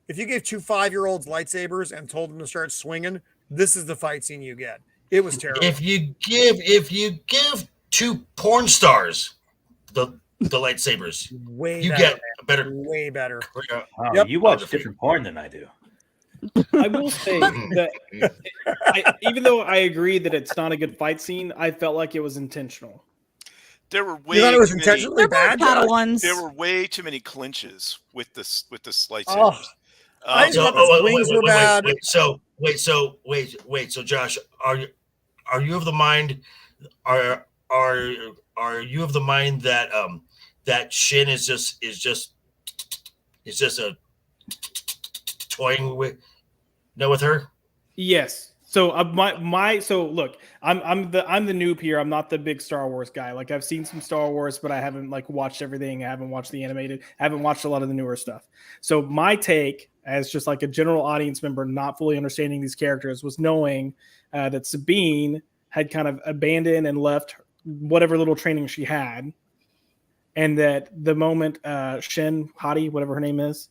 [SPEAKER 1] if you gave 2 5-year-olds lightsabers and told them to start swinging, this is the fight scene you get. It was terrible.
[SPEAKER 4] If you give 2 porn stars the lightsabers,
[SPEAKER 1] Way
[SPEAKER 4] you
[SPEAKER 1] better,
[SPEAKER 4] get a better
[SPEAKER 1] man. Way better.
[SPEAKER 4] choreo-
[SPEAKER 8] Wow,
[SPEAKER 1] Yep.
[SPEAKER 8] you watch different porn than I do.
[SPEAKER 7] I will say that even though I agree that it's not a good fight scene, I felt like it was intentional.
[SPEAKER 5] There were
[SPEAKER 1] You thought it was
[SPEAKER 5] too many.
[SPEAKER 1] intentionally
[SPEAKER 3] They're both
[SPEAKER 1] bad? Josh?
[SPEAKER 3] Padawans.
[SPEAKER 5] There were way too many clinches with this lightsabers.
[SPEAKER 1] Oh, I just thought the swings were bad.
[SPEAKER 4] Wait. So Josh, are you of the mind? Are you of the mind that that Shin is just a toying with her?
[SPEAKER 7] Yes. So so look, I'm the noob here. I'm not the big Star Wars guy. Like I've seen some Star Wars, but I haven't watched everything. I haven't watched the animated. I haven't watched a lot of the newer stuff. So my take, as just like a general audience member, not fully understanding these characters, was knowing that Sabine had kind of abandoned and left whatever little training she had, and that the moment Shin Hati, whatever her name is,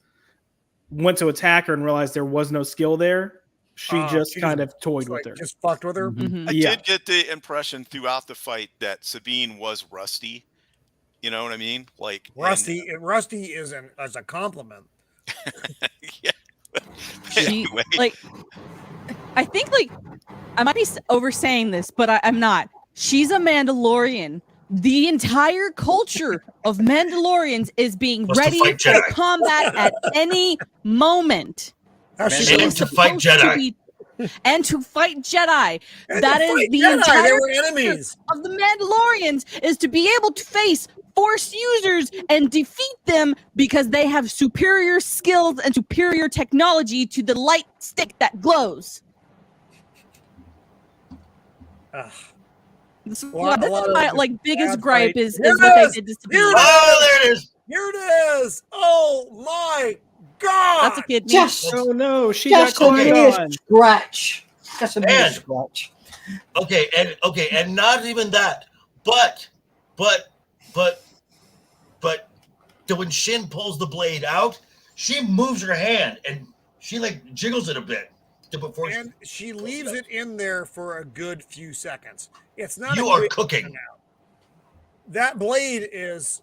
[SPEAKER 7] went to attack her and realized there was no skill there. She just kind of toyed with her.
[SPEAKER 1] Just fucked with her.
[SPEAKER 3] Mhm.
[SPEAKER 5] I
[SPEAKER 7] Yeah.
[SPEAKER 5] did get the impression throughout the fight that Sabine was rusty. You know what I mean? Like
[SPEAKER 1] Rusty is as a compliment.
[SPEAKER 5] yeah.
[SPEAKER 3] She,
[SPEAKER 5] Anyway,
[SPEAKER 3] I think I might be oversaying this, but I'm not. She's a Mandalorian. The entire culture of Mandalorians is being
[SPEAKER 4] Was to
[SPEAKER 3] ready
[SPEAKER 4] fight
[SPEAKER 3] for
[SPEAKER 4] Jedi.
[SPEAKER 3] combat at any moment.
[SPEAKER 1] How she
[SPEAKER 3] She
[SPEAKER 4] And
[SPEAKER 3] is
[SPEAKER 4] to fight
[SPEAKER 3] supposed to
[SPEAKER 4] Jedi.
[SPEAKER 3] be- and to fight Jedi.
[SPEAKER 1] And
[SPEAKER 3] That
[SPEAKER 1] to
[SPEAKER 3] is
[SPEAKER 1] fight
[SPEAKER 3] the
[SPEAKER 1] Jedi,
[SPEAKER 3] entire
[SPEAKER 1] they were enemies.
[SPEAKER 3] of the Mandalorians is to be able to face Force users and defeat them because they have superior skills and superior technology to the light stick that glows.
[SPEAKER 1] Ugh.
[SPEAKER 3] This is
[SPEAKER 1] A lot
[SPEAKER 3] my
[SPEAKER 1] of
[SPEAKER 3] biggest
[SPEAKER 1] bad
[SPEAKER 3] gripe
[SPEAKER 1] fights.
[SPEAKER 3] is
[SPEAKER 1] Here
[SPEAKER 3] what
[SPEAKER 1] it
[SPEAKER 3] they
[SPEAKER 1] is.
[SPEAKER 3] did to
[SPEAKER 1] Here
[SPEAKER 3] Sabine.
[SPEAKER 1] it
[SPEAKER 4] Oh, there it is.
[SPEAKER 1] Here it is. Oh my God.
[SPEAKER 3] That's a kid.
[SPEAKER 6] Just,
[SPEAKER 7] Oh no, she
[SPEAKER 6] just
[SPEAKER 7] got
[SPEAKER 6] a
[SPEAKER 7] caught
[SPEAKER 6] mere
[SPEAKER 7] on.
[SPEAKER 6] scratch. Just a mere
[SPEAKER 4] And-
[SPEAKER 6] scratch.
[SPEAKER 4] And not even that, but when Shin pulls the blade out, she moves her hand and she like jiggles it a bit before
[SPEAKER 1] And she leaves it in there for a good few seconds. It's not.
[SPEAKER 4] you
[SPEAKER 1] a
[SPEAKER 4] are
[SPEAKER 1] quick
[SPEAKER 4] cooking.
[SPEAKER 1] in and out. That blade is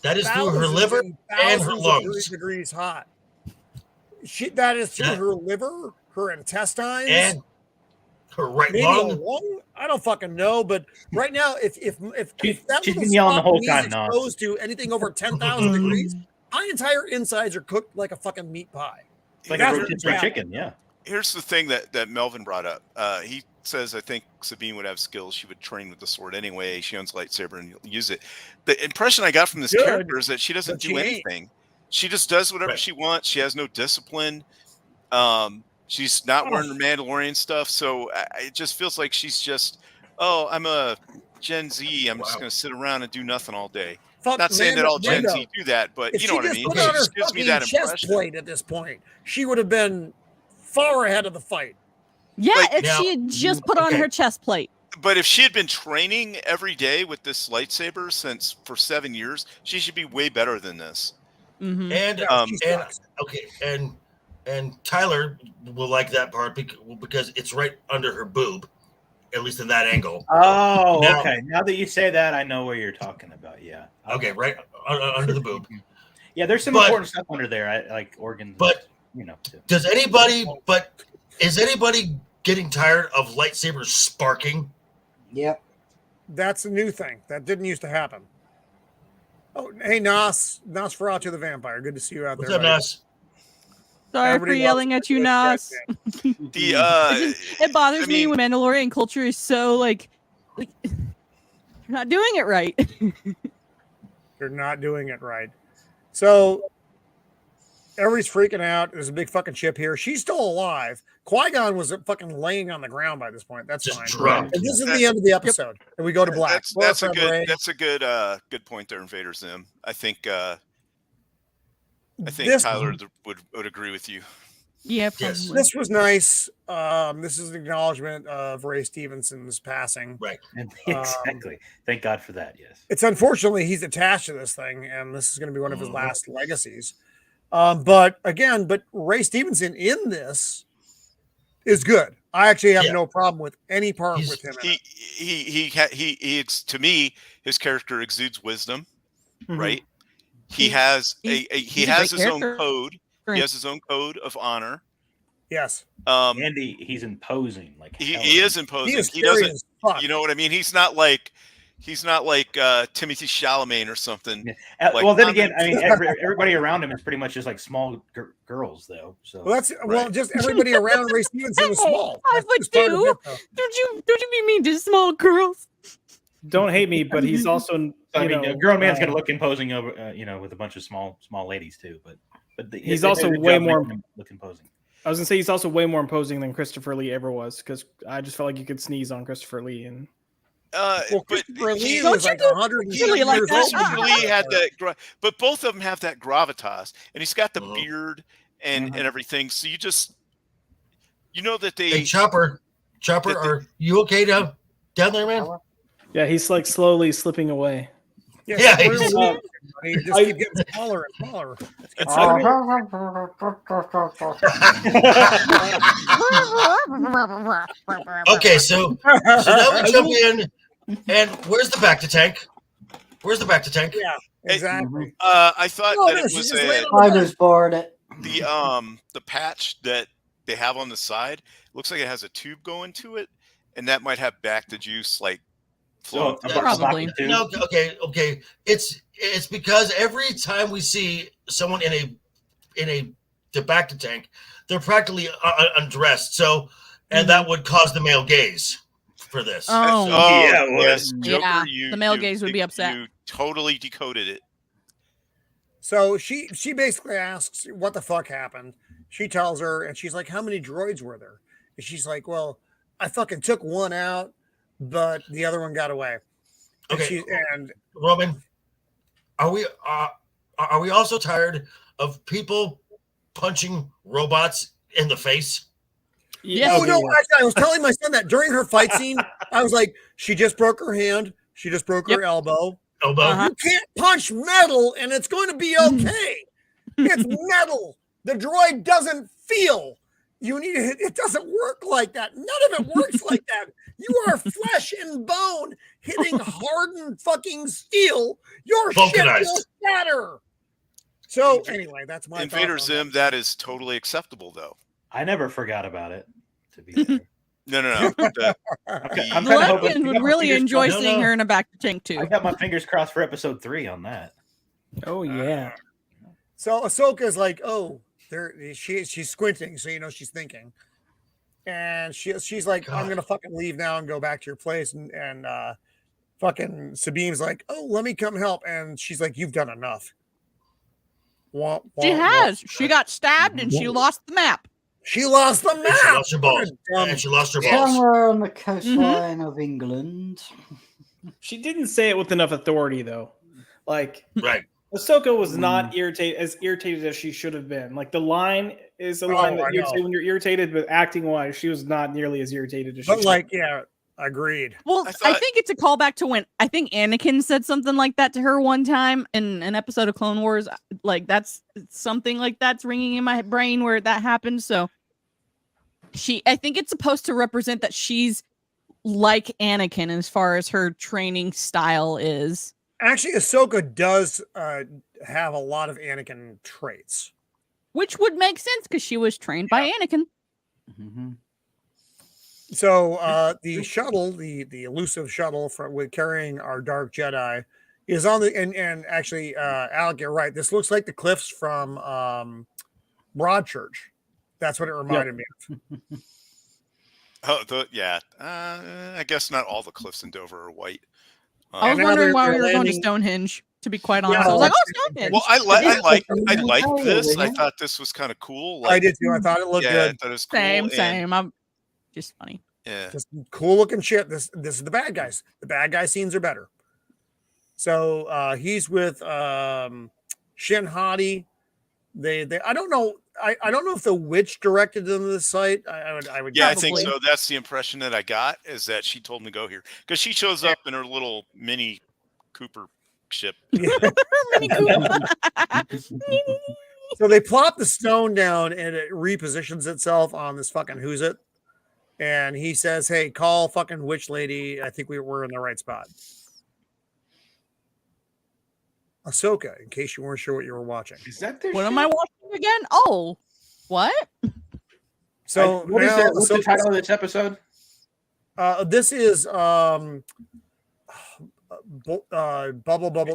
[SPEAKER 4] That is through her
[SPEAKER 1] thousands
[SPEAKER 4] liver
[SPEAKER 1] and
[SPEAKER 4] and her
[SPEAKER 1] thousands of
[SPEAKER 4] lungs
[SPEAKER 1] degrees hot. That is through
[SPEAKER 4] That-
[SPEAKER 1] her liver, her intestines,
[SPEAKER 4] and her right
[SPEAKER 1] maybe a
[SPEAKER 4] lung.
[SPEAKER 1] lung. I don't fucking know, but right now, if that
[SPEAKER 8] She's
[SPEAKER 1] little
[SPEAKER 8] been yelling the
[SPEAKER 1] spot
[SPEAKER 8] whole
[SPEAKER 1] is
[SPEAKER 8] time, no.
[SPEAKER 1] exposed to anything over 10,000 degrees, my entire insides are cooked like a fucking meat pie.
[SPEAKER 8] It's like
[SPEAKER 1] That's
[SPEAKER 8] a
[SPEAKER 1] what's
[SPEAKER 8] rotisserie
[SPEAKER 1] happening.
[SPEAKER 8] chicken, yeah.
[SPEAKER 5] here's the thing that Melvin brought up. He says, I think Sabine would have skills. She would train with the sword anyway. She owns a lightsaber and use it. The impression I got from this
[SPEAKER 1] Good,
[SPEAKER 5] character is that she doesn't
[SPEAKER 1] but
[SPEAKER 5] do
[SPEAKER 1] she ain't.
[SPEAKER 5] anything. She just does whatever
[SPEAKER 4] Right.
[SPEAKER 5] she wants. She has no discipline. She's not wearing her Mandalorian stuff. So it just feels like she's just, oh, I'm a Gen Z. I'm just
[SPEAKER 4] Wow.
[SPEAKER 5] going to sit around and do nothing all day.
[SPEAKER 1] Fuck,
[SPEAKER 5] Not saying that all Gen
[SPEAKER 1] Mando.
[SPEAKER 5] Z do that, but
[SPEAKER 1] If
[SPEAKER 5] you
[SPEAKER 1] she
[SPEAKER 5] know what I
[SPEAKER 1] just
[SPEAKER 5] mean.
[SPEAKER 1] put
[SPEAKER 5] She
[SPEAKER 1] on her
[SPEAKER 5] just gives me
[SPEAKER 1] fucking
[SPEAKER 5] that
[SPEAKER 1] chest
[SPEAKER 5] impression.
[SPEAKER 1] plate at this point, she would have been far ahead of the fight.
[SPEAKER 3] Yeah,
[SPEAKER 5] Like,
[SPEAKER 3] if
[SPEAKER 4] now-
[SPEAKER 3] she had just put on
[SPEAKER 4] okay.
[SPEAKER 3] her chest plate.
[SPEAKER 5] But if she had been training every day with this lightsaber for 7 years, she should be way better than this.
[SPEAKER 3] Mm-hmm.
[SPEAKER 4] And
[SPEAKER 1] Yeah, she
[SPEAKER 4] and
[SPEAKER 1] sucks.
[SPEAKER 4] okay, and and Tyler will like that part because it's right under her boob, at least in that angle.
[SPEAKER 2] Oh,
[SPEAKER 4] Now-
[SPEAKER 2] okay. Now that you say that, I know what you're talking about. Yeah.
[SPEAKER 4] Okay, right under the boob.
[SPEAKER 2] Yeah, there's some
[SPEAKER 4] But-
[SPEAKER 2] important stuff under there, like organs.
[SPEAKER 4] But-
[SPEAKER 2] too.
[SPEAKER 4] Is anybody getting tired of lightsabers sparking?
[SPEAKER 6] Yep.
[SPEAKER 1] That's a new thing. That didn't used to happen. Oh, hey, Nosferatu the vampire. Good to see you out
[SPEAKER 4] What's
[SPEAKER 1] there.
[SPEAKER 4] up,
[SPEAKER 1] buddy.
[SPEAKER 4] Nas?
[SPEAKER 3] Sorry
[SPEAKER 1] Everybody
[SPEAKER 3] for yelling
[SPEAKER 1] loves
[SPEAKER 3] at you,
[SPEAKER 1] the
[SPEAKER 3] Nas.
[SPEAKER 5] The
[SPEAKER 3] It bothers
[SPEAKER 5] I
[SPEAKER 3] me
[SPEAKER 5] mean-
[SPEAKER 3] when Mandalorian culture is so like you're not doing it right.
[SPEAKER 1] You're not doing it right. So everybody's freaking out. There's a big fucking ship here. She's still alive. Qui-Gon was fucking laying on the ground by this point. That's
[SPEAKER 4] Just
[SPEAKER 1] fine.
[SPEAKER 4] drunk.
[SPEAKER 1] And this is the end of the episode. And we go to black.
[SPEAKER 5] That's a
[SPEAKER 1] Well,
[SPEAKER 5] good
[SPEAKER 1] Ray,
[SPEAKER 5] that's a good point there, Invader Zim. I think
[SPEAKER 1] this,
[SPEAKER 5] Tyler would agree with you.
[SPEAKER 3] Yeah,
[SPEAKER 4] Yes.
[SPEAKER 3] probably.
[SPEAKER 1] this was nice. This is an acknowledgement of Ray Stevenson's passing.
[SPEAKER 4] Right.
[SPEAKER 2] Exactly. Thank God for that. Yes.
[SPEAKER 1] It's unfortunately he's attached to this thing, and this is going to be one of his last legacies. But Ray Stevenson in this is good. I actually have
[SPEAKER 4] Yeah.
[SPEAKER 1] no problem with any part with him. In it.
[SPEAKER 5] To me, his character exudes wisdom,
[SPEAKER 1] Mhm.
[SPEAKER 5] right? He has he
[SPEAKER 3] he's a
[SPEAKER 5] has
[SPEAKER 3] great
[SPEAKER 5] his own
[SPEAKER 3] character.
[SPEAKER 5] code. He has his own code of honor.
[SPEAKER 1] Yes,
[SPEAKER 2] And he's imposing. Like
[SPEAKER 5] He
[SPEAKER 2] hell.
[SPEAKER 5] is imposing.
[SPEAKER 1] he is
[SPEAKER 5] He
[SPEAKER 1] scary
[SPEAKER 5] doesn't.
[SPEAKER 1] as fuck.
[SPEAKER 5] You know what I mean? He's not like Timothy Chalamet or something.
[SPEAKER 2] Yeah.
[SPEAKER 5] like-
[SPEAKER 2] Well, then again, I mean, everybody around him is pretty much just like small girls, though. So
[SPEAKER 1] Well,
[SPEAKER 5] Right.
[SPEAKER 1] just everybody around Ray Stevenson is small.
[SPEAKER 3] I
[SPEAKER 1] That's
[SPEAKER 3] would
[SPEAKER 1] just part of
[SPEAKER 3] too.
[SPEAKER 1] it, though.
[SPEAKER 3] Don't you be mean to small girls?
[SPEAKER 7] Don't hate me, but he's also
[SPEAKER 2] I
[SPEAKER 7] you
[SPEAKER 2] mean,
[SPEAKER 7] know,
[SPEAKER 2] a grown man's gonna look imposing over, with a bunch of small ladies too. But
[SPEAKER 7] He's
[SPEAKER 2] they
[SPEAKER 7] also
[SPEAKER 2] do a good
[SPEAKER 7] way
[SPEAKER 2] job
[SPEAKER 7] more-
[SPEAKER 2] making him look imposing.
[SPEAKER 7] I was gonna say he's also way more imposing than Christopher Lee ever was, because I just felt like you could sneeze on Christopher Lee, and
[SPEAKER 1] Well,
[SPEAKER 5] But
[SPEAKER 1] Christopher Lee
[SPEAKER 5] he-
[SPEAKER 1] was like 100
[SPEAKER 3] really like
[SPEAKER 1] years
[SPEAKER 3] that.
[SPEAKER 1] old.
[SPEAKER 5] Christopher Lee had that, but both of them have that gravitas, and he's got the
[SPEAKER 4] Mhm.
[SPEAKER 5] beard and everything. So you know that they.
[SPEAKER 4] Hey, Chopper, are you okay down there, man?
[SPEAKER 7] yeah, he's like slowly slipping away.
[SPEAKER 1] Yeah,
[SPEAKER 4] Yeah,
[SPEAKER 1] Christopher
[SPEAKER 4] he's-
[SPEAKER 1] Lee, he just keep getting smaller and smaller.
[SPEAKER 4] Okay, so now we jump in, and where's the back to tank? Where's the back to tank?
[SPEAKER 1] Yeah, exactly.
[SPEAKER 5] I thought
[SPEAKER 1] Oh,
[SPEAKER 5] that
[SPEAKER 1] no,
[SPEAKER 5] it
[SPEAKER 1] she
[SPEAKER 5] was
[SPEAKER 1] just laid
[SPEAKER 5] a,
[SPEAKER 1] on
[SPEAKER 6] I was bored it.
[SPEAKER 5] the patch that they have on the side. Looks like it has a tube going to it, and that might have back to juice like flowing.
[SPEAKER 2] So,
[SPEAKER 5] through.
[SPEAKER 3] Probably.
[SPEAKER 4] No, okay. It's because every time we see someone in the back to tank, they're practically undressed. So, and that would cause the male gaze for this.
[SPEAKER 3] Oh,
[SPEAKER 2] Yeah, it
[SPEAKER 5] yes,
[SPEAKER 2] would.
[SPEAKER 5] Joker,
[SPEAKER 3] Yeah, the male gaze would be upset.
[SPEAKER 5] You totally decoded it.
[SPEAKER 1] So she basically asks what the fuck happened. She tells her, and she's like, "How many droids were there?" And she's like, "Well, I fucking took one out, but the other one got away." And
[SPEAKER 4] Okay.
[SPEAKER 1] and
[SPEAKER 4] Roman, are we also tired of people punching robots in the face?
[SPEAKER 3] Yes.
[SPEAKER 1] oh no, actually, I was telling my son that during her fight scene, I was like, "She just broke her hand. She just broke her elbow.
[SPEAKER 4] Elbow.
[SPEAKER 3] Uh-huh.
[SPEAKER 1] You can't punch metal, and it's going to be okay. It's metal. The droid doesn't feel. You need to. It doesn't work like that. None of it works like that. You are flesh and bone hitting hardened fucking steel. Your shit
[SPEAKER 4] Vulcanized.
[SPEAKER 1] will shatter." So anyway, that's my
[SPEAKER 5] Invader
[SPEAKER 1] thoughts on
[SPEAKER 5] Zim, that is totally acceptable, though.
[SPEAKER 2] I never forgot about it. To be fair.
[SPEAKER 5] No. The-
[SPEAKER 2] I'm
[SPEAKER 3] The
[SPEAKER 2] kind of hoping.
[SPEAKER 3] Latvians would really enjoy
[SPEAKER 4] crossed.
[SPEAKER 3] seeing
[SPEAKER 4] No.
[SPEAKER 3] her in a back to tank
[SPEAKER 2] I
[SPEAKER 3] too.
[SPEAKER 2] got my fingers crossed for episode 3 on that.
[SPEAKER 7] Oh yeah.
[SPEAKER 1] So Ahsoka's like, "Oh, there." She's squinting, so you know she's thinking, and she's like, "I'm
[SPEAKER 4] God.
[SPEAKER 1] gonna fucking leave now and go back to your place." And fucking Sabine's like, "Oh, let me come help," and she's like, "You've done enough." Wah, wah,
[SPEAKER 3] She
[SPEAKER 1] wah.
[SPEAKER 3] has. She got stabbed and she lost the map.
[SPEAKER 1] She lost the
[SPEAKER 4] And
[SPEAKER 1] map.
[SPEAKER 4] she lost her balls.
[SPEAKER 1] What a dumb-
[SPEAKER 4] And she lost her balls.
[SPEAKER 6] Somewhere on the coastline of England.
[SPEAKER 7] She didn't say it with enough authority though. Like
[SPEAKER 4] Right.
[SPEAKER 7] Ahsoka was not irritated as she should have been. Like the line is a line
[SPEAKER 1] Oh, I
[SPEAKER 7] that you'd
[SPEAKER 1] know.
[SPEAKER 7] say when you're irritated, but acting wise, she was not nearly as irritated as she
[SPEAKER 1] But
[SPEAKER 7] should.
[SPEAKER 1] like, yeah, Agreed.
[SPEAKER 3] Well, I think it's a callback to when I think Anakin said something like that to her one time in an episode of Clone Wars. Like that's something like that's ringing in my brain where that happened. So I think it's supposed to represent that she's like Anakin as far as her training style is.
[SPEAKER 1] Actually, Ahsoka does have a lot of Anakin traits.
[SPEAKER 3] Which would make sense because she was trained by Anakin.
[SPEAKER 2] Mm-hmm.
[SPEAKER 1] So the shuttle, the elusive shuttle with carrying our Dark Jedi, is on the and actually, Alec, you're right. This looks like the cliffs from Broadchurch. That's what it reminded me of.
[SPEAKER 5] Oh, I guess not all the cliffs in Dover are white.
[SPEAKER 3] I was wondering why we were going to Stonehenge. To be quite honest, I was like, "Oh, Stonehenge."
[SPEAKER 5] Well, I liked this. I thought this was kind of cool. Like,
[SPEAKER 1] I did too. I thought it looked good.
[SPEAKER 5] I thought it was cool.
[SPEAKER 3] Same. I'm just funny.
[SPEAKER 5] Yeah,
[SPEAKER 1] just cool looking shit. This is the bad guys. The bad guy scenes are better. So he's with Shin Hati. They I don't know. I don't know if the witch directed them to the site. I would.
[SPEAKER 5] Yeah, I think so. That's the impression that I got, is that she told them to go here because she shows up in her little Mini Cooper ship.
[SPEAKER 1] Yeah. So they plop the stone down and it repositions itself on this fucking who's it, and he says, "Hey, call fucking witch lady. I think we were in the right spot." Ahsoka, in case you weren't sure what you were watching.
[SPEAKER 2] Is that their
[SPEAKER 3] What am I watching again? Oh, what?
[SPEAKER 1] So
[SPEAKER 2] what is that? What's the title of this episode?
[SPEAKER 1] This is Bubble,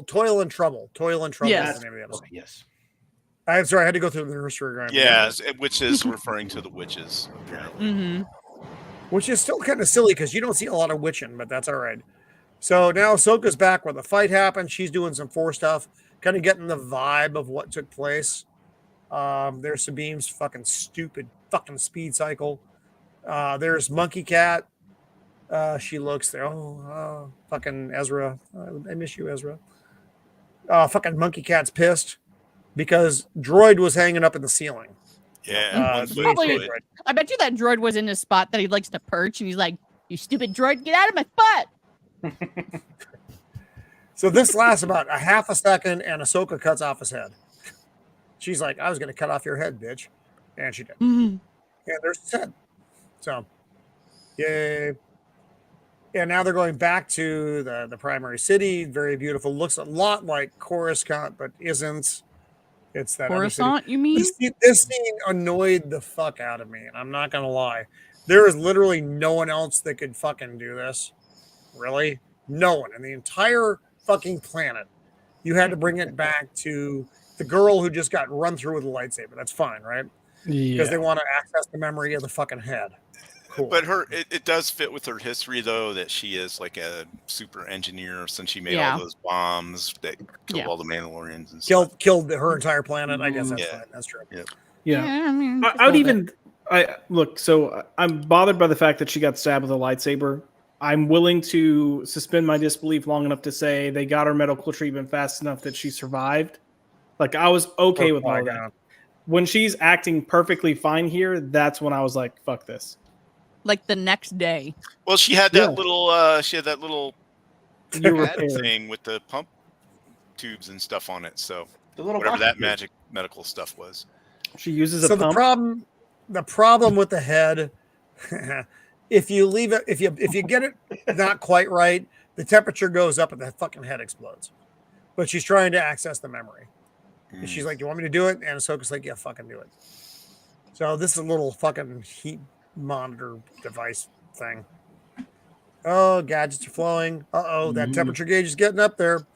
[SPEAKER 1] Toil and Trouble. Toil and Trouble is the name of the episode.
[SPEAKER 2] Yes.
[SPEAKER 1] I'm sorry, I had to go through the nursery rhyme.
[SPEAKER 5] Yeah, which is referring to the witches, apparently.
[SPEAKER 3] Mm-hmm.
[SPEAKER 1] Which is still kind of silly because you don't see a lot of witching, but that's all right. So now Ahsoka's back where the fight happened. She's doing some Force stuff, kind of getting the vibe of what took place. There's Sabine's fucking stupid fucking speed cycle. There's Monkey Cat. She looks there. Oh, fucking Ezra. I miss you, Ezra. Fucking Monkey Cat's pissed because Droid was hanging up in the ceiling.
[SPEAKER 5] Yeah.
[SPEAKER 3] I bet you that droid was in a spot that he likes to perch, and he's like, "You stupid droid, get out of my spot!"
[SPEAKER 1] So this lasts about a half a second, and Ahsoka cuts off his head. She's like, "I was going to cut off your head, bitch," and she did.
[SPEAKER 3] Mm-hmm.
[SPEAKER 1] Yeah, there's his head. So, yay. And now they're going back to the primary city. Very beautiful. Looks a lot like Coruscant, but isn't. It's that
[SPEAKER 3] Coruscant, you mean?
[SPEAKER 1] This scene annoyed the fuck out of me, and I'm not going to lie. There is literally no one else that could fucking do this. Really? No one. In the entire fucking planet. You had to bring it back to the girl who just got run through with a lightsaber. That's fine, right? Because they want to access the memory of the fucking head. Cool.
[SPEAKER 5] But it does fit with her history, though, that she is like a super engineer since she made all those bombs that killed all the Mandalorians and stuff.
[SPEAKER 1] Killed her entire planet. I guess that's fine. That's true.
[SPEAKER 7] Yeah.
[SPEAKER 3] I mean,
[SPEAKER 7] I would even. Look. So I'm bothered by the fact that she got stabbed with a lightsaber. I'm willing to suspend my disbelief long enough to say they got her medical treatment fast enough that she survived. Like I was okay with all that. When she's acting perfectly fine here, that's when I was like, "Fuck this."
[SPEAKER 3] Like the next day.
[SPEAKER 5] Well, she had that little thing with the pump tubes and stuff on it. So whatever that magic medical stuff was.
[SPEAKER 7] She uses a pump.
[SPEAKER 1] The problem with the head, if you leave it, if you get it not quite right, the temperature goes up and the fucking head explodes. But she's trying to access the memory. And she's like, "Do you want me to do it?" And Ahsoka's like, "Yeah, fucking do it." So this is a little fucking heat monitor device thing. Oh, gadgets are flowing. That temperature gauge is getting up there.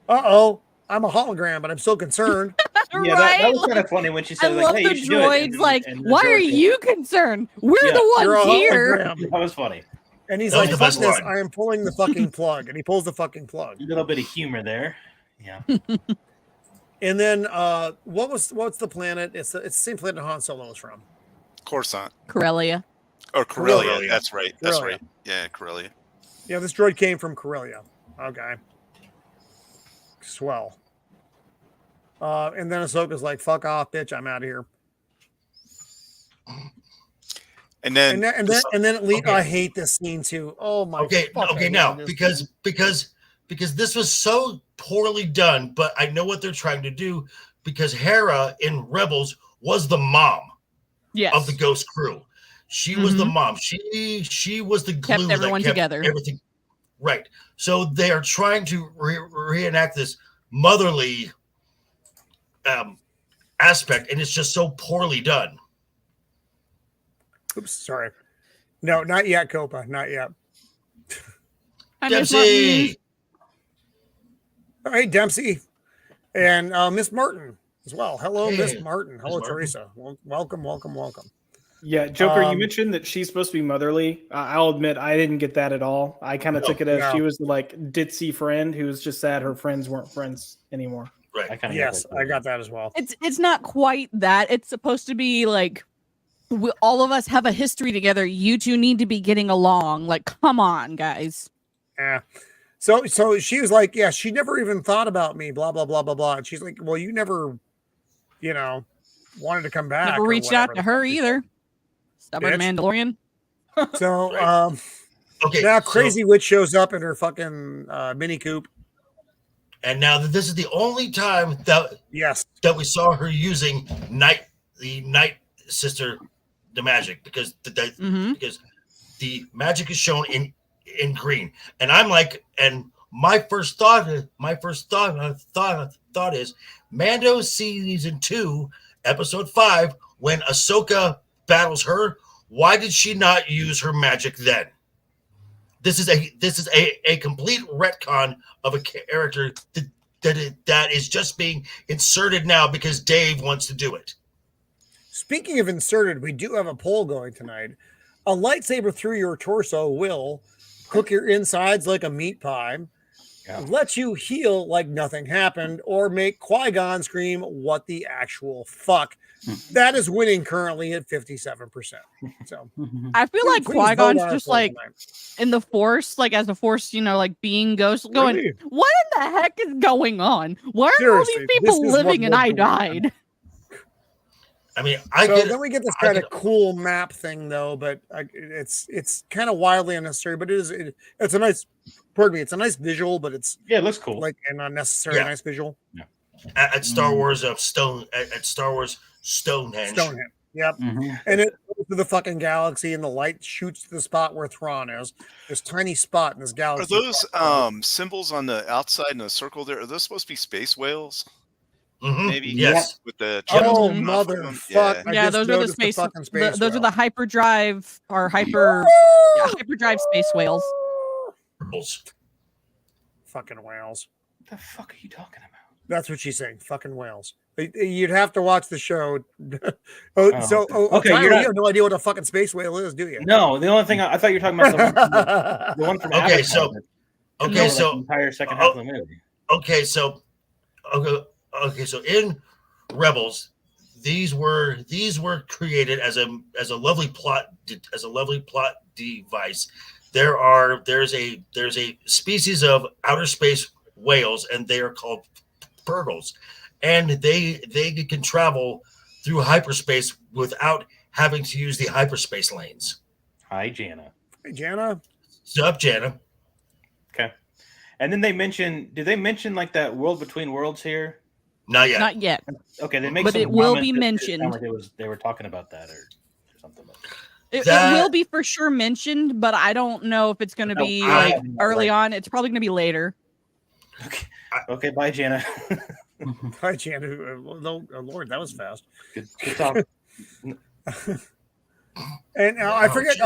[SPEAKER 1] I'm a hologram, but I'm still concerned.
[SPEAKER 2] Yeah, that was kind of funny when she said,
[SPEAKER 3] I love
[SPEAKER 2] "Hey,
[SPEAKER 3] the
[SPEAKER 2] you should do it."
[SPEAKER 3] droid's like, "Why are you concerned? We're the ones here."
[SPEAKER 2] That was funny.
[SPEAKER 1] And he's like, "Fuck this! I am pulling the fucking plug," and he pulls the fucking plug.
[SPEAKER 2] A little bit of humor there. Yeah.
[SPEAKER 1] And then, what's the planet? It's the same planet Han Solo is from.
[SPEAKER 5] Coruscant.
[SPEAKER 3] Corellia.
[SPEAKER 5] Or Corellia. That's right. That's right. Yeah, Corellia.
[SPEAKER 1] Yeah, this droid came from Corellia. Okay. Swell. And then Ahsoka's like, "Fuck off, bitch! I'm out of here."
[SPEAKER 5] And then
[SPEAKER 1] and then it leads. I hate this scene too. Oh my.
[SPEAKER 4] Okay, now because this was so poorly done, but I know what they're trying to do because Hera in Rebels was the mom of the Ghost crew. She was the mom. She was the glue
[SPEAKER 3] kept everyone
[SPEAKER 4] that kept
[SPEAKER 3] together.
[SPEAKER 4] Everything right. So they are trying to reenact this motherly aspect, and it's just so poorly done.
[SPEAKER 1] Oops, sorry. No, not yet, Copa. Not yet.
[SPEAKER 4] Dempsey.
[SPEAKER 1] All right, Dempsey. And Miss Martin as well. Hello,
[SPEAKER 4] Hey,
[SPEAKER 1] Miss Martin. Hello,
[SPEAKER 4] Miss
[SPEAKER 1] Teresa. Welcome.
[SPEAKER 7] Yeah, Joker, you mentioned that she's supposed to be motherly. I'll admit I didn't get that at all. I kind of took it as she was the like ditzy friend who was just sad her friends weren't friends anymore.
[SPEAKER 4] Right.
[SPEAKER 1] I got that as well.
[SPEAKER 3] It's not quite that. It's supposed to be like all of us have a history together. You two need to be getting along. Like, come on, guys.
[SPEAKER 1] Yeah. So she was like, yeah, she never even thought about me, blah, blah, blah, blah, blah. And she's like, well, you never, wanted to come back.
[SPEAKER 3] Never reached out to her either. Stubborn Mandalorian.
[SPEAKER 1] So,
[SPEAKER 4] okay.
[SPEAKER 1] Now Crazy Witch shows up in her fucking Mini Coupe.
[SPEAKER 4] And now this is the only time that we saw her using the Night Sister, the magic, because because the magic is shown in green, and I'm like, and my first thought is Mando season 2, episode 5, when Ahsoka battles her. Why did she not use her magic then? This is a complete retcon of a character that is just being inserted now because Dave wants to do it.
[SPEAKER 1] Speaking of inserted, we do have a poll going tonight. A lightsaber through your torso will cook your insides like a meat pie, let you heal like nothing happened, or make Qui-Gon scream, "What the actual fuck?" That is winning currently at 57%. So
[SPEAKER 3] I feel like Qui-Gon's just like in the Force, like as a Force, like being ghost, going, really? What in the heck is going on? Why are all these people living and I died?
[SPEAKER 4] I mean,
[SPEAKER 1] then we get this kind of cool map thing, though, but it's kind of wildly unnecessary. But it's a nice, it's a nice visual, but it
[SPEAKER 8] looks cool,
[SPEAKER 1] like an unnecessary nice visual.
[SPEAKER 8] Yeah.
[SPEAKER 4] At Star Wars Stonehenge.
[SPEAKER 1] Yep. And it goes to the fucking galaxy, and the light shoots to the spot where Thrawn is. This tiny spot in this galaxy.
[SPEAKER 5] Are those symbols on the outside in the circle there? Are those supposed to be space whales? Maybe
[SPEAKER 4] yes,
[SPEAKER 5] with the
[SPEAKER 1] motherfucker!
[SPEAKER 3] Yeah, those are the space. Those are the hyperdrive or hyperdrive space whales.
[SPEAKER 1] Fucking whales.
[SPEAKER 8] What the fuck are you talking about?
[SPEAKER 1] That's what she's saying. Fucking whales. You'd have to watch the show.
[SPEAKER 8] Okay,
[SPEAKER 1] Tyler, you have no idea what a fucking space whale is, do you?
[SPEAKER 8] No, the only thing I thought you were talking about the one from Avatar.
[SPEAKER 4] The
[SPEAKER 8] entire second half of the movie.
[SPEAKER 4] Okay, so in Rebels, these were created as a lovely plot device. There's a species of outer space whales, and they are called Purgles, and they can travel through hyperspace without having to use the hyperspace lanes.
[SPEAKER 8] Hi, Jana.
[SPEAKER 1] Hey, Jana.
[SPEAKER 4] What's up, Jana?
[SPEAKER 8] Okay. And then did they mention like that world between worlds here?
[SPEAKER 4] Not yet.
[SPEAKER 3] Not yet.
[SPEAKER 8] Okay, they make
[SPEAKER 3] but it will be mentioned.
[SPEAKER 8] Like they were talking about that or something like that.
[SPEAKER 3] It will be for sure mentioned, but I don't know if it's going to be early on. It's probably going to be later.
[SPEAKER 8] Okay, bye, Jana.
[SPEAKER 1] Bye, Jana. Lord, that was fast.
[SPEAKER 8] Good talk.
[SPEAKER 1] And I forget.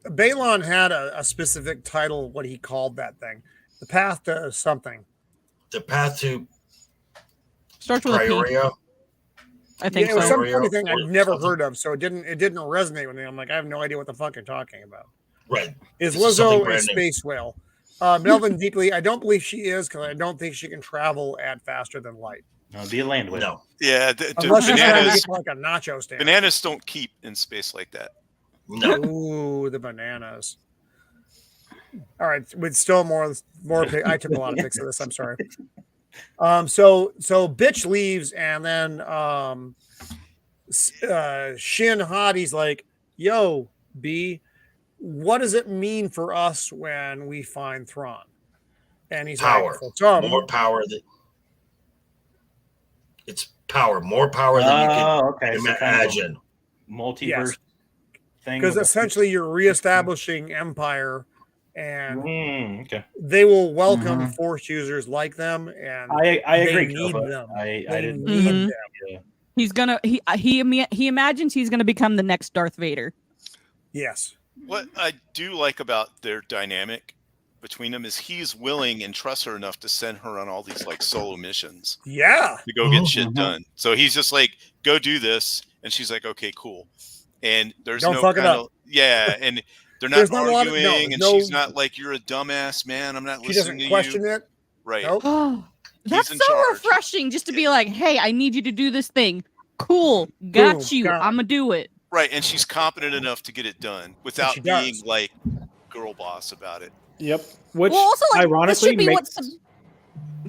[SPEAKER 1] Baylan had a specific title. What he called that thing, the path to something.
[SPEAKER 4] The path to
[SPEAKER 3] starts with
[SPEAKER 4] Prioria.
[SPEAKER 3] a P. I think
[SPEAKER 1] it was some funny thing I'd never heard of, so it didn't resonate with me. I'm like, I have no idea what the fuck you're talking about.
[SPEAKER 4] Right?
[SPEAKER 1] Is Lizzo a space whale? Melvin Deeply, I don't believe she is because I don't think she can travel at faster than light.
[SPEAKER 8] No, be a land whale.
[SPEAKER 5] No. Yeah,
[SPEAKER 1] unless she's trying to get to like a nacho stand.
[SPEAKER 5] Bananas don't keep in space like that.
[SPEAKER 4] No.
[SPEAKER 1] Ooh, the bananas. All right, with still more. I took a lot of pics of this. I'm sorry. So bitch leaves, and then Shin Hadi's like, yo, B, what does it mean for us when we find Thrawn? And he's
[SPEAKER 4] Power.
[SPEAKER 1] like, for some,
[SPEAKER 4] More power. It's power. More power than you can imagine.
[SPEAKER 8] Multiverse thing.
[SPEAKER 1] Because essentially you're reestablishing Empire, and
[SPEAKER 8] okay.
[SPEAKER 1] they will welcome Force users like them, and
[SPEAKER 8] I agree.
[SPEAKER 1] They need them.
[SPEAKER 8] I didn't
[SPEAKER 1] need them.
[SPEAKER 8] Yeah.
[SPEAKER 3] He's gonna he imagines he's gonna become the next Darth Vader.
[SPEAKER 1] Yes.
[SPEAKER 5] What I do like about their dynamic between them is he's willing and trusts her enough to send her on all these like solo missions.
[SPEAKER 1] Yeah.
[SPEAKER 5] To go get shit done. So he's just like, go do this, and she's like, okay, cool. And there's
[SPEAKER 1] Don't
[SPEAKER 5] no
[SPEAKER 1] fuck it
[SPEAKER 5] kind
[SPEAKER 1] up.
[SPEAKER 5] of and they're
[SPEAKER 1] There's
[SPEAKER 5] not
[SPEAKER 1] not a lot of-
[SPEAKER 5] arguing,
[SPEAKER 1] no,
[SPEAKER 5] and
[SPEAKER 1] no-
[SPEAKER 5] she's not like, you're a dumbass, man. I'm not
[SPEAKER 1] She
[SPEAKER 5] listening
[SPEAKER 1] doesn't
[SPEAKER 5] to
[SPEAKER 1] question
[SPEAKER 5] you.
[SPEAKER 1] it.
[SPEAKER 5] Right.
[SPEAKER 1] Nope.
[SPEAKER 3] Oh, that's
[SPEAKER 5] in
[SPEAKER 3] so
[SPEAKER 5] charge.
[SPEAKER 3] refreshing just to be like, hey, I need you to do this thing. Cool. Got
[SPEAKER 1] Boom,
[SPEAKER 3] you.
[SPEAKER 1] got it.
[SPEAKER 3] I'm going to do it.
[SPEAKER 5] Right, and she's competent enough to get it done without
[SPEAKER 1] she
[SPEAKER 5] being
[SPEAKER 1] does.
[SPEAKER 5] like girl boss about it.
[SPEAKER 7] Yep. Which
[SPEAKER 3] Well, also, like, this
[SPEAKER 7] ironically
[SPEAKER 3] should be
[SPEAKER 7] makes,
[SPEAKER 3] what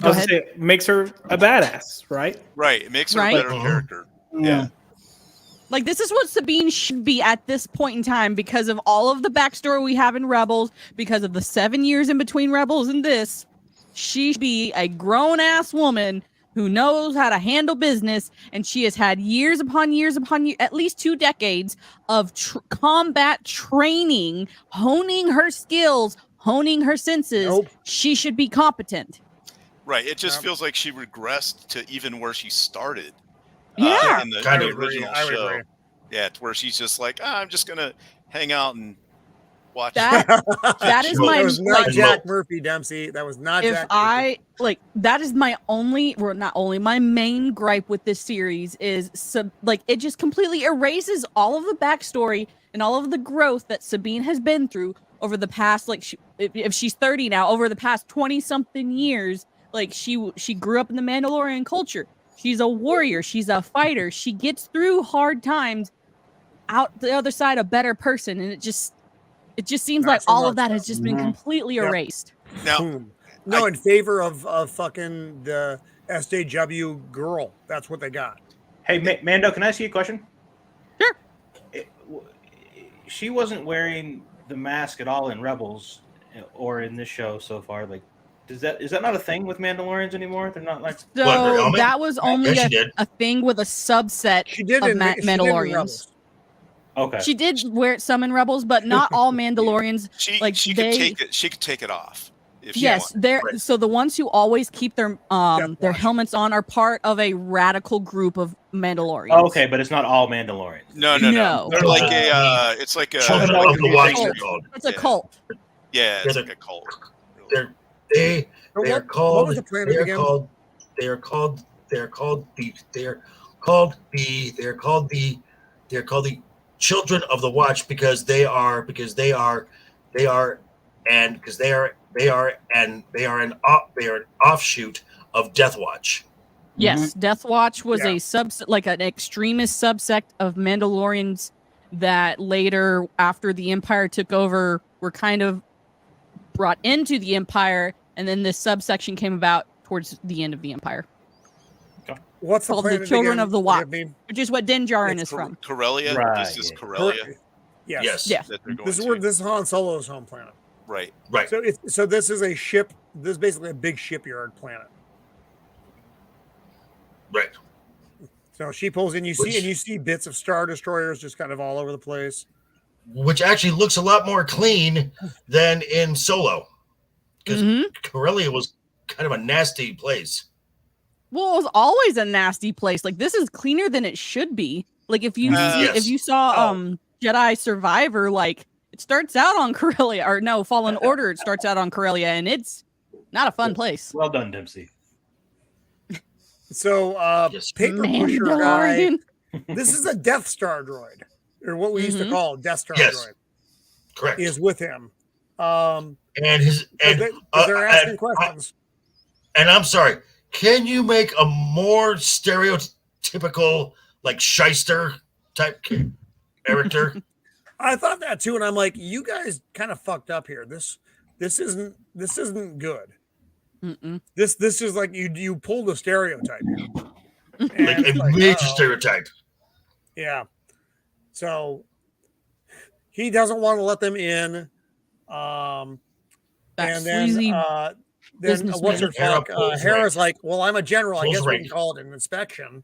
[SPEAKER 7] I was gonna say, makes her a badass, right?
[SPEAKER 5] Right, it makes her
[SPEAKER 3] Right?
[SPEAKER 5] a better character. Yeah.
[SPEAKER 3] Like, this is what Sabine should be at this point in time because of all of the backstory we have in Rebels, because of the 7 years in between Rebels and this. She should be a grown-ass woman who knows how to handle business, and she has had years upon years, at least 2 decades of combat training, honing her skills, honing her senses.
[SPEAKER 1] Nope.
[SPEAKER 3] She should be competent.
[SPEAKER 5] Right, it just feels like she regressed to even where she started.
[SPEAKER 3] Yeah.
[SPEAKER 5] In the,
[SPEAKER 4] Kind
[SPEAKER 5] the
[SPEAKER 4] of
[SPEAKER 5] original
[SPEAKER 1] I would
[SPEAKER 5] show.
[SPEAKER 1] agree.
[SPEAKER 5] Yeah, to where she's just like, I'm just gonna hang out and watch.
[SPEAKER 3] That that is
[SPEAKER 4] That
[SPEAKER 3] my
[SPEAKER 1] That was not
[SPEAKER 3] like,
[SPEAKER 1] Jack Murphy, Dempsey. That was not
[SPEAKER 3] if
[SPEAKER 1] Jack
[SPEAKER 3] I like that is my only, or not only, my main gripe with this series is like it just completely erases all of the backstory and all of the growth that Sabine has been through over the past, like if she's 30 now, over the past 20 something years. Like she grew up in the Mandalorian culture. She's a warrior. She's a fighter. She gets through hard times out the other side a better person, and it just seems
[SPEAKER 1] Not
[SPEAKER 3] like
[SPEAKER 1] so
[SPEAKER 3] all
[SPEAKER 1] much.
[SPEAKER 3] of that has just been completely
[SPEAKER 1] Yep.
[SPEAKER 3] erased.
[SPEAKER 5] Now,
[SPEAKER 1] Boom. No, in favor of fucking the SJW girl. That's what they got.
[SPEAKER 8] Hey, Mando, can I ask you a question?
[SPEAKER 3] Sure.
[SPEAKER 8] She wasn't wearing the mask at all in Rebels or in this show so far. Like, is that not a thing with Mandalorians anymore? They're not like.
[SPEAKER 3] So
[SPEAKER 4] What, her helmet?
[SPEAKER 3] that was only
[SPEAKER 4] Yeah, she did.
[SPEAKER 3] a thing with a subset
[SPEAKER 1] She did
[SPEAKER 3] of
[SPEAKER 1] in she did in
[SPEAKER 3] Mandalorians.
[SPEAKER 1] Rebels.
[SPEAKER 8] Okay.
[SPEAKER 3] She did wear it some in Rebels, but not all Mandalorians.
[SPEAKER 5] she
[SPEAKER 3] like,
[SPEAKER 5] she
[SPEAKER 3] they-
[SPEAKER 5] could take it. She could take it off if she
[SPEAKER 3] Yes,
[SPEAKER 5] wanted.
[SPEAKER 3] they're
[SPEAKER 4] Right.
[SPEAKER 3] so the ones who always keep their
[SPEAKER 1] Watch.
[SPEAKER 3] helmets on are part of a radical group of Mandalorians.
[SPEAKER 8] Oh, okay, but it's not all Mandalorians.
[SPEAKER 5] No.
[SPEAKER 3] No.
[SPEAKER 5] They're like a. It's like a.
[SPEAKER 4] Children
[SPEAKER 5] like
[SPEAKER 4] of the Watch,
[SPEAKER 3] cult.
[SPEAKER 4] they're called.
[SPEAKER 3] It's a
[SPEAKER 5] Yeah.
[SPEAKER 3] cult.
[SPEAKER 5] Yeah, it's
[SPEAKER 4] They're-
[SPEAKER 5] like a cult.
[SPEAKER 4] They
[SPEAKER 1] But
[SPEAKER 4] They are
[SPEAKER 1] what
[SPEAKER 4] called.
[SPEAKER 1] was the planet
[SPEAKER 4] They are
[SPEAKER 1] again?
[SPEAKER 4] called. They are called. They are called the. They are called the. They are called the. They are called the Children of the Watch because they are. Because they are. They are. And because they are. They are. And they are an. They are an offshoot of Death Watch.
[SPEAKER 3] Yes, Death Watch was
[SPEAKER 1] Yeah.
[SPEAKER 3] like an extremist subsect of Mandalorians that later, after the Empire took over, were kind of brought into the Empire, and then this subsection came about towards the end of the Empire,
[SPEAKER 1] What's the
[SPEAKER 3] called the
[SPEAKER 1] planet
[SPEAKER 3] Children
[SPEAKER 1] again?
[SPEAKER 3] of the Watch,
[SPEAKER 1] Forgive me.
[SPEAKER 3] which is what Din Djarin is from.
[SPEAKER 5] Corellia.
[SPEAKER 8] Right,
[SPEAKER 5] This is
[SPEAKER 8] yeah.
[SPEAKER 5] Corellia
[SPEAKER 1] Yes.
[SPEAKER 4] Yes.
[SPEAKER 3] Yeah.
[SPEAKER 5] that they're going
[SPEAKER 1] This is
[SPEAKER 5] to.
[SPEAKER 1] where this is Han Solo's home planet.
[SPEAKER 5] Right.
[SPEAKER 4] Right.
[SPEAKER 1] So this is a ship. This is basically a big shipyard planet.
[SPEAKER 4] Right.
[SPEAKER 1] So she pulls in. You
[SPEAKER 4] Which-
[SPEAKER 1] see bits of Star Destroyers just kind of all over the place.
[SPEAKER 4] Which actually looks a lot more clean than in Solo. Because
[SPEAKER 3] Mhm.
[SPEAKER 4] Corellia was kind of a nasty place.
[SPEAKER 3] Well, it was always a nasty place. Like, this is cleaner than it should be. Like, if you
[SPEAKER 4] Yes.
[SPEAKER 3] if you saw
[SPEAKER 1] Oh.
[SPEAKER 3] Jedi Survivor, like, it starts out on Corellia, or no, Fallen Order, it starts out on Corellia, and it's not a fun place.
[SPEAKER 8] Well done, Dempsey.
[SPEAKER 1] So
[SPEAKER 4] Yes.
[SPEAKER 1] paper pusher guy.
[SPEAKER 3] Mandalorian.
[SPEAKER 1] This is a Death Star droid, or what we used to
[SPEAKER 3] Mhm.
[SPEAKER 1] call Death Star
[SPEAKER 4] Yes.
[SPEAKER 1] droid.
[SPEAKER 4] Correct.
[SPEAKER 1] Is with him.
[SPEAKER 4] And his and
[SPEAKER 1] They're asking
[SPEAKER 4] and-
[SPEAKER 1] questions.
[SPEAKER 4] And I'm sorry, can you make a more stereotypical, like shyster type character?
[SPEAKER 1] I thought that too, and I'm like, you guys kind of fucked up here. This isn't good.
[SPEAKER 3] Mm-mm.
[SPEAKER 1] This is like you pulled a stereotype here.
[SPEAKER 4] Like
[SPEAKER 1] And
[SPEAKER 4] a
[SPEAKER 1] it's like,
[SPEAKER 4] major
[SPEAKER 1] uh-oh.
[SPEAKER 4] stereotype.
[SPEAKER 1] Yeah. So he doesn't want to let them in.
[SPEAKER 3] That
[SPEAKER 1] And then
[SPEAKER 3] sleazy
[SPEAKER 1] what's
[SPEAKER 3] businessman.
[SPEAKER 1] her fuck? Hera's like, well, I'm a general. I
[SPEAKER 4] Pulls
[SPEAKER 1] guess we
[SPEAKER 4] rank.
[SPEAKER 1] can call it an inspection.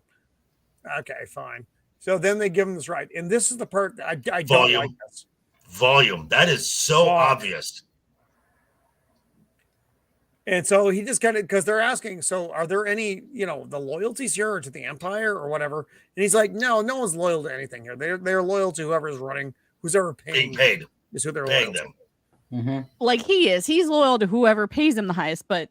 [SPEAKER 1] Okay, fine. So then they give him this right. And this is the part I don't
[SPEAKER 4] Volume.
[SPEAKER 1] like this.
[SPEAKER 4] Volume. That is so obvious.
[SPEAKER 1] And so he just kind of, because they're asking, so are there any, the loyalties here to the Empire or whatever? And he's like, no one's loyal to anything here. They're loyal to whoever's running, who's ever
[SPEAKER 4] Being
[SPEAKER 1] paying
[SPEAKER 4] paid.
[SPEAKER 1] is who they're
[SPEAKER 4] Paying
[SPEAKER 1] loyal
[SPEAKER 4] them.
[SPEAKER 1] to.
[SPEAKER 6] Mm-hmm.
[SPEAKER 3] Like he is. He's loyal to whoever pays him the highest, but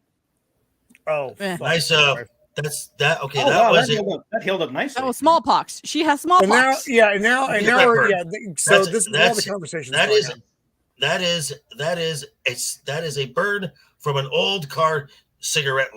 [SPEAKER 1] Oh,
[SPEAKER 3] Eh.
[SPEAKER 4] Nice. That's that. Okay,
[SPEAKER 8] Oh,
[SPEAKER 4] that
[SPEAKER 8] wow,
[SPEAKER 4] was
[SPEAKER 8] that
[SPEAKER 4] it.
[SPEAKER 8] held up nicely.
[SPEAKER 3] that was smallpox. She has
[SPEAKER 1] And now,
[SPEAKER 3] smallpox.
[SPEAKER 1] so
[SPEAKER 4] That's-
[SPEAKER 1] this is all the
[SPEAKER 4] that's-
[SPEAKER 1] conversations.
[SPEAKER 4] That
[SPEAKER 1] going
[SPEAKER 4] is,
[SPEAKER 1] on.
[SPEAKER 4] that is a burn from an old car cigarette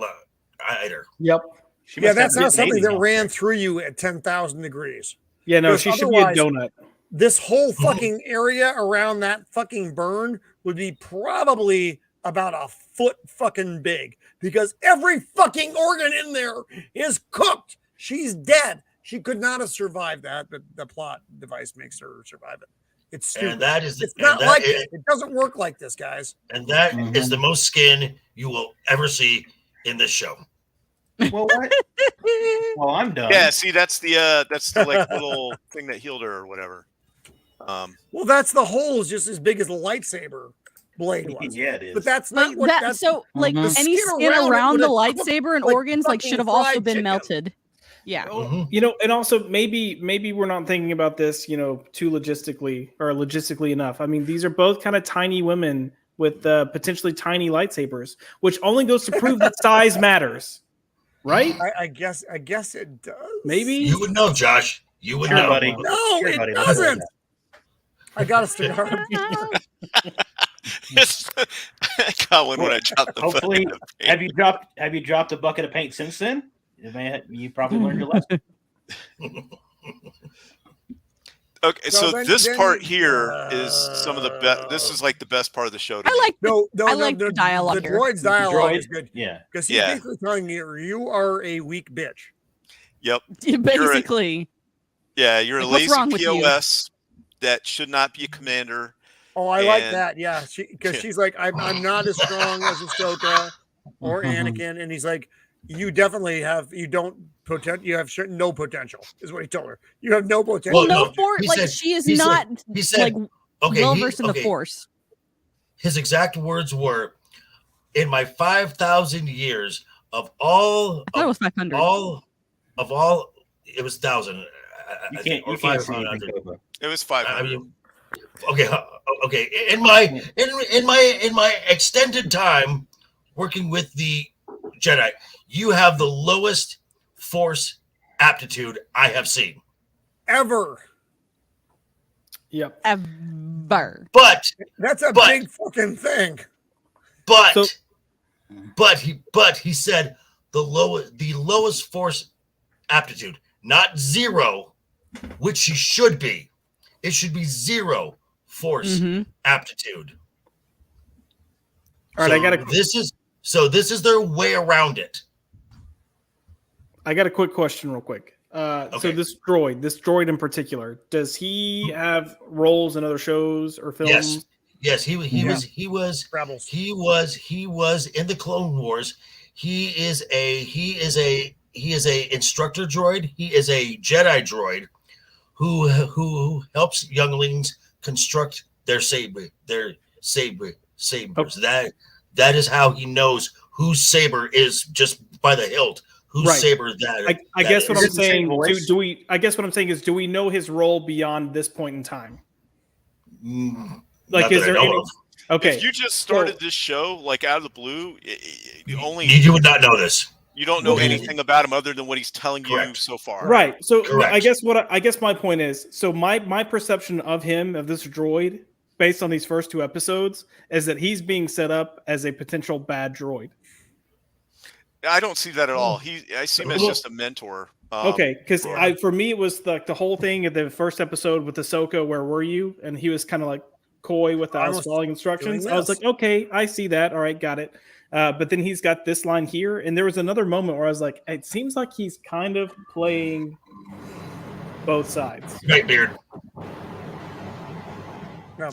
[SPEAKER 4] lighter.
[SPEAKER 6] Yep.
[SPEAKER 8] She
[SPEAKER 1] Yeah,
[SPEAKER 8] must have
[SPEAKER 1] that's not
[SPEAKER 8] good
[SPEAKER 1] something
[SPEAKER 8] babies
[SPEAKER 1] that
[SPEAKER 8] out
[SPEAKER 1] ran
[SPEAKER 8] there.
[SPEAKER 1] through you at 10,000 degrees.
[SPEAKER 7] Yeah, no,
[SPEAKER 1] Because
[SPEAKER 7] she should be a
[SPEAKER 1] otherwise-
[SPEAKER 7] donut.
[SPEAKER 1] This whole fucking area around that fucking burn would be probably about a foot fucking big because every fucking organ in there is cooked. She's dead. She could not have survived that, but the plot device makes her survive it. It's stupid.
[SPEAKER 4] And that is
[SPEAKER 1] It's
[SPEAKER 4] and
[SPEAKER 1] not
[SPEAKER 4] that
[SPEAKER 1] like
[SPEAKER 4] is-
[SPEAKER 1] it. It doesn't work like this, guys.
[SPEAKER 4] and that is the most skin you will ever see in this show.
[SPEAKER 8] Well, what? Well, I'm done.
[SPEAKER 5] Yeah, see, that's the like little thing that healed her or whatever.
[SPEAKER 1] Well, that's the hole is just as big as the lightsaber blade was.
[SPEAKER 8] Yeah, it is.
[SPEAKER 1] But that's not what
[SPEAKER 3] That,
[SPEAKER 1] that's
[SPEAKER 3] so like
[SPEAKER 6] Mhm.
[SPEAKER 3] any
[SPEAKER 1] The skin
[SPEAKER 3] skin
[SPEAKER 1] around it
[SPEAKER 3] around
[SPEAKER 1] would
[SPEAKER 3] the
[SPEAKER 1] have cooked
[SPEAKER 3] lightsaber and
[SPEAKER 1] like
[SPEAKER 3] organs like
[SPEAKER 1] fucking
[SPEAKER 3] should have also
[SPEAKER 1] fried
[SPEAKER 3] been
[SPEAKER 1] chicken.
[SPEAKER 3] melted. Yeah.
[SPEAKER 4] Mhm.
[SPEAKER 7] You know, and also maybe we're not thinking about this, too logistically enough. I mean, these are both kind of tiny women with potentially tiny lightsabers, which only goes to prove that size matters, right?
[SPEAKER 1] I guess it does.
[SPEAKER 7] Maybe.
[SPEAKER 4] You would know, Josh. You would
[SPEAKER 8] Sure,
[SPEAKER 4] know.
[SPEAKER 8] buddy.
[SPEAKER 1] No,
[SPEAKER 8] Sure,
[SPEAKER 1] it
[SPEAKER 8] buddy, let's go with
[SPEAKER 1] doesn't.
[SPEAKER 8] that.
[SPEAKER 1] I got a cigar.
[SPEAKER 5] Colin, when I dropped the
[SPEAKER 8] Hopefully,
[SPEAKER 5] bucket of paint.
[SPEAKER 8] have you dropped a bucket of paint since then? You probably learned your lesson.
[SPEAKER 5] Okay,
[SPEAKER 1] So
[SPEAKER 5] so
[SPEAKER 1] then-
[SPEAKER 5] this
[SPEAKER 1] then-
[SPEAKER 5] part here is some of the best. This is like the best part of the show. To
[SPEAKER 3] I
[SPEAKER 5] me.
[SPEAKER 3] like
[SPEAKER 1] No,
[SPEAKER 3] I like the dialogue
[SPEAKER 1] The
[SPEAKER 3] here.
[SPEAKER 1] droid's dialogue
[SPEAKER 8] Droid?
[SPEAKER 1] is good
[SPEAKER 8] Yeah.
[SPEAKER 1] because he's
[SPEAKER 5] Yeah.
[SPEAKER 1] basically telling you are a weak bitch.
[SPEAKER 5] Yep.
[SPEAKER 3] basically.
[SPEAKER 5] Yeah, you're a
[SPEAKER 3] Like, what's
[SPEAKER 5] lazy
[SPEAKER 3] wrong with you?
[SPEAKER 5] POS that should not be a commander.
[SPEAKER 1] Oh, I like
[SPEAKER 5] And-
[SPEAKER 1] that. Yeah, because she's like, I'm not as strong as Ahsoka or Anakin, and he's like, you definitely have you have no potential, is what he told her. You have no potential.
[SPEAKER 3] Well, no,
[SPEAKER 4] no,
[SPEAKER 3] force.
[SPEAKER 4] he
[SPEAKER 3] Like
[SPEAKER 4] said-
[SPEAKER 3] she is
[SPEAKER 4] he said-
[SPEAKER 3] not
[SPEAKER 4] he said-
[SPEAKER 3] like
[SPEAKER 4] Okay,
[SPEAKER 3] well
[SPEAKER 4] he-
[SPEAKER 3] versed in the
[SPEAKER 4] okay.
[SPEAKER 3] force.
[SPEAKER 4] His exact words were, "In my 5,000 years of all
[SPEAKER 3] I thought it was 500.
[SPEAKER 4] it was 1,000.
[SPEAKER 8] You can't
[SPEAKER 4] or
[SPEAKER 8] see anything
[SPEAKER 4] 500.
[SPEAKER 8] over.
[SPEAKER 5] It was
[SPEAKER 4] I
[SPEAKER 5] 500.
[SPEAKER 4] mean, okay. In my extended time working with the Jedi, you have the lowest force aptitude I have seen.
[SPEAKER 1] Ever.
[SPEAKER 7] Yep.
[SPEAKER 3] Ever.
[SPEAKER 4] But
[SPEAKER 1] That's a
[SPEAKER 4] But-
[SPEAKER 1] big fucking thing.
[SPEAKER 7] So-
[SPEAKER 4] he said the lowest force aptitude, not zero, which she should be. It should be zero force
[SPEAKER 3] Mhm.
[SPEAKER 4] aptitude.
[SPEAKER 7] All right, I got a
[SPEAKER 4] this is their way around it.
[SPEAKER 7] quick question real quick. So
[SPEAKER 4] Okay.
[SPEAKER 7] this droid in particular, does he have roles in other shows or films?
[SPEAKER 4] Yes, he was
[SPEAKER 1] Rebels.
[SPEAKER 4] he was in the Clone Wars. He is a instructor droid. He is a Jedi droid who helps younglings construct their sabers.
[SPEAKER 7] Okay.
[SPEAKER 4] That is how he knows whose saber is just by the hilt. Whose
[SPEAKER 7] Right.
[SPEAKER 4] saber that?
[SPEAKER 7] I
[SPEAKER 4] that
[SPEAKER 7] guess what
[SPEAKER 4] is.
[SPEAKER 7] I'm saying.
[SPEAKER 8] voice?
[SPEAKER 7] Do we? I guess what I'm saying is, do we know his role beyond this point in time? Like,
[SPEAKER 4] Not
[SPEAKER 7] is
[SPEAKER 4] that I
[SPEAKER 7] there
[SPEAKER 4] know
[SPEAKER 7] any?
[SPEAKER 4] of.
[SPEAKER 7] Okay.
[SPEAKER 5] If you just started this show like out of the blue,
[SPEAKER 4] You would not know this.
[SPEAKER 5] you don't know
[SPEAKER 4] Okay.
[SPEAKER 5] anything about him other than what he's telling you
[SPEAKER 4] Correct.
[SPEAKER 5] so far.
[SPEAKER 7] Right. So
[SPEAKER 4] Correct.
[SPEAKER 7] I guess my point is, so my perception of this droid, based on these first two episodes, is that he's being set up as a potential bad droid.
[SPEAKER 5] I don't see that at all. I see him as just a mentor.
[SPEAKER 7] Okay, because for me it was like the whole thing at the first episode with Ahsoka, where were you? And he was kind of like coy with
[SPEAKER 1] I
[SPEAKER 7] us
[SPEAKER 1] was
[SPEAKER 7] following instructions.
[SPEAKER 1] doing
[SPEAKER 7] I was
[SPEAKER 1] this.
[SPEAKER 7] like, okay, I see that. All right, got it. But then he's got this line here, and there was another moment where I was like, it seems like he's kind of playing both sides.
[SPEAKER 4] Redbeard.
[SPEAKER 1] No.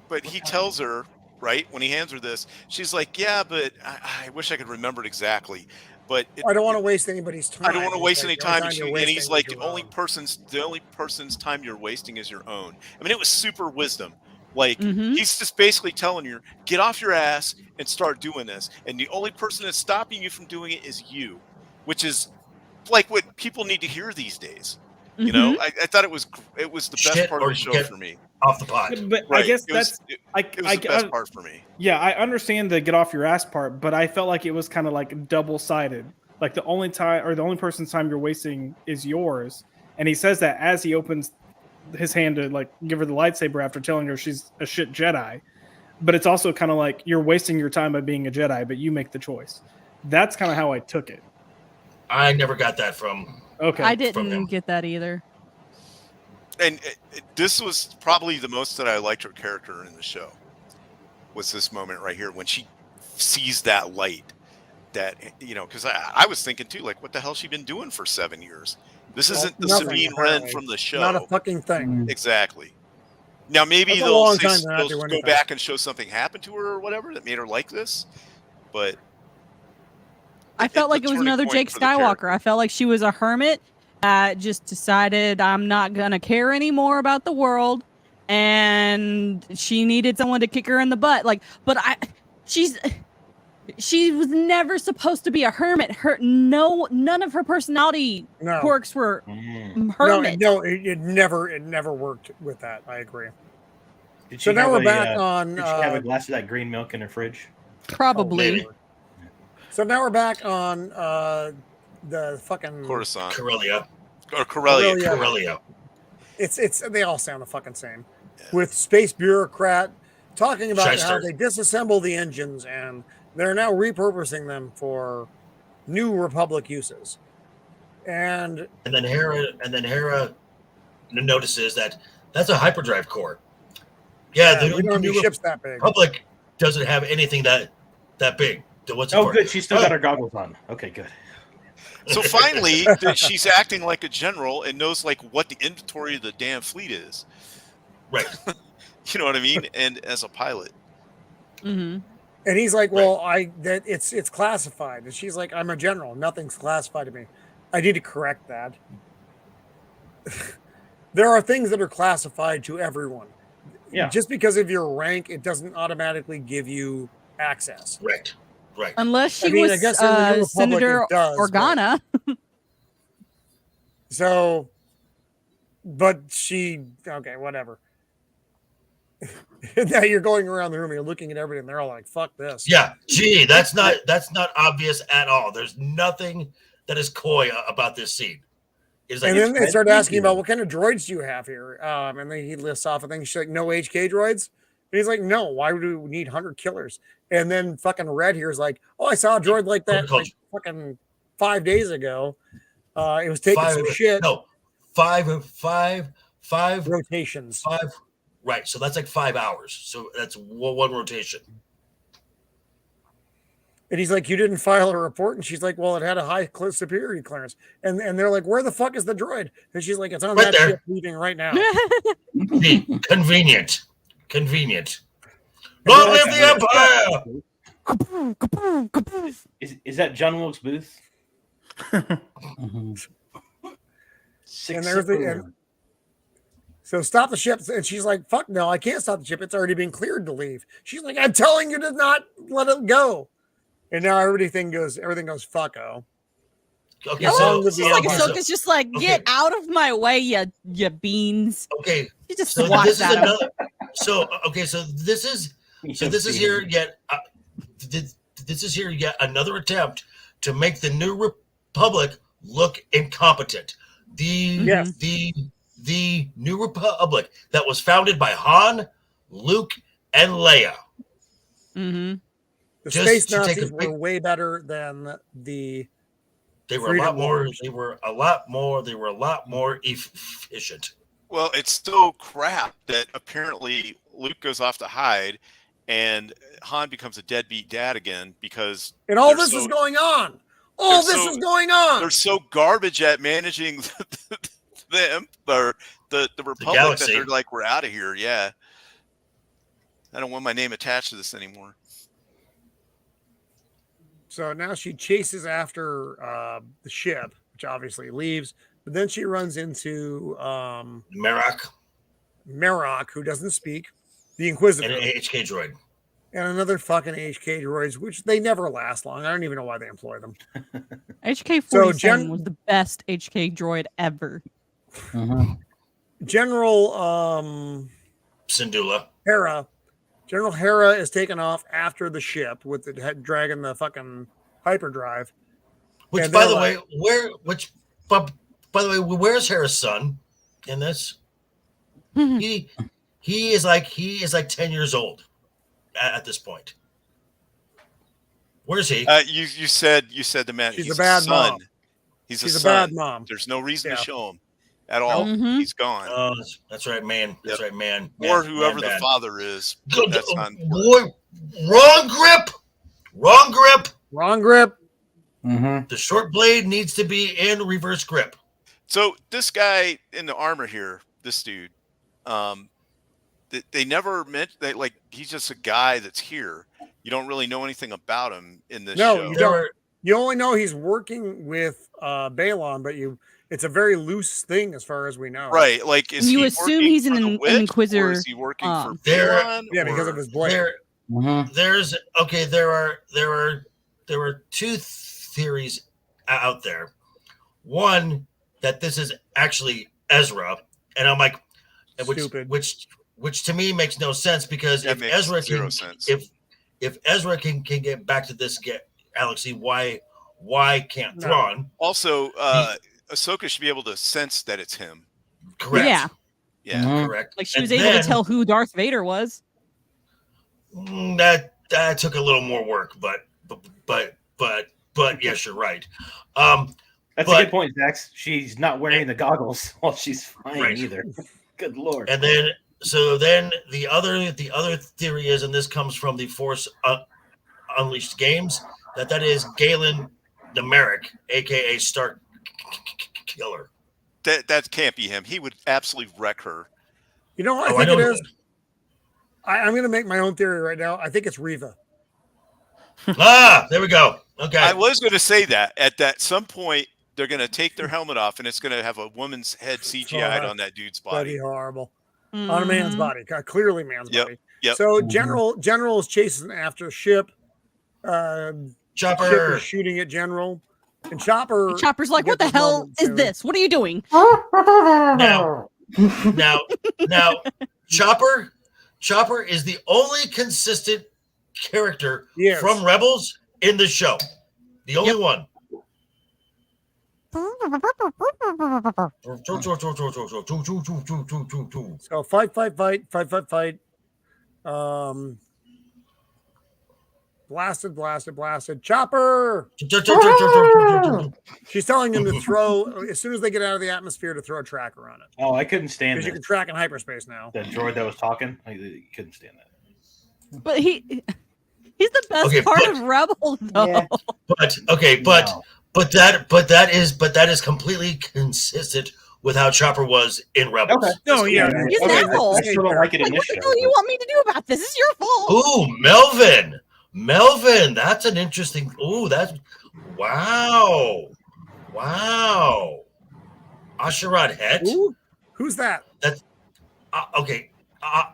[SPEAKER 5] But he tells her, right, when he hands her this, she's like, yeah, but I wish I could remember it exactly. But
[SPEAKER 1] I don't want to waste anybody's time.
[SPEAKER 5] I don't want to waste any time. And he's like, the only
[SPEAKER 1] own.
[SPEAKER 5] person's time you're wasting is your own. I mean, it was super wisdom. Like,
[SPEAKER 3] Mhm.
[SPEAKER 5] he's just basically telling you, get off your ass and start doing this. And the only person that's stopping you from doing it is you, which is like what people need to hear these days. You know, I thought it was the best part of the show for me.
[SPEAKER 4] Off the pot.
[SPEAKER 7] But
[SPEAKER 5] Right.
[SPEAKER 7] I guess
[SPEAKER 5] it was the best part for me.
[SPEAKER 7] Yeah, I understand the get off your ass part, but I felt like it was kind of like double-sided. Like the only person's time you're wasting is yours. And he says that as he opens his hand to like give her the lightsaber after telling her she's a shit Jedi. But it's also kind of like you're wasting your time by being a Jedi, but you make the choice. That's kind of how I took it.
[SPEAKER 4] I never got that from.
[SPEAKER 7] Okay.
[SPEAKER 3] I didn't get that either.
[SPEAKER 5] And this was probably the most that I liked her character in the show. Was this moment right here when she sees that light, that, you know, because I was thinking too, like, what the hell's she been doing for 7 years? This isn't the
[SPEAKER 1] nothing,
[SPEAKER 5] Sabine
[SPEAKER 1] apparently.
[SPEAKER 5] Wren from the show.
[SPEAKER 1] Not a fucking thing.
[SPEAKER 5] Exactly. Now maybe
[SPEAKER 1] That's a
[SPEAKER 5] they'll,
[SPEAKER 1] long
[SPEAKER 5] say,
[SPEAKER 1] time to not
[SPEAKER 5] they'll
[SPEAKER 1] do
[SPEAKER 5] go
[SPEAKER 1] anything.
[SPEAKER 5] back and show something happened to her or whatever that made her like this, but
[SPEAKER 3] I felt like
[SPEAKER 5] it's
[SPEAKER 3] it
[SPEAKER 5] a
[SPEAKER 3] was
[SPEAKER 5] turning
[SPEAKER 3] another
[SPEAKER 5] point
[SPEAKER 3] Jake
[SPEAKER 5] for the character.
[SPEAKER 3] Skywalker. I felt like she was a hermit. Just decided I'm not gonna care anymore about the world, and she needed someone to kick her in the butt. Like, but she was never supposed to be a hermit. None of her personality
[SPEAKER 1] No.
[SPEAKER 3] quirks were hermit.
[SPEAKER 1] No, it never worked with that. I agree.
[SPEAKER 8] Did
[SPEAKER 1] So
[SPEAKER 8] she
[SPEAKER 1] now
[SPEAKER 8] have
[SPEAKER 1] we're
[SPEAKER 8] a,
[SPEAKER 1] back on.
[SPEAKER 8] Did she have a glass of that green milk in her fridge?
[SPEAKER 3] Probably.
[SPEAKER 1] So now we're back on the fucking
[SPEAKER 5] Coruscant
[SPEAKER 4] Corellia.
[SPEAKER 5] or Corellia.
[SPEAKER 1] Corellia.
[SPEAKER 4] Corellia.
[SPEAKER 1] They all sound the fucking same. With space bureaucrat talking about how
[SPEAKER 4] Shyster.
[SPEAKER 1] they disassemble the engines and they're now repurposing them for new Republic uses. And
[SPEAKER 4] then Hera notices that that's a hyperdrive core. Yeah,
[SPEAKER 1] we don't need ships that big.
[SPEAKER 4] Republic doesn't have anything that big. What's it
[SPEAKER 8] Oh,
[SPEAKER 4] for?
[SPEAKER 8] good. She still got her goggles on. Okay, good.
[SPEAKER 5] So finally, she's acting like a general and knows like what the inventory of the damn fleet is.
[SPEAKER 4] Right.
[SPEAKER 5] You know what I mean? And as a pilot.
[SPEAKER 3] Mm-hmm.
[SPEAKER 1] And he's like, well, it's classified. And she's like, I'm a general. Nothing's classified to me. I need to correct that. There are things that are classified to everyone.
[SPEAKER 8] Yeah.
[SPEAKER 1] Just because of your rank, it doesn't automatically give you access.
[SPEAKER 4] Right. Right.
[SPEAKER 3] Unless she
[SPEAKER 1] I mean, I
[SPEAKER 3] was
[SPEAKER 1] guess in the New Republic
[SPEAKER 3] Senator
[SPEAKER 1] it does,
[SPEAKER 3] Organa.
[SPEAKER 1] So, but she, okay, whatever. Now you're going around the room, you're looking at everything. They're all like, "Fuck this."
[SPEAKER 4] Yeah. Gee, that's not obvious at all. There's nothing that is coy about this scene. It's like,
[SPEAKER 1] And then they start asking about what kind of droids do you have here, and then he lists off a thing. She's like, "No HK droids." And he's like, "No. Why do we need 100 killers?" And then fucking Red here is like, "Oh, I saw a droid like that like fucking 5 days ago. It was taking some shit."
[SPEAKER 4] No, five
[SPEAKER 1] rotations.
[SPEAKER 4] Right. So that's like 5 hours. So that's one rotation.
[SPEAKER 1] And he's like, "You didn't file a report?" And she's like, "Well, it had a high security clearance." And they're like, "Where the fuck is the droid?" And she's like, "It's on
[SPEAKER 4] Right
[SPEAKER 1] that
[SPEAKER 4] there.
[SPEAKER 1] ship leaving right now."
[SPEAKER 4] Convenient. Long live the Empire!
[SPEAKER 8] Is that John Wilkes Booth?
[SPEAKER 1] And there's so stop the ship. And she's like, "Fuck no, I can't stop the ship. It's already been cleared to leave." She's like, "I'm telling you to not let it go." And now everything goes fucko.
[SPEAKER 4] Okay,
[SPEAKER 3] It's like Ahsoka's just like, "Get out of my way, you beans."
[SPEAKER 4] Okay.
[SPEAKER 3] She just
[SPEAKER 4] So
[SPEAKER 3] swats
[SPEAKER 4] this is
[SPEAKER 3] at him.
[SPEAKER 4] another. So this is here yet. This is here yet another attempt to make the New Republic look incompetent. The New Republic that was founded by Han, Luke, and Leia.
[SPEAKER 3] Mm-hmm.
[SPEAKER 1] The space Nazis were way better than the.
[SPEAKER 4] They were a lot more. They were a lot more efficient.
[SPEAKER 5] Well, it's still crap that apparently Luke goes off to hide, and Han becomes a deadbeat dad again because.
[SPEAKER 1] And all this is going on. All this is going on.
[SPEAKER 5] They're so garbage at managing them or the Republic that
[SPEAKER 4] galaxy.
[SPEAKER 5] they're like, we're out of here. Yeah. I don't want my name attached to this anymore.
[SPEAKER 1] So now she chases after the ship, which obviously leaves, but then she runs into
[SPEAKER 4] Merak
[SPEAKER 1] Marok, who doesn't speak, the
[SPEAKER 4] and
[SPEAKER 1] Inquisitor,
[SPEAKER 4] an HK droid.
[SPEAKER 1] and another fucking HK droids, which they never last long. I don't even know why they employ them.
[SPEAKER 3] HK-47 was the best HK droid ever.
[SPEAKER 1] General
[SPEAKER 4] Syndulla.
[SPEAKER 1] Hera. General Hera is taken off after the ship with the head dragging the fucking hyperdrive.
[SPEAKER 4] Which,
[SPEAKER 1] And
[SPEAKER 4] by
[SPEAKER 1] they're
[SPEAKER 4] the
[SPEAKER 1] like-
[SPEAKER 4] way, by the way, where's Hera's son in this? he is like 10 years old at this point. Where's he?
[SPEAKER 5] You said the man.
[SPEAKER 1] She's
[SPEAKER 5] he's
[SPEAKER 1] a bad
[SPEAKER 5] son.
[SPEAKER 1] mom.
[SPEAKER 5] He's
[SPEAKER 1] She's
[SPEAKER 5] a
[SPEAKER 1] a
[SPEAKER 5] son.
[SPEAKER 1] bad mom.
[SPEAKER 5] There's no reason
[SPEAKER 1] Yeah.
[SPEAKER 5] to show him at all.
[SPEAKER 3] Mhm.
[SPEAKER 5] He's gone.
[SPEAKER 4] Oh, that's right, man. That's right, man.
[SPEAKER 5] Or
[SPEAKER 4] Man,
[SPEAKER 5] whoever
[SPEAKER 4] man,
[SPEAKER 5] the
[SPEAKER 4] bad.
[SPEAKER 5] father is.
[SPEAKER 4] Good-
[SPEAKER 5] That's not
[SPEAKER 4] Boy, wrong grip. Wrong grip.
[SPEAKER 1] Wrong grip.
[SPEAKER 4] The short blade needs to be in reverse grip.
[SPEAKER 5] So this guy in the armor here, this dude, they never meant that. Like, he's just a guy that's here. You don't really know anything about him in this
[SPEAKER 1] No,
[SPEAKER 5] show.
[SPEAKER 1] you don't. You only know he's working with Baylan, but it's a very loose thing as far as we know.
[SPEAKER 5] Right? Like, is
[SPEAKER 3] You
[SPEAKER 5] he
[SPEAKER 3] assume
[SPEAKER 5] working
[SPEAKER 3] he's
[SPEAKER 5] for
[SPEAKER 3] an
[SPEAKER 5] the witch,
[SPEAKER 3] Inquisitor,
[SPEAKER 5] or is he working for
[SPEAKER 4] There-
[SPEAKER 5] Baylan,
[SPEAKER 1] Yeah, because
[SPEAKER 5] or-
[SPEAKER 1] of his blade.
[SPEAKER 4] There are two theories out there. One, that this is actually Ezra, and I'm like,
[SPEAKER 1] Stupid.
[SPEAKER 4] which to me makes no sense, because
[SPEAKER 5] That
[SPEAKER 4] if
[SPEAKER 5] makes
[SPEAKER 4] Ezra
[SPEAKER 5] zero
[SPEAKER 4] can
[SPEAKER 5] sense.
[SPEAKER 4] if Ezra can get back to this galaxy, why can't
[SPEAKER 1] No.
[SPEAKER 4] Thrawn?
[SPEAKER 5] Also, Ahsoka should be able to sense that it's him.
[SPEAKER 4] Correct.
[SPEAKER 3] Yeah.
[SPEAKER 5] Yeah.
[SPEAKER 4] Correct.
[SPEAKER 3] Like she was
[SPEAKER 4] And
[SPEAKER 3] able
[SPEAKER 4] then-
[SPEAKER 3] to tell who Darth Vader was.
[SPEAKER 4] That took a little more work, but yes, you're right.
[SPEAKER 8] That's
[SPEAKER 4] But-
[SPEAKER 8] a good point, Zax. She's not wearing the goggles while she's flying
[SPEAKER 4] Right.
[SPEAKER 8] either. Good lord.
[SPEAKER 4] And then the other theory is, and this comes from the Force Unleashed games, that is Galen Demerick, aka Stark Killer.
[SPEAKER 5] That can't be him. He would absolutely wreck her.
[SPEAKER 1] You know what
[SPEAKER 4] Oh,
[SPEAKER 1] I think
[SPEAKER 4] know
[SPEAKER 1] it is? I'm going to make my own theory right now. I think it's Reva.
[SPEAKER 4] There we go. Okay.
[SPEAKER 5] I was going to say that at some point they're going to take their helmet off and it's going to have a woman's head CGI'd on that dude's
[SPEAKER 1] That'd be
[SPEAKER 5] body.
[SPEAKER 1] horrible. On a man's
[SPEAKER 3] Mhm.
[SPEAKER 1] body. Clearly man's
[SPEAKER 5] Yep,
[SPEAKER 1] body.
[SPEAKER 5] yep.
[SPEAKER 1] So General is chasing after the ship. Ship
[SPEAKER 4] Chopper.
[SPEAKER 1] is shooting at General. And Chopper.
[SPEAKER 3] And Chopper's like, what
[SPEAKER 1] Get
[SPEAKER 3] the
[SPEAKER 1] this
[SPEAKER 3] hell
[SPEAKER 1] moment
[SPEAKER 3] is
[SPEAKER 1] soon.
[SPEAKER 3] this? What are you doing?
[SPEAKER 4] Now, Chopper is the only consistent character
[SPEAKER 1] Yes.
[SPEAKER 4] from Rebels in the show. The only one.
[SPEAKER 1] So fight. Blasted. Chopper! She's telling him to throw, as soon as they get out of the atmosphere, to throw a tracker on it.
[SPEAKER 8] Oh, I couldn't stand
[SPEAKER 1] Because you can
[SPEAKER 8] that.
[SPEAKER 1] track in hyperspace now.
[SPEAKER 8] That droid that was talking. I couldn't stand that.
[SPEAKER 3] But he's the best
[SPEAKER 4] Okay,
[SPEAKER 3] part
[SPEAKER 4] but-
[SPEAKER 3] of Rebels, though.
[SPEAKER 6] Yeah.
[SPEAKER 4] But that is completely consistent with how Chopper was in Rebels.
[SPEAKER 8] Okay.
[SPEAKER 1] No, yeah.
[SPEAKER 3] He's an asshole.
[SPEAKER 8] I still don't like it in
[SPEAKER 3] Like,
[SPEAKER 8] this
[SPEAKER 3] what the
[SPEAKER 8] show.
[SPEAKER 3] hell do you want me to do about this? This is your fault.
[SPEAKER 4] Ooh, Melvin. That's an interesting. Ooh, that's wow. Asherad Het.
[SPEAKER 1] Ooh, who's that?
[SPEAKER 4] Okay.
[SPEAKER 8] I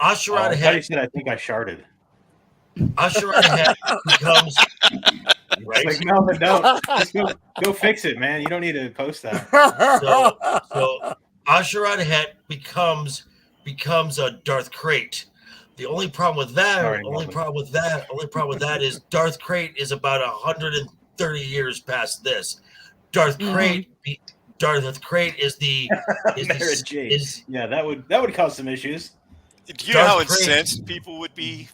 [SPEAKER 4] Asherad
[SPEAKER 8] thought he
[SPEAKER 4] Het.
[SPEAKER 8] said, I think I sharded.
[SPEAKER 4] Asherad Het becomes
[SPEAKER 8] It's
[SPEAKER 4] right.
[SPEAKER 8] like, Melvin, no. Just go fix it, man. You don't need to post that.
[SPEAKER 4] So Asherad Het becomes a Darth Krayt. The only problem with that,
[SPEAKER 8] Sorry, Melvin.
[SPEAKER 4] is Darth Krayt is about 130 years past this. Darth Krayt is the
[SPEAKER 8] Mara Jade.
[SPEAKER 4] is
[SPEAKER 8] Yeah, that would cause some issues.
[SPEAKER 5] Do you know how
[SPEAKER 4] Darth Krayt.
[SPEAKER 5] incensed people would be?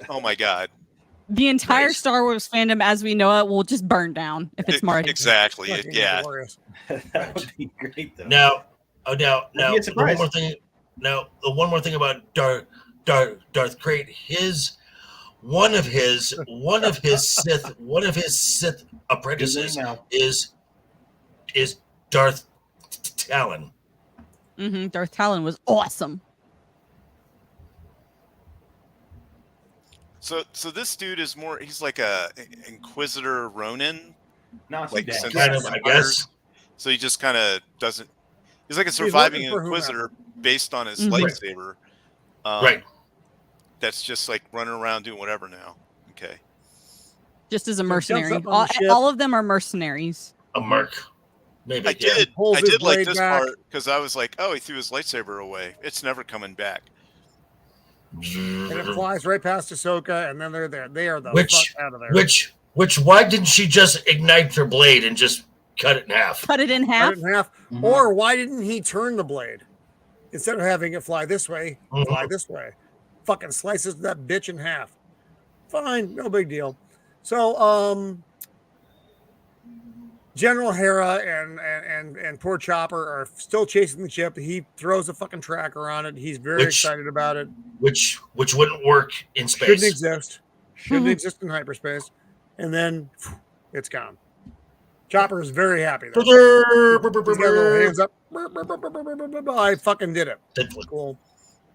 [SPEAKER 5] Oh my god!
[SPEAKER 3] The entire
[SPEAKER 4] Right.
[SPEAKER 3] Star Wars fandom as we know it will just burn down if it's Marty.
[SPEAKER 5] Exactly.
[SPEAKER 1] Fucking
[SPEAKER 5] Yeah.
[SPEAKER 1] glorious.
[SPEAKER 8] That would be great, though.
[SPEAKER 4] now
[SPEAKER 8] be a
[SPEAKER 4] one
[SPEAKER 8] surprise.
[SPEAKER 4] more thing. Now the one more thing about Darth Krayt, one of his Sith apprentices
[SPEAKER 8] now.
[SPEAKER 4] is Darth Talon.
[SPEAKER 3] Darth Talon was awesome.
[SPEAKER 5] So this dude is more. He's like a Inquisitor Ronin.
[SPEAKER 8] Nazi
[SPEAKER 5] Like
[SPEAKER 8] dad.
[SPEAKER 5] since
[SPEAKER 4] Kind of, I guess.
[SPEAKER 5] So he just kind of doesn't. He's like a
[SPEAKER 1] He's
[SPEAKER 5] surviving
[SPEAKER 1] looking for
[SPEAKER 5] Inquisitor based on his
[SPEAKER 3] Mhm.
[SPEAKER 5] lightsaber.
[SPEAKER 4] Right.
[SPEAKER 5] That's just like running around doing whatever now. Okay.
[SPEAKER 3] Just as a
[SPEAKER 1] jumps
[SPEAKER 3] mercenary.
[SPEAKER 1] up on the ship.
[SPEAKER 3] All of them are mercenaries.
[SPEAKER 4] A merc. Maybe.
[SPEAKER 5] I did
[SPEAKER 1] Pulls his
[SPEAKER 5] like
[SPEAKER 1] blade
[SPEAKER 5] this
[SPEAKER 1] back.
[SPEAKER 5] part because I was like, oh, he threw his lightsaber away. It's never coming back.
[SPEAKER 1] And it flies right past Ahsoka, and then they're there. They are the
[SPEAKER 4] Which-
[SPEAKER 1] fuck out of there.
[SPEAKER 4] Which why didn't she just ignite her blade and just cut it in half?
[SPEAKER 3] Cut it in
[SPEAKER 1] Cut
[SPEAKER 3] half.
[SPEAKER 1] it in half.
[SPEAKER 6] Mhm.
[SPEAKER 1] Or why didn't he turn the blade? Instead of having it fly this way, fly
[SPEAKER 4] Mhm.
[SPEAKER 1] this way. Fucking slices that bitch in half. Fine, no big deal. So, General Hera and poor Chopper are still chasing the ship. He throws a fucking tracker on it. He's very
[SPEAKER 4] Which-
[SPEAKER 1] excited about it.
[SPEAKER 4] Which wouldn't work in
[SPEAKER 1] Shouldn't
[SPEAKER 4] space.
[SPEAKER 1] exist. Shouldn't exist in hyperspace. And then it's gone. Chopper is very happy. Though. He's got little hands up. I fucking did it. Cool.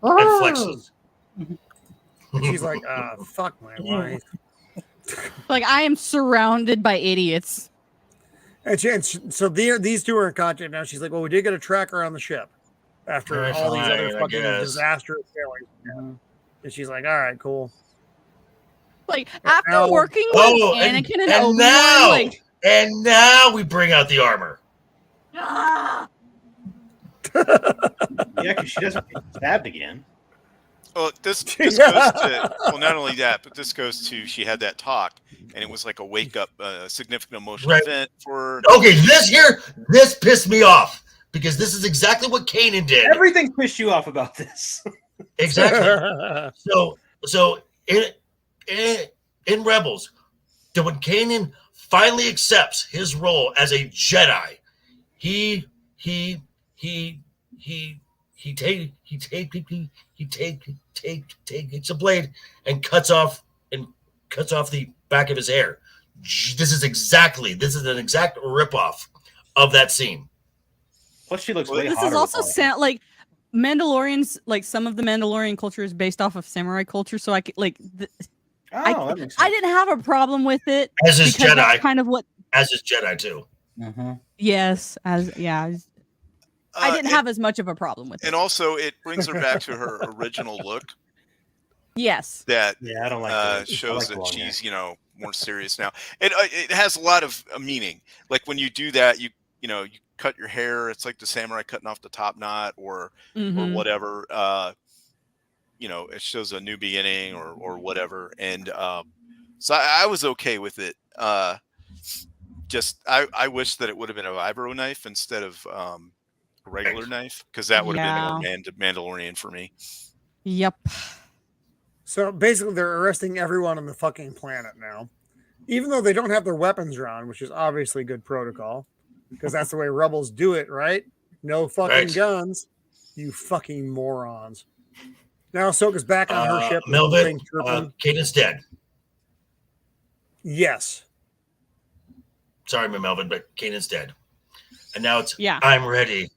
[SPEAKER 4] And flexes.
[SPEAKER 1] And she's like, fuck my life.
[SPEAKER 3] Like, I am surrounded by idiots.
[SPEAKER 1] So these two are in contact now. She's like, well, we did get a tracker on the ship after
[SPEAKER 4] Alright,
[SPEAKER 1] all these
[SPEAKER 4] fine,
[SPEAKER 1] other
[SPEAKER 4] I
[SPEAKER 1] fucking
[SPEAKER 4] guess.
[SPEAKER 1] disastrous failings. And she's like, all right, cool.
[SPEAKER 3] Like, after
[SPEAKER 1] now-
[SPEAKER 3] working with
[SPEAKER 4] Oh,
[SPEAKER 3] Anakin and
[SPEAKER 4] and
[SPEAKER 3] Obi-Wan,
[SPEAKER 4] now,
[SPEAKER 3] like,
[SPEAKER 4] and now we bring out the armor.
[SPEAKER 8] Yeah, because she doesn't get stabbed again.
[SPEAKER 5] Well, this goes to not only that, but this goes to she had that talk, and it was like a wake up, significant emotional
[SPEAKER 4] Right.
[SPEAKER 5] event for.
[SPEAKER 4] Okay, this pissed me off because this is exactly what Kanan did.
[SPEAKER 8] Everything pissed you off about this.
[SPEAKER 4] Exactly. So in Rebels, when Kanan finally accepts his role as a Jedi, he takes a blade and cuts off the back of his hair. This is an exact ripoff of that scene.
[SPEAKER 8] Plus, she looks
[SPEAKER 5] Well,
[SPEAKER 8] way
[SPEAKER 3] this
[SPEAKER 8] hotter
[SPEAKER 3] is also
[SPEAKER 8] with all
[SPEAKER 3] like Mandalorians. Like, some of the Mandalorian culture is based off of samurai culture, so I could like.
[SPEAKER 8] that. Oh, that makes sense.
[SPEAKER 3] I didn't have a problem with it
[SPEAKER 4] As is
[SPEAKER 3] because
[SPEAKER 4] Jedi,
[SPEAKER 3] that's kind of what.
[SPEAKER 4] as is Jedi too.
[SPEAKER 3] Yes, I didn't have as much of a problem with it.
[SPEAKER 5] And also, it brings her back to her original look.
[SPEAKER 3] Yes.
[SPEAKER 5] That
[SPEAKER 8] Yeah, I don't like that. I
[SPEAKER 5] shows
[SPEAKER 8] like
[SPEAKER 5] that
[SPEAKER 8] long
[SPEAKER 5] she's more serious now. It has a lot of meaning. Like when you do that, you cut your hair. It's like the samurai cutting off the top knot or
[SPEAKER 3] Mhm.
[SPEAKER 5] whatever. It shows a new beginning or whatever. And so I was okay with it. Just I wish that it would have been a vibro knife instead of a regular knife, because that would have been more Mandalorian for me.
[SPEAKER 3] Yep.
[SPEAKER 1] So basically, they're arresting everyone on the fucking planet now, even though they don't have their weapons drawn, which is obviously good protocol, because that's the way rebels do it, right? No fucking
[SPEAKER 4] Right.
[SPEAKER 1] guns, you fucking morons. Now Ahsoka's back on her ship.
[SPEAKER 4] Melvin,
[SPEAKER 1] chirping.
[SPEAKER 4] Kanan's dead.
[SPEAKER 1] Yes.
[SPEAKER 4] Sorry, Melvin, but Kanan's dead. And now it's
[SPEAKER 3] Yeah.
[SPEAKER 4] I'm ready.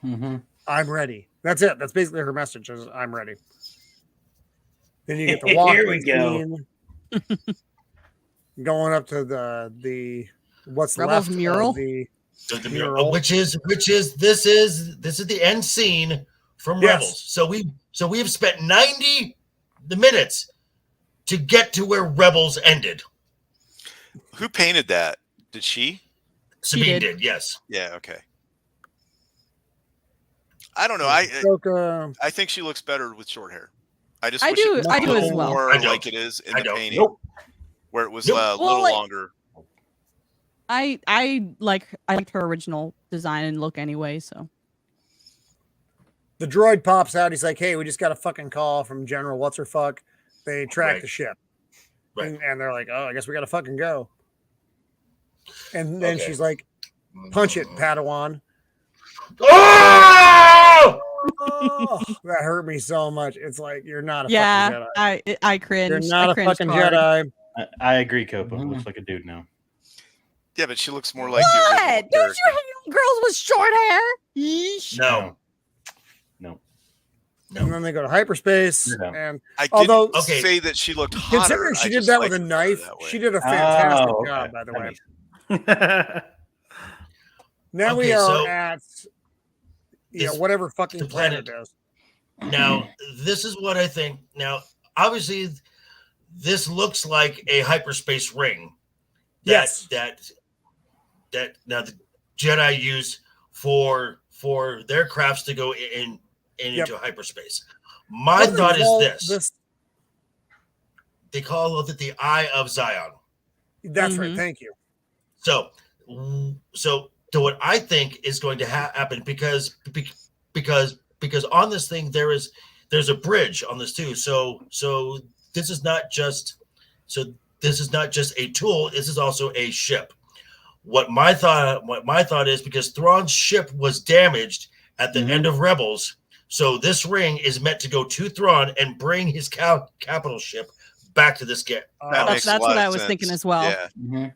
[SPEAKER 1] I'm ready. That's it. That's basically her message. Is I'm ready. Then you get the walk.
[SPEAKER 8] Here we go.
[SPEAKER 1] Going up to the what's
[SPEAKER 3] Rebels
[SPEAKER 1] left
[SPEAKER 3] mural?
[SPEAKER 1] of the
[SPEAKER 4] The
[SPEAKER 1] mural.
[SPEAKER 4] which is this is the end scene from
[SPEAKER 1] Yes.
[SPEAKER 4] Rebels. So we have spent 90 minutes to get to where Rebels ended.
[SPEAKER 5] Who painted that? Did she?
[SPEAKER 4] Sabine
[SPEAKER 3] did.
[SPEAKER 4] did, yes.
[SPEAKER 5] Yeah. Okay. I don't know. I
[SPEAKER 1] Ahsoka.
[SPEAKER 5] think she looks better with short hair. I just
[SPEAKER 3] I
[SPEAKER 5] wish it
[SPEAKER 3] do-
[SPEAKER 5] was
[SPEAKER 3] I
[SPEAKER 5] a
[SPEAKER 3] do
[SPEAKER 5] little
[SPEAKER 3] as well.
[SPEAKER 5] more
[SPEAKER 4] I don't.
[SPEAKER 5] like it is in
[SPEAKER 4] I
[SPEAKER 5] the
[SPEAKER 4] don't.
[SPEAKER 5] painting,
[SPEAKER 4] Nope.
[SPEAKER 5] where it was
[SPEAKER 4] Nope.
[SPEAKER 5] a
[SPEAKER 3] Well,
[SPEAKER 5] little
[SPEAKER 3] like-
[SPEAKER 5] longer.
[SPEAKER 3] I liked her original design and look anyway, so
[SPEAKER 1] The droid pops out. He's like, "Hey, we just got a fucking call from General What's Her Fuck. They tracked
[SPEAKER 4] Right.
[SPEAKER 1] the ship."
[SPEAKER 4] Right.
[SPEAKER 1] And they're like, "Oh, I guess we got to fucking go." And then
[SPEAKER 4] Okay.
[SPEAKER 1] she's like, "Punch it, Padawan."
[SPEAKER 4] Oh!
[SPEAKER 1] Oh, that hurt me so much. It's like you're not a
[SPEAKER 3] yeah,
[SPEAKER 1] fucking Jedi.
[SPEAKER 3] I cringed.
[SPEAKER 1] You're not
[SPEAKER 3] I
[SPEAKER 1] a
[SPEAKER 3] cringed
[SPEAKER 1] fucking
[SPEAKER 3] hard.
[SPEAKER 1] Jedi.
[SPEAKER 8] I agree, Copa. Looks like a dude now.
[SPEAKER 5] Yeah, but she looks more like
[SPEAKER 3] What?
[SPEAKER 5] the original
[SPEAKER 3] Don't
[SPEAKER 5] character.
[SPEAKER 3] you hate on girls with short hair? Yeesh.
[SPEAKER 4] No.
[SPEAKER 1] And then they go to hyperspace.
[SPEAKER 8] No.
[SPEAKER 1] And
[SPEAKER 5] I
[SPEAKER 1] although
[SPEAKER 5] didn't
[SPEAKER 4] Okay.
[SPEAKER 5] say that she looked hotter.
[SPEAKER 1] considering she
[SPEAKER 5] I
[SPEAKER 1] did
[SPEAKER 5] just
[SPEAKER 1] that with
[SPEAKER 5] liked
[SPEAKER 1] a
[SPEAKER 5] her
[SPEAKER 1] knife,
[SPEAKER 5] that way.
[SPEAKER 1] she did a fantastic
[SPEAKER 8] Oh, okay.
[SPEAKER 1] job, by the
[SPEAKER 8] That
[SPEAKER 1] way.
[SPEAKER 8] makes-
[SPEAKER 1] Now we
[SPEAKER 4] Okay,
[SPEAKER 1] are
[SPEAKER 4] so
[SPEAKER 1] at
[SPEAKER 4] this-
[SPEAKER 1] whatever fucking
[SPEAKER 4] the
[SPEAKER 1] planet
[SPEAKER 4] planet.
[SPEAKER 1] it is.
[SPEAKER 4] Now, this is what I think. Now, obviously, this looks like a hyperspace ring.
[SPEAKER 1] Yes.
[SPEAKER 4] That now the Jedi use for their crafts to go into hyperspace. My
[SPEAKER 1] What do they
[SPEAKER 4] thought is
[SPEAKER 1] call
[SPEAKER 4] this. They call it the Eye of Zion.
[SPEAKER 1] That's right.
[SPEAKER 3] Mhm.
[SPEAKER 1] Thank you.
[SPEAKER 4] So what I think is going to happen because on this thing there's a bridge on this too. So this is not just a tool. This is also a ship. What my thought is, because Thrawn's ship was damaged at the end of Rebels, so this ring is meant to go to Thrawn and bring his capital ship back to this
[SPEAKER 5] That
[SPEAKER 1] Uh,
[SPEAKER 5] makes a
[SPEAKER 3] That's
[SPEAKER 5] lot
[SPEAKER 3] what
[SPEAKER 5] of
[SPEAKER 3] I was
[SPEAKER 5] sense.
[SPEAKER 3] thinking as well.
[SPEAKER 5] Yeah.
[SPEAKER 6] Mhm.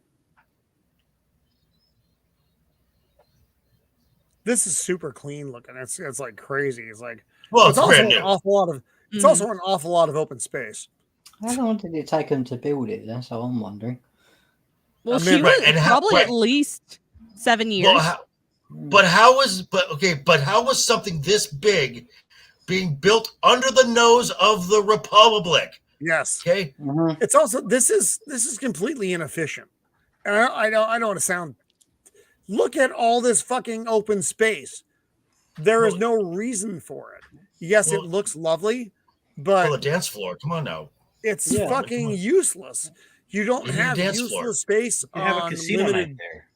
[SPEAKER 1] this is super clean looking. It's like crazy. It's like
[SPEAKER 4] well,
[SPEAKER 1] it's
[SPEAKER 4] it's
[SPEAKER 1] also
[SPEAKER 4] brand
[SPEAKER 1] an
[SPEAKER 4] new.
[SPEAKER 1] awful lot of it's
[SPEAKER 3] Mhm.
[SPEAKER 1] also an awful lot of open space.
[SPEAKER 6] How long did it take them to build it? That's all I'm wondering.
[SPEAKER 3] Well,
[SPEAKER 1] I
[SPEAKER 3] she
[SPEAKER 1] mean,
[SPEAKER 3] was
[SPEAKER 4] right, and
[SPEAKER 3] probably at
[SPEAKER 4] right.
[SPEAKER 3] least 7 years.
[SPEAKER 4] Well, but how was something this big being built under the nose of the Republic?
[SPEAKER 1] Yes.
[SPEAKER 4] Okay,
[SPEAKER 6] Mhm.
[SPEAKER 1] It's also this is completely inefficient. And I don't want to sound. Look at all this fucking open space. There is no reason for it. Yes, it
[SPEAKER 4] Well-
[SPEAKER 1] looks lovely,
[SPEAKER 4] well,
[SPEAKER 1] but
[SPEAKER 4] the dance floor. Come on now.
[SPEAKER 1] it's
[SPEAKER 6] Yeah.
[SPEAKER 1] fucking useless. You don't
[SPEAKER 4] You need a
[SPEAKER 1] have
[SPEAKER 4] dance
[SPEAKER 1] useless
[SPEAKER 4] floor.
[SPEAKER 1] space
[SPEAKER 8] You have a
[SPEAKER 1] on
[SPEAKER 8] casino
[SPEAKER 1] limited.
[SPEAKER 8] night there.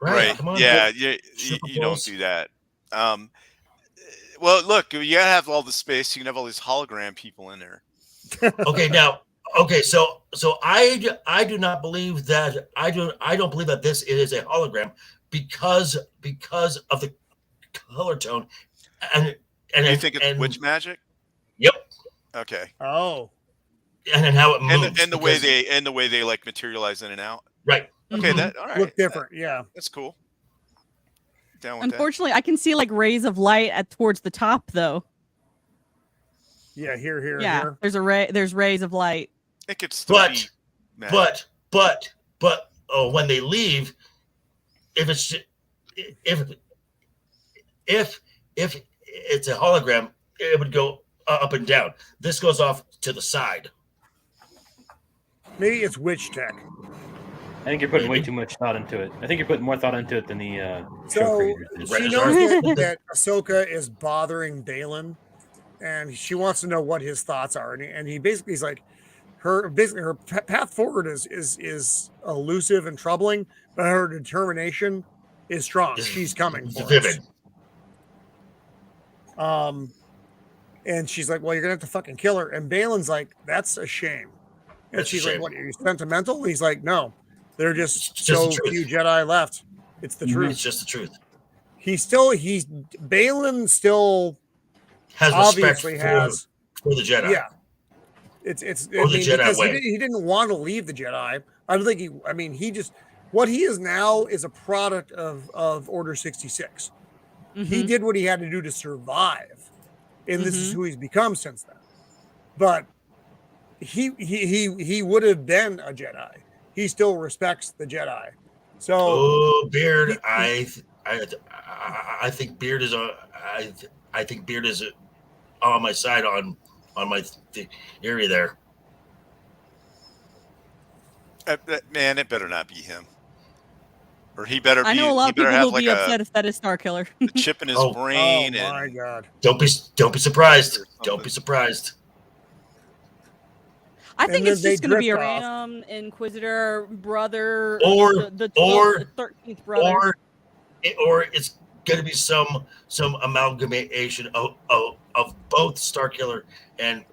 [SPEAKER 4] Right. Come on.
[SPEAKER 5] Yeah.
[SPEAKER 4] go-
[SPEAKER 5] You
[SPEAKER 4] Super
[SPEAKER 5] don't
[SPEAKER 4] Bowls.
[SPEAKER 5] do that. Well, look, you gotta have all the space. You can have all these hologram people in there.
[SPEAKER 4] Okay. Now. Okay. So I do not believe that I don't believe that this is a hologram because of the color tone and
[SPEAKER 5] You think it's witch magic?
[SPEAKER 4] Yep.
[SPEAKER 5] Okay.
[SPEAKER 1] Oh,
[SPEAKER 4] And then how it moves
[SPEAKER 5] And the way they like materialize in and out.
[SPEAKER 4] right.
[SPEAKER 5] Okay,
[SPEAKER 3] Mhm.
[SPEAKER 5] that all right.
[SPEAKER 1] look different. Yeah.
[SPEAKER 5] That's cool. Down with
[SPEAKER 3] Unfortunately, I can see like rays of light towards the top, though.
[SPEAKER 1] Yeah. Here.
[SPEAKER 3] Yeah, there's rays of light.
[SPEAKER 5] that. It could still
[SPEAKER 4] But-
[SPEAKER 5] be magic.
[SPEAKER 4] But when they leave, if it's if it's a hologram, it would go up and down. This goes off to the side.
[SPEAKER 1] Maybe it's witch tech.
[SPEAKER 8] I think you're putting way too much thought into it. I think you're putting more thought into it than the show
[SPEAKER 1] So
[SPEAKER 8] creators did.
[SPEAKER 1] she
[SPEAKER 4] Right.
[SPEAKER 1] knows that Ahsoka is bothering Baylan, and she wants to know what his thoughts are. And he basically is like, her path forward is elusive and troubling, but her determination is strong.
[SPEAKER 4] Is-
[SPEAKER 1] She's coming
[SPEAKER 4] It's
[SPEAKER 1] for us.
[SPEAKER 4] vivid.
[SPEAKER 1] And she's like, well, you're gonna have to fucking kill her. And Baylan's like, that's a shame. And
[SPEAKER 4] That's a
[SPEAKER 1] she's like,
[SPEAKER 4] shame.
[SPEAKER 1] what, are you sentimental? And he's like, no, there are just
[SPEAKER 4] It's just
[SPEAKER 1] so
[SPEAKER 4] the truth.
[SPEAKER 1] few Jedi left. It's the
[SPEAKER 6] Mhm.
[SPEAKER 1] truth.
[SPEAKER 4] It's just the truth.
[SPEAKER 1] Baylan still
[SPEAKER 4] Has respect
[SPEAKER 1] obviously has,
[SPEAKER 4] for the Jedi.
[SPEAKER 1] yeah. I
[SPEAKER 4] Or the
[SPEAKER 1] mean,
[SPEAKER 4] Jedi
[SPEAKER 1] because
[SPEAKER 4] way.
[SPEAKER 1] he didn't want to leave the Jedi. I don't think he just, what he is now is a product of Order 66. He
[SPEAKER 3] Mhm.
[SPEAKER 1] did what he had to do to survive, and this is who he's become since then. But he would have been a Jedi. He still respects the Jedi. So
[SPEAKER 4] Oh, Beard!
[SPEAKER 1] He-
[SPEAKER 4] I think Beard is on. I think Beard is on my side on my area there.
[SPEAKER 5] Man, it better not be him. Or he better be.
[SPEAKER 3] I know a lot
[SPEAKER 5] he
[SPEAKER 3] of
[SPEAKER 5] better
[SPEAKER 3] people
[SPEAKER 5] have
[SPEAKER 3] will
[SPEAKER 5] like
[SPEAKER 3] be
[SPEAKER 5] a
[SPEAKER 3] upset if that is Star Killer.
[SPEAKER 5] chip in his
[SPEAKER 4] Oh.
[SPEAKER 5] brain
[SPEAKER 1] oh my
[SPEAKER 5] and
[SPEAKER 1] god.
[SPEAKER 4] Don't be surprised.
[SPEAKER 5] Or
[SPEAKER 4] Don't be
[SPEAKER 5] something.
[SPEAKER 4] surprised.
[SPEAKER 3] I
[SPEAKER 1] And
[SPEAKER 3] think
[SPEAKER 1] then
[SPEAKER 3] it's
[SPEAKER 1] they
[SPEAKER 3] just going to be a
[SPEAKER 1] drift off.
[SPEAKER 3] random Inquisitor brother,
[SPEAKER 4] Or-
[SPEAKER 3] the
[SPEAKER 4] or-
[SPEAKER 3] 13th brother.
[SPEAKER 4] Or it's going to be some amalgamation of both Starkiller and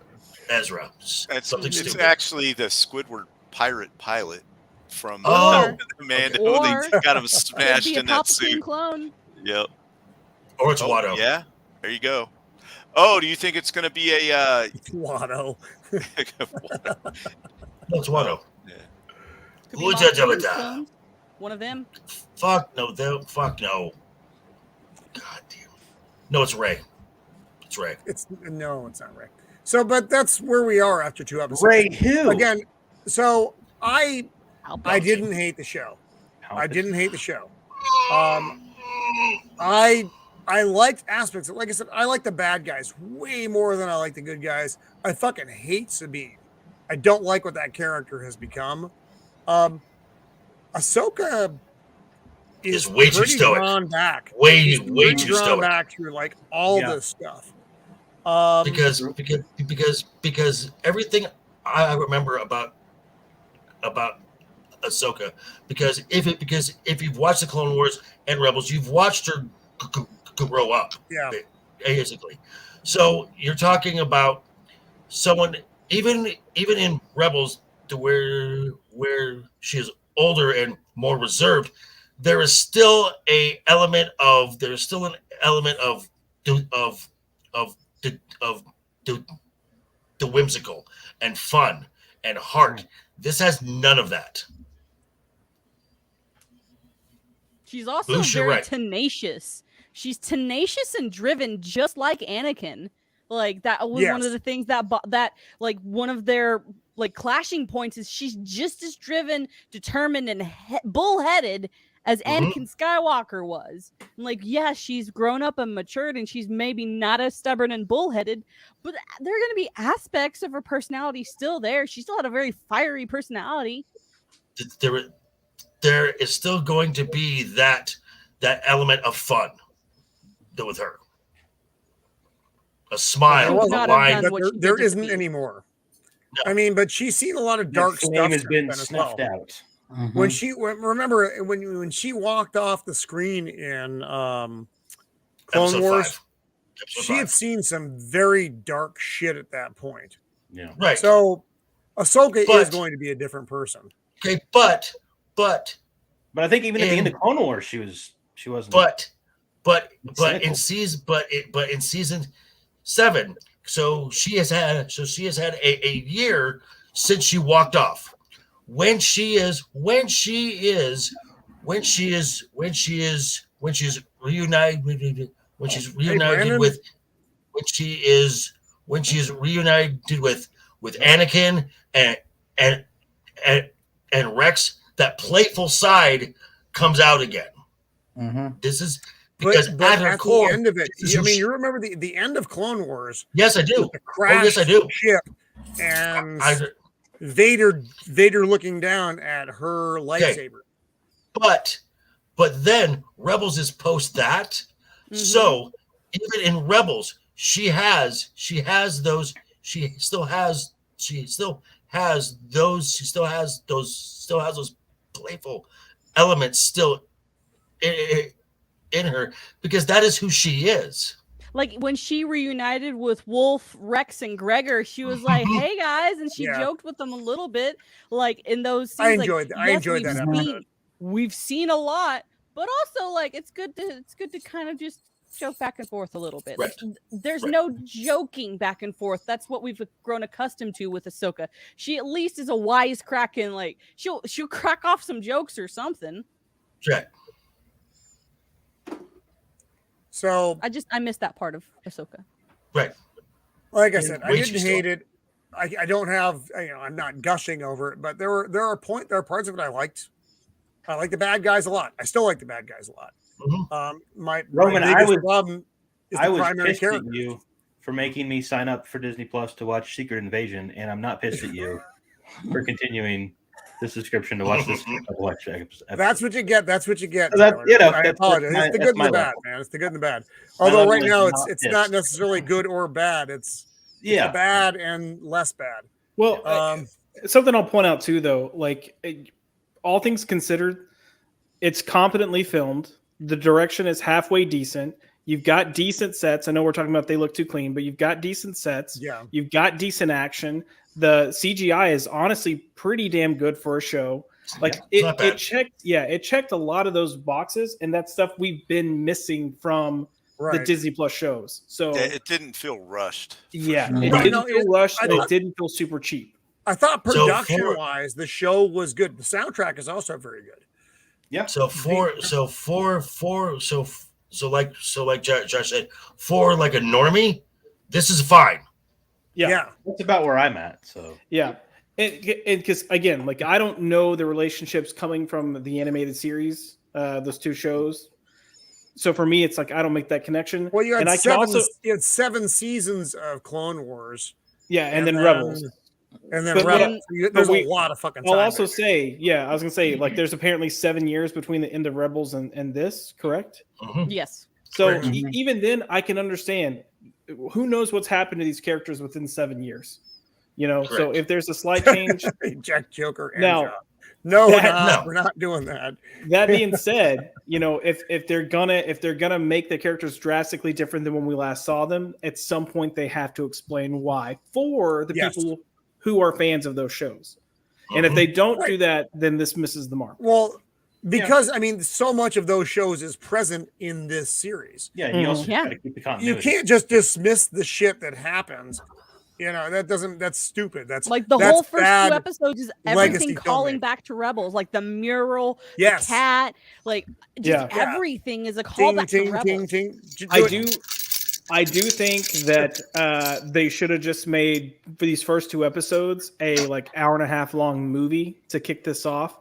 [SPEAKER 4] Ezra. Something
[SPEAKER 5] it's
[SPEAKER 4] stupid.
[SPEAKER 5] actually the Squidward pirate pilot from
[SPEAKER 4] Oh,
[SPEAKER 5] Mando.
[SPEAKER 3] Or-
[SPEAKER 5] They got him
[SPEAKER 3] Could
[SPEAKER 5] smashed
[SPEAKER 3] be a
[SPEAKER 5] in that
[SPEAKER 3] Palpatine
[SPEAKER 5] suit.
[SPEAKER 3] clone.
[SPEAKER 5] Yep.
[SPEAKER 4] or it's
[SPEAKER 5] Oh,
[SPEAKER 4] Watto.
[SPEAKER 5] yeah. There you go. Oh, do you think it's going to be a?
[SPEAKER 1] Watto.
[SPEAKER 4] No, it's Watto.
[SPEAKER 5] Yeah.
[SPEAKER 3] Could be
[SPEAKER 4] Who's
[SPEAKER 3] Moff
[SPEAKER 4] that
[SPEAKER 3] Gideon's
[SPEAKER 4] Jabba?
[SPEAKER 3] clone. One of them?
[SPEAKER 4] Fuck no. Fuck no. God damn. No, it's Ray. It's Ray.
[SPEAKER 1] It's not Ray. So, but that's where we are after 2 episodes.
[SPEAKER 8] Ray who?
[SPEAKER 1] Again, so I didn't hate the show. I didn't hate the show. I liked aspects of, like I said, I like the bad guys way more than I like the good guys. I fucking hate Sabine. I don't like what that character has become. Ahsoka is
[SPEAKER 4] way too stoic.
[SPEAKER 1] Drawn back.
[SPEAKER 4] Way too stoic.
[SPEAKER 1] Back through like all this stuff.
[SPEAKER 4] Because everything I remember about Ahsoka, because if you've watched the Clone Wars and Rebels, you've watched her grow up, basically. So you're talking about someone even in Rebels to where she is older and more reserved. There is still an element of the whimsical and fun and heart. This has none of that.
[SPEAKER 3] She's also very tenacious. She's tenacious and driven, just like Anakin. Like that was one of the things that like one of their like clashing points is she's just as driven, determined, and bullheaded as Anakin Skywalker was. Like, yeah, she's grown up and matured, and she's maybe not as stubborn and bullheaded, but there are going to be aspects of her personality still there. She still had a very fiery personality.
[SPEAKER 4] There is still going to be that element of fun with her. A smile, a line.
[SPEAKER 1] There isn't anymore. No. I mean, but she's seen a lot of dark stuff.
[SPEAKER 8] Has been snuffed out.
[SPEAKER 1] When remember when she walked off the screen in Clone Wars, she had seen some very dark shit at that point.
[SPEAKER 8] Yeah,
[SPEAKER 1] right. So Ahsoka is going to be a different person.
[SPEAKER 4] Okay, but
[SPEAKER 8] I think even at the end of Clone Wars, she wasn't.
[SPEAKER 4] But in season 7, so she has had a year since she walked off. When she is reunited with Anakin and Rex, that playful side comes out again. This is because
[SPEAKER 1] but at the end of it, I mean, you remember the end of Clone Wars?
[SPEAKER 4] Yes, I do.
[SPEAKER 1] The crash
[SPEAKER 4] I do.
[SPEAKER 1] Ship and Vader looking down at her lightsaber.
[SPEAKER 4] But then Rebels is post that. So even in Rebels, she still has those playful elements still in her, because that is who she is.
[SPEAKER 3] Like when she reunited with Wolf, Rex, and Gregor, she was like, "Hey guys," and she joked with them a little bit. Like in those scenes, I enjoyed that episode. We've seen a lot, but also like it's good to kind of just joke back and forth a little bit.
[SPEAKER 4] Right.
[SPEAKER 3] There's no joking back and forth. That's what we've grown accustomed to with Ahsoka. She at least is a wisecracking. Like she'll crack off some jokes or something.
[SPEAKER 4] Right.
[SPEAKER 1] So
[SPEAKER 3] I missed that part of Ahsoka.
[SPEAKER 4] Right.
[SPEAKER 1] Like I said, I didn't hate it. I don't have, I'm not gushing over it, but there are parts of it I liked. I like the bad guys a lot. I still like the bad guys a lot. My biggest problem is the primary character.
[SPEAKER 8] At you for making me sign up for Disney Plus to watch Secret Invasion, and I'm not pissed at you for continuing the subscription to watch this.
[SPEAKER 1] That's what you get. That's what you get.
[SPEAKER 8] I
[SPEAKER 1] apologize. It's the good and the bad, man. It's the good and the bad. Although right now it's not necessarily good or bad. It's bad and less bad.
[SPEAKER 7] Well, something I'll point out too, though, like all things considered, it's competently filmed. The direction is halfway decent. You've got decent sets. I know we're talking about they look too clean, but you've got decent sets.
[SPEAKER 1] Yeah.
[SPEAKER 7] You've got decent action. The CGI is honestly pretty damn good for a show. Like it checked a lot of those boxes, and that's stuff we've been missing from the Disney Plus shows. So
[SPEAKER 5] it didn't feel rushed.
[SPEAKER 7] Yeah, it didn't feel rushed, and it didn't feel super cheap.
[SPEAKER 1] I thought production-wise, the show was good. The soundtrack is also very good.
[SPEAKER 8] Yeah.
[SPEAKER 4] So like Josh said, for like a normie, this is fine.
[SPEAKER 1] Yeah.
[SPEAKER 8] That's about where I'm at. So
[SPEAKER 7] Yeah. And because again, like I don't know the relationships coming from the animated series, those two shows. So for me, it's like I don't make that connection.
[SPEAKER 1] Well, you had
[SPEAKER 7] and I
[SPEAKER 1] seven.
[SPEAKER 7] can also,
[SPEAKER 1] You had 7 seasons of Clone Wars.
[SPEAKER 7] yeah, and then Rebels.
[SPEAKER 1] And then
[SPEAKER 7] But
[SPEAKER 1] Rebels. There's
[SPEAKER 7] we-
[SPEAKER 1] a lot of fucking time.
[SPEAKER 7] I'll also
[SPEAKER 1] there.
[SPEAKER 7] say, yeah, I was gonna say, like, there's apparently 7 years between the end of Rebels and this, correct?
[SPEAKER 3] Yes.
[SPEAKER 7] So
[SPEAKER 1] Correct.
[SPEAKER 7] even then, I can understand. Who knows what's happened to these characters within 7 years? You know, so
[SPEAKER 4] Correct.
[SPEAKER 7] if there's a slight change,
[SPEAKER 1] Jack Joker and
[SPEAKER 7] Now,
[SPEAKER 1] John. No,
[SPEAKER 7] that-
[SPEAKER 1] we're not doing that.
[SPEAKER 7] that being said, you know, if they're gonna make the characters drastically different than when we last saw them, at some point they have to explain why for the
[SPEAKER 1] Yes.
[SPEAKER 7] people who are fans of those shows. And if they don't do that, then this misses the mark.
[SPEAKER 1] Well, because I mean, so much of those shows is present in this series.
[SPEAKER 8] yeah, you also
[SPEAKER 3] Yeah.
[SPEAKER 8] got to keep the
[SPEAKER 1] You
[SPEAKER 8] continuity.
[SPEAKER 1] can't just dismiss the shit that happens. You know, that's stupid. That's
[SPEAKER 3] Like the
[SPEAKER 1] that's
[SPEAKER 3] whole first
[SPEAKER 1] bad
[SPEAKER 3] 2 episodes is
[SPEAKER 1] legacy
[SPEAKER 3] everything calling
[SPEAKER 1] filmmaking.
[SPEAKER 3] back to Rebels, like the mural,
[SPEAKER 1] Yes.
[SPEAKER 3] the cat, like just
[SPEAKER 7] Yeah.
[SPEAKER 3] everything is a
[SPEAKER 1] Ting,
[SPEAKER 3] callback to
[SPEAKER 1] ting,
[SPEAKER 3] Rebels.
[SPEAKER 1] ting, ting.
[SPEAKER 7] I do think that they should have just made for these first 2 episodes a like hour and a half long movie to kick this off.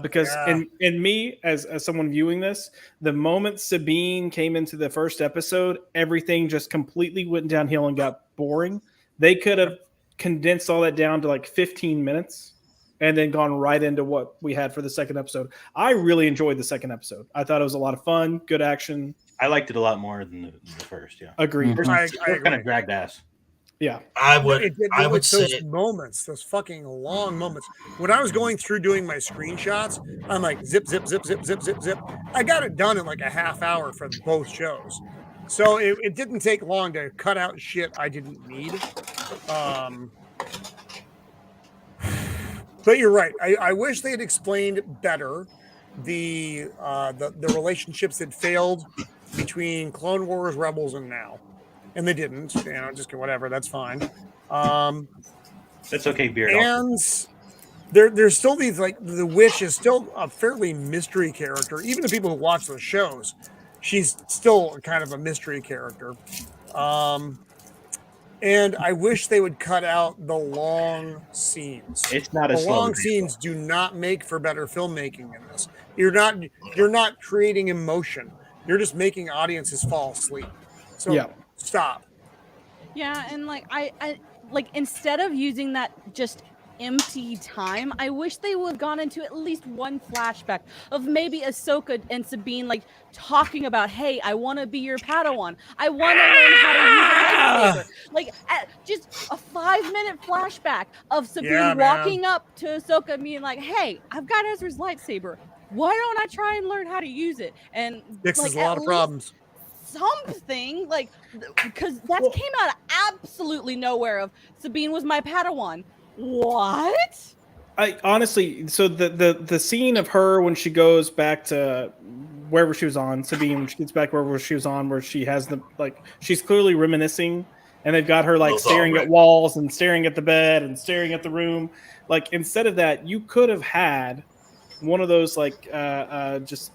[SPEAKER 7] Because
[SPEAKER 1] Yeah.
[SPEAKER 7] in me as someone viewing this, the moment Sabine came into the first episode, everything just completely went downhill and got boring. They could have condensed all that down to like 15 minutes and then gone right into what we had for the second episode. I really enjoyed the second episode. I thought it was a lot of fun, good action.
[SPEAKER 8] I liked it a lot more than the first. Yeah,
[SPEAKER 7] Agreed.
[SPEAKER 8] First,
[SPEAKER 1] I
[SPEAKER 8] kind
[SPEAKER 1] agree.
[SPEAKER 8] of dragged ass.
[SPEAKER 7] Yeah.
[SPEAKER 4] I would
[SPEAKER 1] Those
[SPEAKER 4] say
[SPEAKER 1] moments, those fucking long moments. When I was going through doing my screenshots, I'm like zip, zip, zip, zip, zip, zip, zip. I got it done in like a half hour for both shows. So it didn't take long to cut out shit I didn't need. But you're right. I wish they had explained better the relationships that failed between Clone Wars, Rebels, and now. And they didn't, you know, just whatever, that's fine.
[SPEAKER 8] That's okay, Beard.
[SPEAKER 1] And there's still these, like, the witch is still a fairly mystery character. Even the people who watch the shows, she's still kind of a mystery character. And I wish they would cut out the long scenes.
[SPEAKER 8] It's not
[SPEAKER 1] The
[SPEAKER 8] as slow
[SPEAKER 1] long
[SPEAKER 8] as
[SPEAKER 1] scenes do not make for better filmmaking in this. You're not creating emotion. You're just making audiences fall asleep. So
[SPEAKER 7] Yeah.
[SPEAKER 1] stop.
[SPEAKER 3] Yeah, and like I like instead of using that just empty time, I wish they would have gone into at least one flashback of maybe Ahsoka and Sabine like talking about, hey, I want to be your Padawan. I want to learn how to use a lightsaber. Like just a 5-minute flashback of Sabine
[SPEAKER 1] Yeah, man.
[SPEAKER 3] walking up to Ahsoka and being like, hey, I've got Ezra's lightsaber. Why don't I try and learn how to use it? And
[SPEAKER 1] Fixes
[SPEAKER 3] like,
[SPEAKER 1] a lot
[SPEAKER 3] at
[SPEAKER 1] of
[SPEAKER 3] least
[SPEAKER 1] problems.
[SPEAKER 3] something like because that came out of absolutely nowhere of Sabine was my Padawan. What?
[SPEAKER 7] I honestly, so the scene of her when she goes back to wherever she was on, Sabine, when she gets back wherever she was on, where she has the like, she's clearly reminiscing, and they've got her like
[SPEAKER 4] Those
[SPEAKER 7] staring
[SPEAKER 4] all
[SPEAKER 7] at walls and staring at the bed and staring at the room. Like instead of that, you could have had one of those like just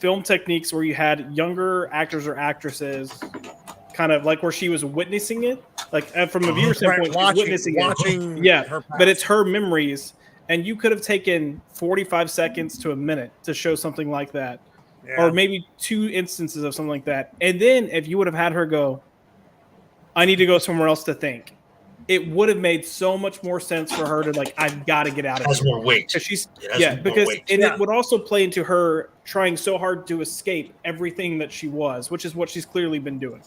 [SPEAKER 7] film techniques where you had younger actors or actresses, kind of like where she was witnessing it, like from a viewer standpoint, she's witnessing
[SPEAKER 1] watching
[SPEAKER 7] it. Yeah,
[SPEAKER 1] her
[SPEAKER 7] but it's her memories. And you could have taken 45 seconds to a minute to show something like that.
[SPEAKER 1] Yeah.
[SPEAKER 7] Or maybe 2 instances of something like that. And then if you would have had her go, I need to go somewhere else to think, it would have made so much more sense for her to like, I've got to get out of
[SPEAKER 4] has
[SPEAKER 7] here.
[SPEAKER 4] more weight.
[SPEAKER 7] 'Cause she's,
[SPEAKER 4] It has
[SPEAKER 7] yeah,
[SPEAKER 4] more
[SPEAKER 7] because
[SPEAKER 4] weight.
[SPEAKER 7] and
[SPEAKER 1] Yeah.
[SPEAKER 7] it would also play into her trying so hard to escape everything that she was, which is what she's clearly been doing.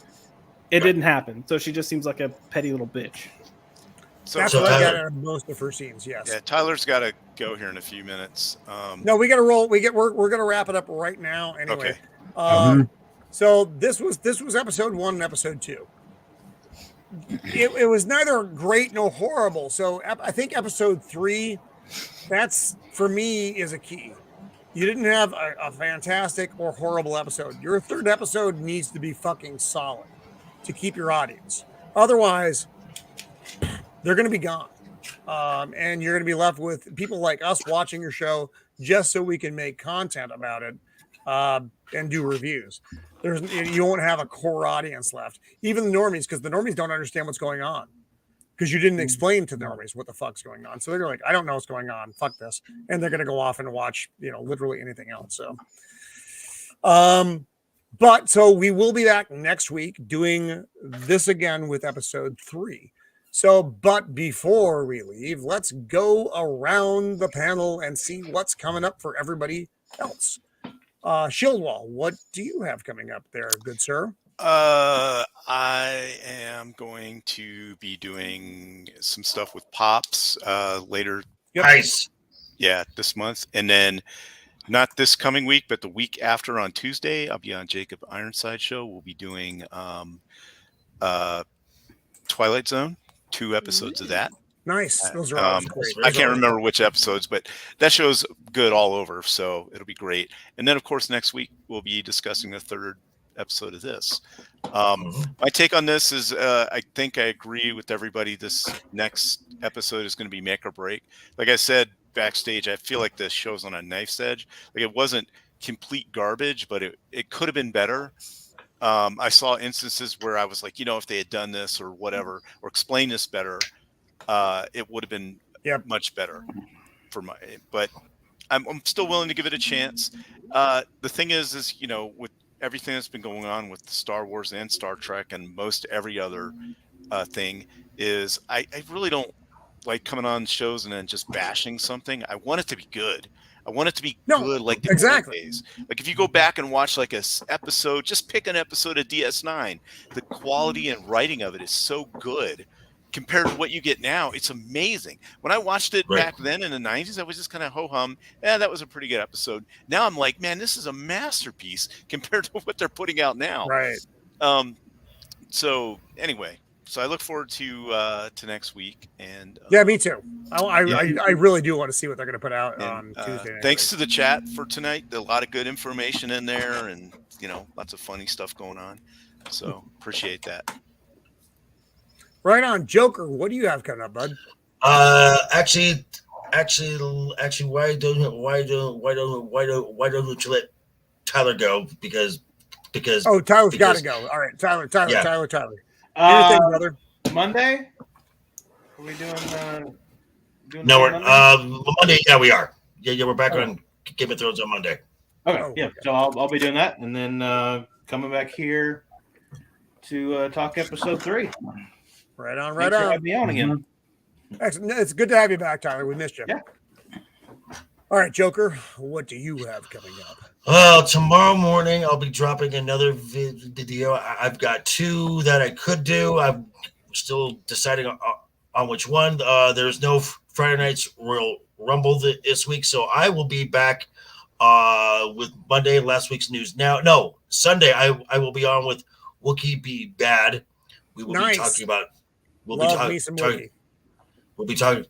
[SPEAKER 7] It didn't happen. So she just seems like a petty little bitch.
[SPEAKER 5] So,
[SPEAKER 1] That's
[SPEAKER 4] So
[SPEAKER 1] what I got
[SPEAKER 4] Tyler-
[SPEAKER 1] out of most of her scenes. Yes.
[SPEAKER 5] yeah, Tyler's got to go here in a few minutes.
[SPEAKER 1] No, we got to roll. We're gonna wrap it up right now. Anyway.
[SPEAKER 5] Okay.
[SPEAKER 1] So this was episode 1 and episode 2. It was neither great nor horrible. So I think episode 3, that's for me is a key. You didn't have a fantastic or horrible episode. Your third episode needs to be fucking solid to keep your audience. Otherwise, they're going to be gone. And you're going to be left with people like us watching your show just so we can make content about it and do reviews. You won't have a core audience left, even the normies, because the normies don't understand what's going on because you didn't explain to the normies what the fuck's going on. So they're like, I don't know what's going on. Fuck this, and they're gonna go off and watch, literally anything else. So, but so we will be back next week doing this again with episode 3. So, but before we leave, let's go around the panel and see what's coming up for everybody else. Shieldwall, what do you have coming up there, good sir?
[SPEAKER 5] I am going to be doing some stuff with Pops later.
[SPEAKER 4] Nice.
[SPEAKER 5] Yeah, this month. And then not this coming week, but the week after on Tuesday, I'll be on Jacob Ironside show. We'll be doing Twilight Zone, 2 episodes of that.
[SPEAKER 1] Nice. Those are always great.
[SPEAKER 5] I can't remember which episodes, but that show's good all over, so it'll be great. And then, of course, next week we'll be discussing the 3rd episode of this. My take on this is I think I agree with everybody. This next episode is going to be make or break. Like I said backstage, I feel like the show's on a knife's edge. Like, it wasn't complete garbage, but it could have been better. I saw instances where I was like, if they had done this or whatever, or explained this better, it would have been much better for but I'm still willing to give it a chance. The thing is with everything that's been going on with Star Wars and Star Trek and most every other thing is I really don't like coming on shows and then just bashing something. I want it to be good. I want it to be good, like the old days. Like, if you go back and watch like a episode, just pick an episode of DS9. The quality and writing of it is so good compared to what you get now. It's amazing. When I watched it back then in the 90s, I was just kind of ho-hum. Yeah, that was a pretty good episode. Now I'm like, man, this is a masterpiece compared to what they're putting out now.
[SPEAKER 1] Right.
[SPEAKER 5] So anyway, so I look forward to next week. And
[SPEAKER 1] me too. I really do want to see what they're going to put out on Tuesday.
[SPEAKER 5] Thanks to the chat for tonight. A lot of good information in there, and lots of funny stuff going on. So appreciate that.
[SPEAKER 1] Right on, Joker. What do you have coming up, bud?
[SPEAKER 4] Actually, why don't you let Tyler go? Because
[SPEAKER 1] Tyler's got to go. All right, Tyler.
[SPEAKER 8] Your
[SPEAKER 1] thing, brother.
[SPEAKER 8] Monday? Are we doing
[SPEAKER 4] no, we're Monday. Yeah, we are. Yeah, we're back on Game of Thrones on Monday.
[SPEAKER 8] Okay, so I'll be doing that, and then coming back here to talk episode 3.
[SPEAKER 1] Right on.
[SPEAKER 8] Have me on again.
[SPEAKER 1] Excellent. It's good to have you back, Tyler. We missed you.
[SPEAKER 8] Yeah.
[SPEAKER 1] All right, Joker. What do you have coming up?
[SPEAKER 4] Well, tomorrow morning I'll be dropping another video. I've got 2 that I could do. I'm still deciding on which one. There's no Friday Night's Royal Rumble this week, so I will be back with Monday, last week's news. No, Sunday I will be on with Wookiee Be Bad. We will be talking about. We'll be talking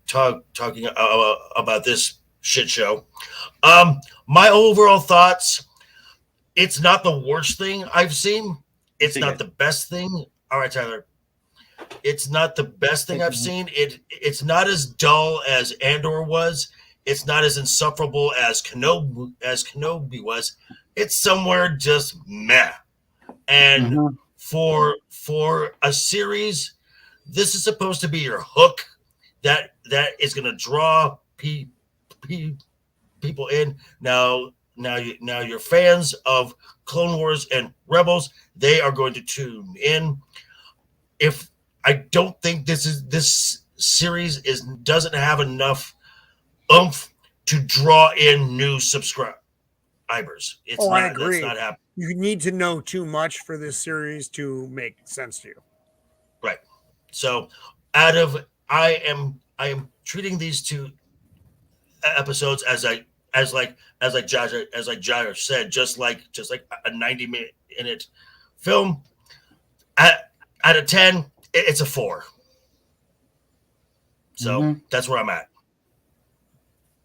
[SPEAKER 4] about this shit show. My overall thoughts. It's not the worst thing I've seen. It's not the best thing. All right, Tyler. It's not the best thing I've seen. It's not as dull as Andor was. It's not as insufferable as Kenobi was. It's somewhere just meh. And for a series, this is supposed to be your hook that is going to draw people in. Now you're fans of Clone Wars and Rebels, they are going to tune in. If I don't think this series doesn't have enough oomph to draw in new subscribers.
[SPEAKER 1] I agree. It's not happening. You need to know too much for this series to make sense to you.
[SPEAKER 4] Right. So I am treating these 2 episodes as Josh said, just like a 90-minute film. Out of 10, it's a 4. So that's where I'm at.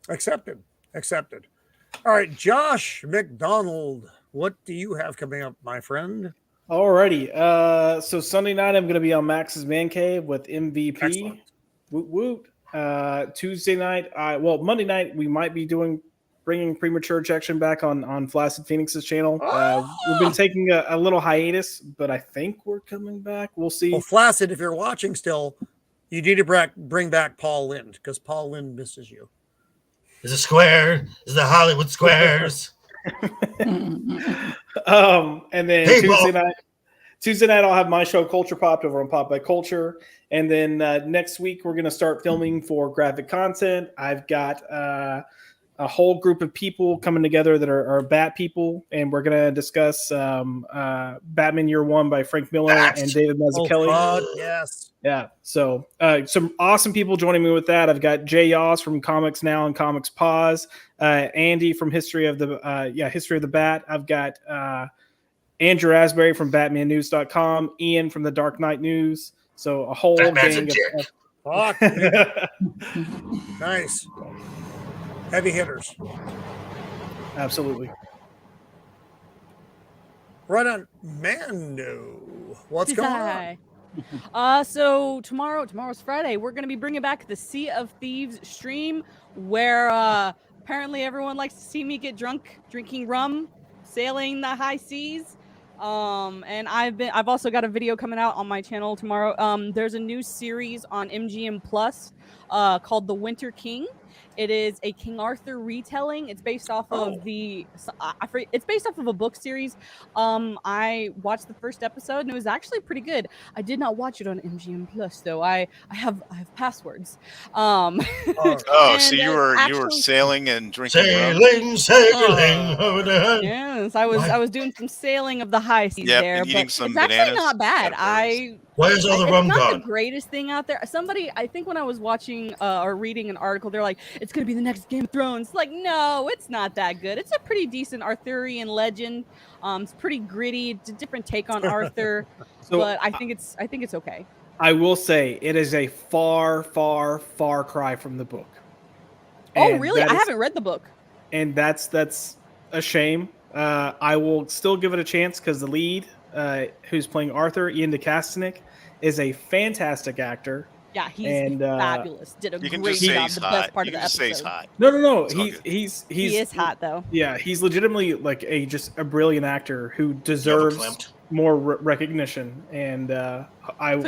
[SPEAKER 1] Accepted. All right, Josh McDonald, what do you have coming up, my friend?
[SPEAKER 7] Alrighty. So Sunday night I'm going to be on Max's Man Cave with MVP.
[SPEAKER 1] Excellent.
[SPEAKER 7] Woot woot. Tuesday night, Monday night we might be doing bringing premature ejection back on Flaccid Phoenix's channel. We've been taking a little hiatus, but I think we're coming back. We'll see.
[SPEAKER 1] Well, Flaccid, if you're watching still, you need to bring back Paul Lind because Paul Lind misses you.
[SPEAKER 4] Is it square? Is it Hollywood Squares?
[SPEAKER 7] And then
[SPEAKER 4] Hey,
[SPEAKER 7] Tuesday night, I'll have my show Culture Popped over on Pop by Culture. And then next week, we're going to start filming for graphic content. I've got a whole group of people coming together that are Bat people, and we're going to discuss Batman Year One by Frank Miller and David Mazzucchelli.
[SPEAKER 1] Oh, God, yes.
[SPEAKER 7] Yeah, so some awesome people joining me with that. I've got Jay Yoss from Comics Now and Comics Pause, Andy from History of the Bat. I've got Andrew Asbury from BatmanNews.com, Ian from the Dark Knight News. So a whole gang of
[SPEAKER 1] Fuck. Nice. Heavy hitters.
[SPEAKER 7] Absolutely.
[SPEAKER 1] Right on Mando. What's going on?
[SPEAKER 3] So tomorrow's Friday. We're going to be bringing back the Sea of Thieves stream where apparently everyone likes to see me get drunk, drinking rum, sailing the high seas. And I've also got a video coming out on my channel tomorrow. There's a new series on MGM Plus called The Winter King. It is a King Arthur retelling. It's based off of it's based off of a book series. I watched the first episode and it was actually pretty good. I did not watch it on MGM Plus though. I have passwords.
[SPEAKER 5] So you were sailing and drinking
[SPEAKER 4] sailing.
[SPEAKER 3] Yes, I was doing some sailing of the high seas there.
[SPEAKER 5] And eating
[SPEAKER 3] but
[SPEAKER 5] some
[SPEAKER 3] it's actually
[SPEAKER 5] bananas.
[SPEAKER 3] not bad.
[SPEAKER 4] Where's all the rum
[SPEAKER 3] It's not
[SPEAKER 4] gone?
[SPEAKER 3] the greatest thing out there. Somebody, I think when I was watching or reading an article, they're like, it's going to be the next Game of Thrones. Like, no, it's not that good. It's a pretty decent Arthurian legend. It's pretty gritty. It's a different take on Arthur, but I think it's okay.
[SPEAKER 7] I will say it is a far, far, far cry from the book.
[SPEAKER 3] Oh, really? I haven't read the book.
[SPEAKER 7] And that's a shame. I will still give it a chance because the lead, who's playing Arthur, Ian DeCastanick, is a fantastic actor.
[SPEAKER 3] Yeah, he's fabulous. Did a great job. The best part of the episode.
[SPEAKER 5] He's hot.
[SPEAKER 7] No. He
[SPEAKER 3] is hot though.
[SPEAKER 7] Yeah, he's legitimately like just a brilliant actor who deserves more recognition. And I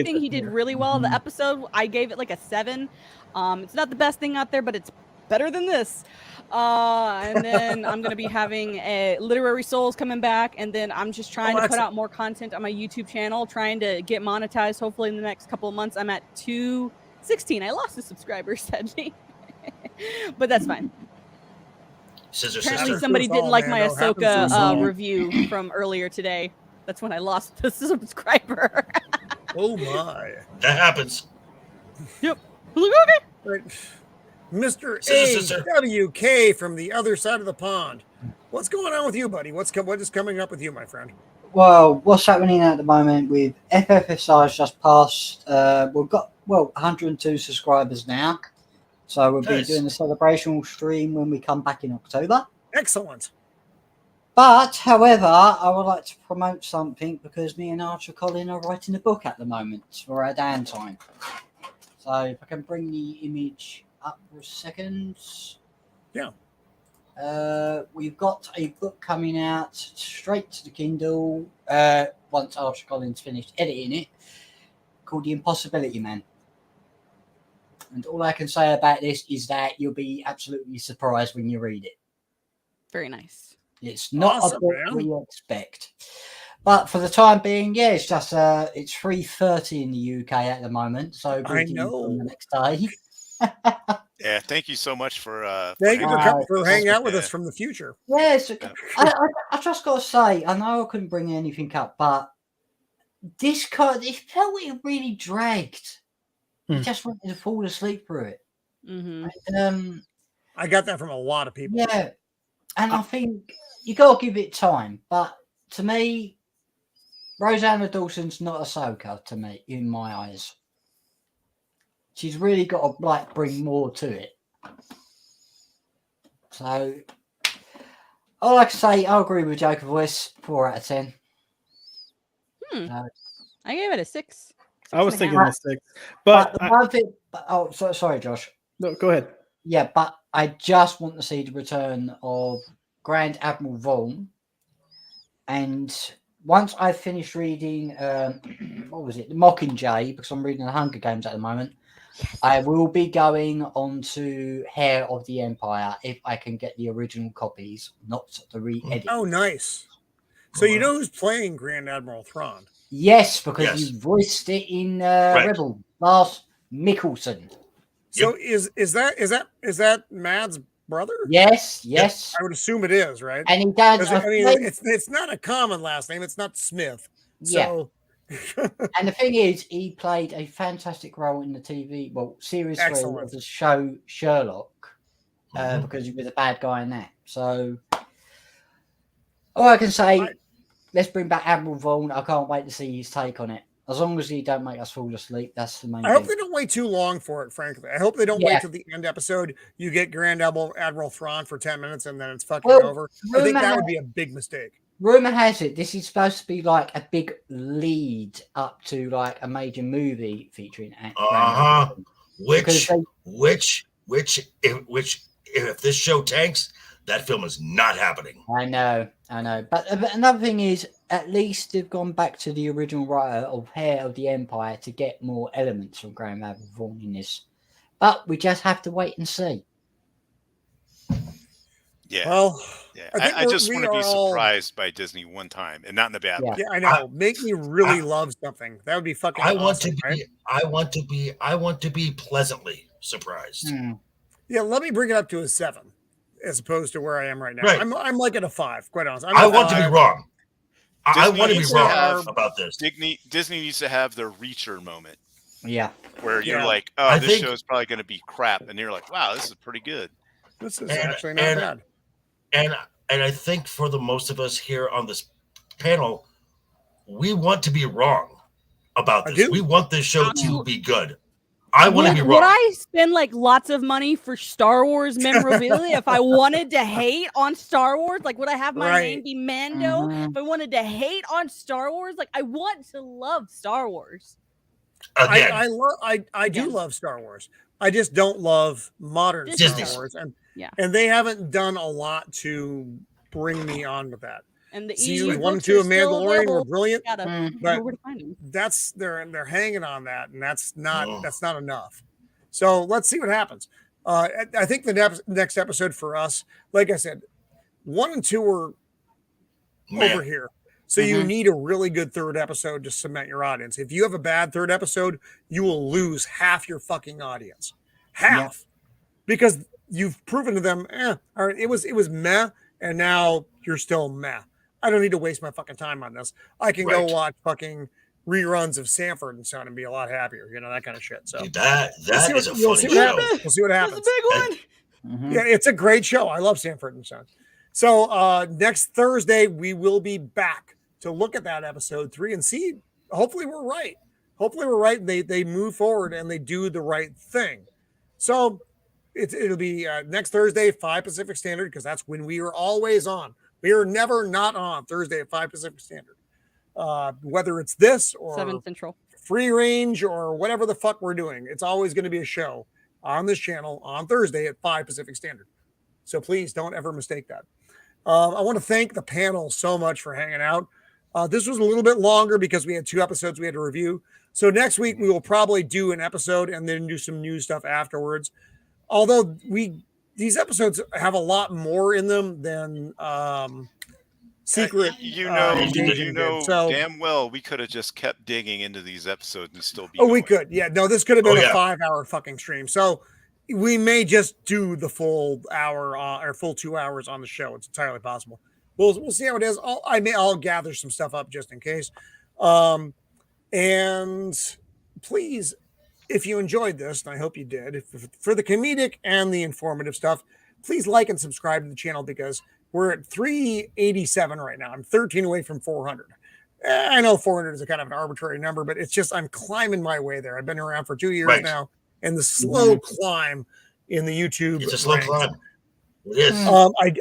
[SPEAKER 7] think he did really well. The episode, I gave it like a 7. It's not the best thing out there, but it's better than this. And then I'm going to be having a Literary Souls coming back. And then I'm just trying to put out more content on my YouTube channel, trying to get monetized. Hopefully in the next couple of months, I'm at 216. I lost a subscriber, sadly, but that's fine. Apparently somebody didn't like my Ahsoka review from earlier today. That's when I lost the subscriber.
[SPEAKER 1] Oh my.
[SPEAKER 4] That happens.
[SPEAKER 3] Yep. Okay.
[SPEAKER 1] Right. Mr. AWK from the other side of the pond. What's going on with you, buddy? What is coming up with you, my friend?
[SPEAKER 6] Well, what's happening at the moment with FFSI's just passed. We've got 102 subscribers now. So we'll be doing a celebration stream when we come back in October.
[SPEAKER 1] Excellent.
[SPEAKER 6] But, however, I would like to promote something because me and Archer Colin are writing a book at the moment for our downtime. So if I can bring the image up for a second.
[SPEAKER 1] Yeah.
[SPEAKER 6] We've got a book coming out straight to the Kindle once Archer Collins finished editing it, called The Impossibility Man. And all I can say about this is that you'll be absolutely surprised when you read it.
[SPEAKER 3] Very nice.
[SPEAKER 6] It's not a book we expect. But for the time being, yeah, it's just it's 3:30 in the UK at the moment. So
[SPEAKER 1] I know.
[SPEAKER 6] The next day.
[SPEAKER 5] Yeah, thank you so much for
[SPEAKER 1] thank you for hanging out with us from the future.
[SPEAKER 6] Yes, I just got to say, I know I couldn't bring anything up, but this felt it really dragged. You just wanted to fall asleep through it.
[SPEAKER 3] Mm-hmm.
[SPEAKER 6] And,
[SPEAKER 1] I got that from a lot of people.
[SPEAKER 6] Yeah, and I think you got to give it time. But to me, Rosario Dawson's not Ahsoka to me, in my eyes. She's really got to bring more to it. So, all I can say, I agree with Joker Voice. 4 out of 10.
[SPEAKER 3] I gave it a 6.
[SPEAKER 7] I was thinking a 6, but
[SPEAKER 6] sorry, Josh.
[SPEAKER 7] No, go ahead.
[SPEAKER 6] Yeah, but I just want to see the return of Grand Admiral Vaughn. And once I've finished reading, what was it, The Mockingjay, because I'm reading the Hunger Games at the moment, I will be going on to Heir of the Empire if I can get the original copies, not the re-edit.
[SPEAKER 1] Oh, nice. So you know who's playing Grand Admiral Thrawn?
[SPEAKER 6] Yes, because you voiced it in Rebel, Lars Mikkelsen.
[SPEAKER 1] So is that Mad's brother?
[SPEAKER 6] Yes.
[SPEAKER 1] I would assume it is, right?
[SPEAKER 6] And he does.
[SPEAKER 1] I mean, it's not a common last name. It's not Smith. So.
[SPEAKER 6] Yeah. And the thing is, he played a fantastic role in the TV, series 3 of the show Sherlock, because he was a bad guy in that. So, all I can say, let's bring back Admiral Vaughn. I can't wait to see his take on it. As long as he don't make us fall asleep, that's the main thing.
[SPEAKER 1] I hope they don't wait too long for it, frankly. I hope they don't wait till the end episode. You get Grand Admiral Thrawn for 10 minutes and then it's fucking over. I think that would be a big mistake.
[SPEAKER 6] Rumor has it this is supposed to be like a big lead up to like a major movie featuring
[SPEAKER 4] Which if this show tanks, that film is not happening.
[SPEAKER 6] I know. But another thing is, at least they've gone back to the original writer of Heir of the Empire to get more elements from Grand Admiral Vaughn in this. But we just have to wait and see.
[SPEAKER 5] Yeah.
[SPEAKER 1] Well,
[SPEAKER 5] yeah. I just want to be surprised by Disney one time, and not in the bad way.
[SPEAKER 1] Yeah, I know. Make me really love something. That would be fucking awesome,
[SPEAKER 4] I want to be pleasantly surprised.
[SPEAKER 1] Yeah, let me bring it up to a 7, as opposed to where I am right now.
[SPEAKER 4] Right.
[SPEAKER 1] I'm like at a 5, quite honest.
[SPEAKER 4] I want to be wrong. I want to be wrong about this.
[SPEAKER 5] Disney needs to have their Reacher moment.
[SPEAKER 6] Yeah.
[SPEAKER 5] Where you're like, oh, this show is probably going to be crap. And you're like, wow, this is pretty good.
[SPEAKER 1] This is actually not bad.
[SPEAKER 4] And I think for the most of us here on this panel, we want to be wrong about this. We want this show to be good. I want to be wrong.
[SPEAKER 3] Would I spend like lots of money for Star Wars memorabilia if I wanted to hate on Star Wars? Like, would I have my name be Mando if I wanted to hate on Star Wars? Like, I want to love Star Wars.
[SPEAKER 1] I do love Star Wars. I just don't love modern Star Wars, and they haven't done a lot to bring me on with that.
[SPEAKER 3] And the
[SPEAKER 1] seasons 1 and 2 of Mandalorian were brilliant, but they're hanging on that, and that's not enough. So let's see what happens. I think the next episode for us, like I said, 1 and 2 are over here. So you need a really good third episode to cement your audience. If you have a bad third episode, you will lose half your fucking audience. Half. Because you've proven to them, all right, it was meh, and now you're still meh. I don't need to waste my fucking time on this. I can go watch fucking reruns of Sanford and Son and be a lot happier, that kind of shit. So
[SPEAKER 4] that is a funny show.
[SPEAKER 1] We'll see what happens.
[SPEAKER 3] It's a big one.
[SPEAKER 1] Yeah, it's a great show. I love Sanford and Son. So next Thursday we will be back to look at that episode 3 and see. Hopefully we're right. They move forward and they do the right thing. So it'll be next Thursday, 5 Pacific Standard, because that's when we are always on. We are never not on Thursday at 5 Pacific Standard. Whether it's this or
[SPEAKER 3] 7 Central,
[SPEAKER 1] free range, or whatever the fuck we're doing, it's always going to be a show on this channel on Thursday at 5 Pacific Standard. So please don't ever mistake that. I want to thank the panel so much for hanging out. This was a little bit longer because we had 2 episodes we had to review. So next week we will probably do an episode and then do some new stuff afterwards. Although these episodes have a lot more in them than Secret.
[SPEAKER 5] So damn well we could have just kept digging into these episodes and still be.
[SPEAKER 1] We could. Yeah, no, this could have been a 5-hour fucking stream. So we may just do the full hour or full 2 hours on the show. It's entirely possible. We'll see how it is. I'll gather some stuff up just in case. And please, if you enjoyed this, and I hope you did, for the comedic and the informative stuff, please like and subscribe to the channel, because we're at 387 right now. I'm 13 away from 400. I know 400 is a kind of an arbitrary number, but it's just I'm climbing my way there. I've been around for 2 years now, and the slow climb in the YouTube.
[SPEAKER 4] It's a slow climb. It is.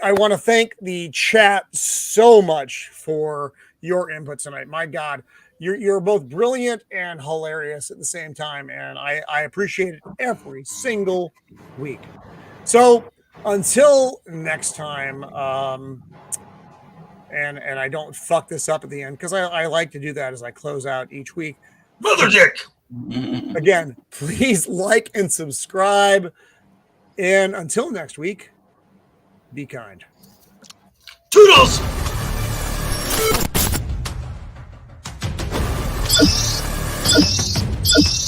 [SPEAKER 1] I want to thank the chat so much for your input tonight. My God, you're both brilliant and hilarious at the same time, and I appreciate it every single week. So until next time, and I don't fuck this up at the end because I like to do that as I close out each week.
[SPEAKER 4] Mother dick.
[SPEAKER 1] Again, please like and subscribe. And until next week, be kind.
[SPEAKER 4] Toodles.
[SPEAKER 9] You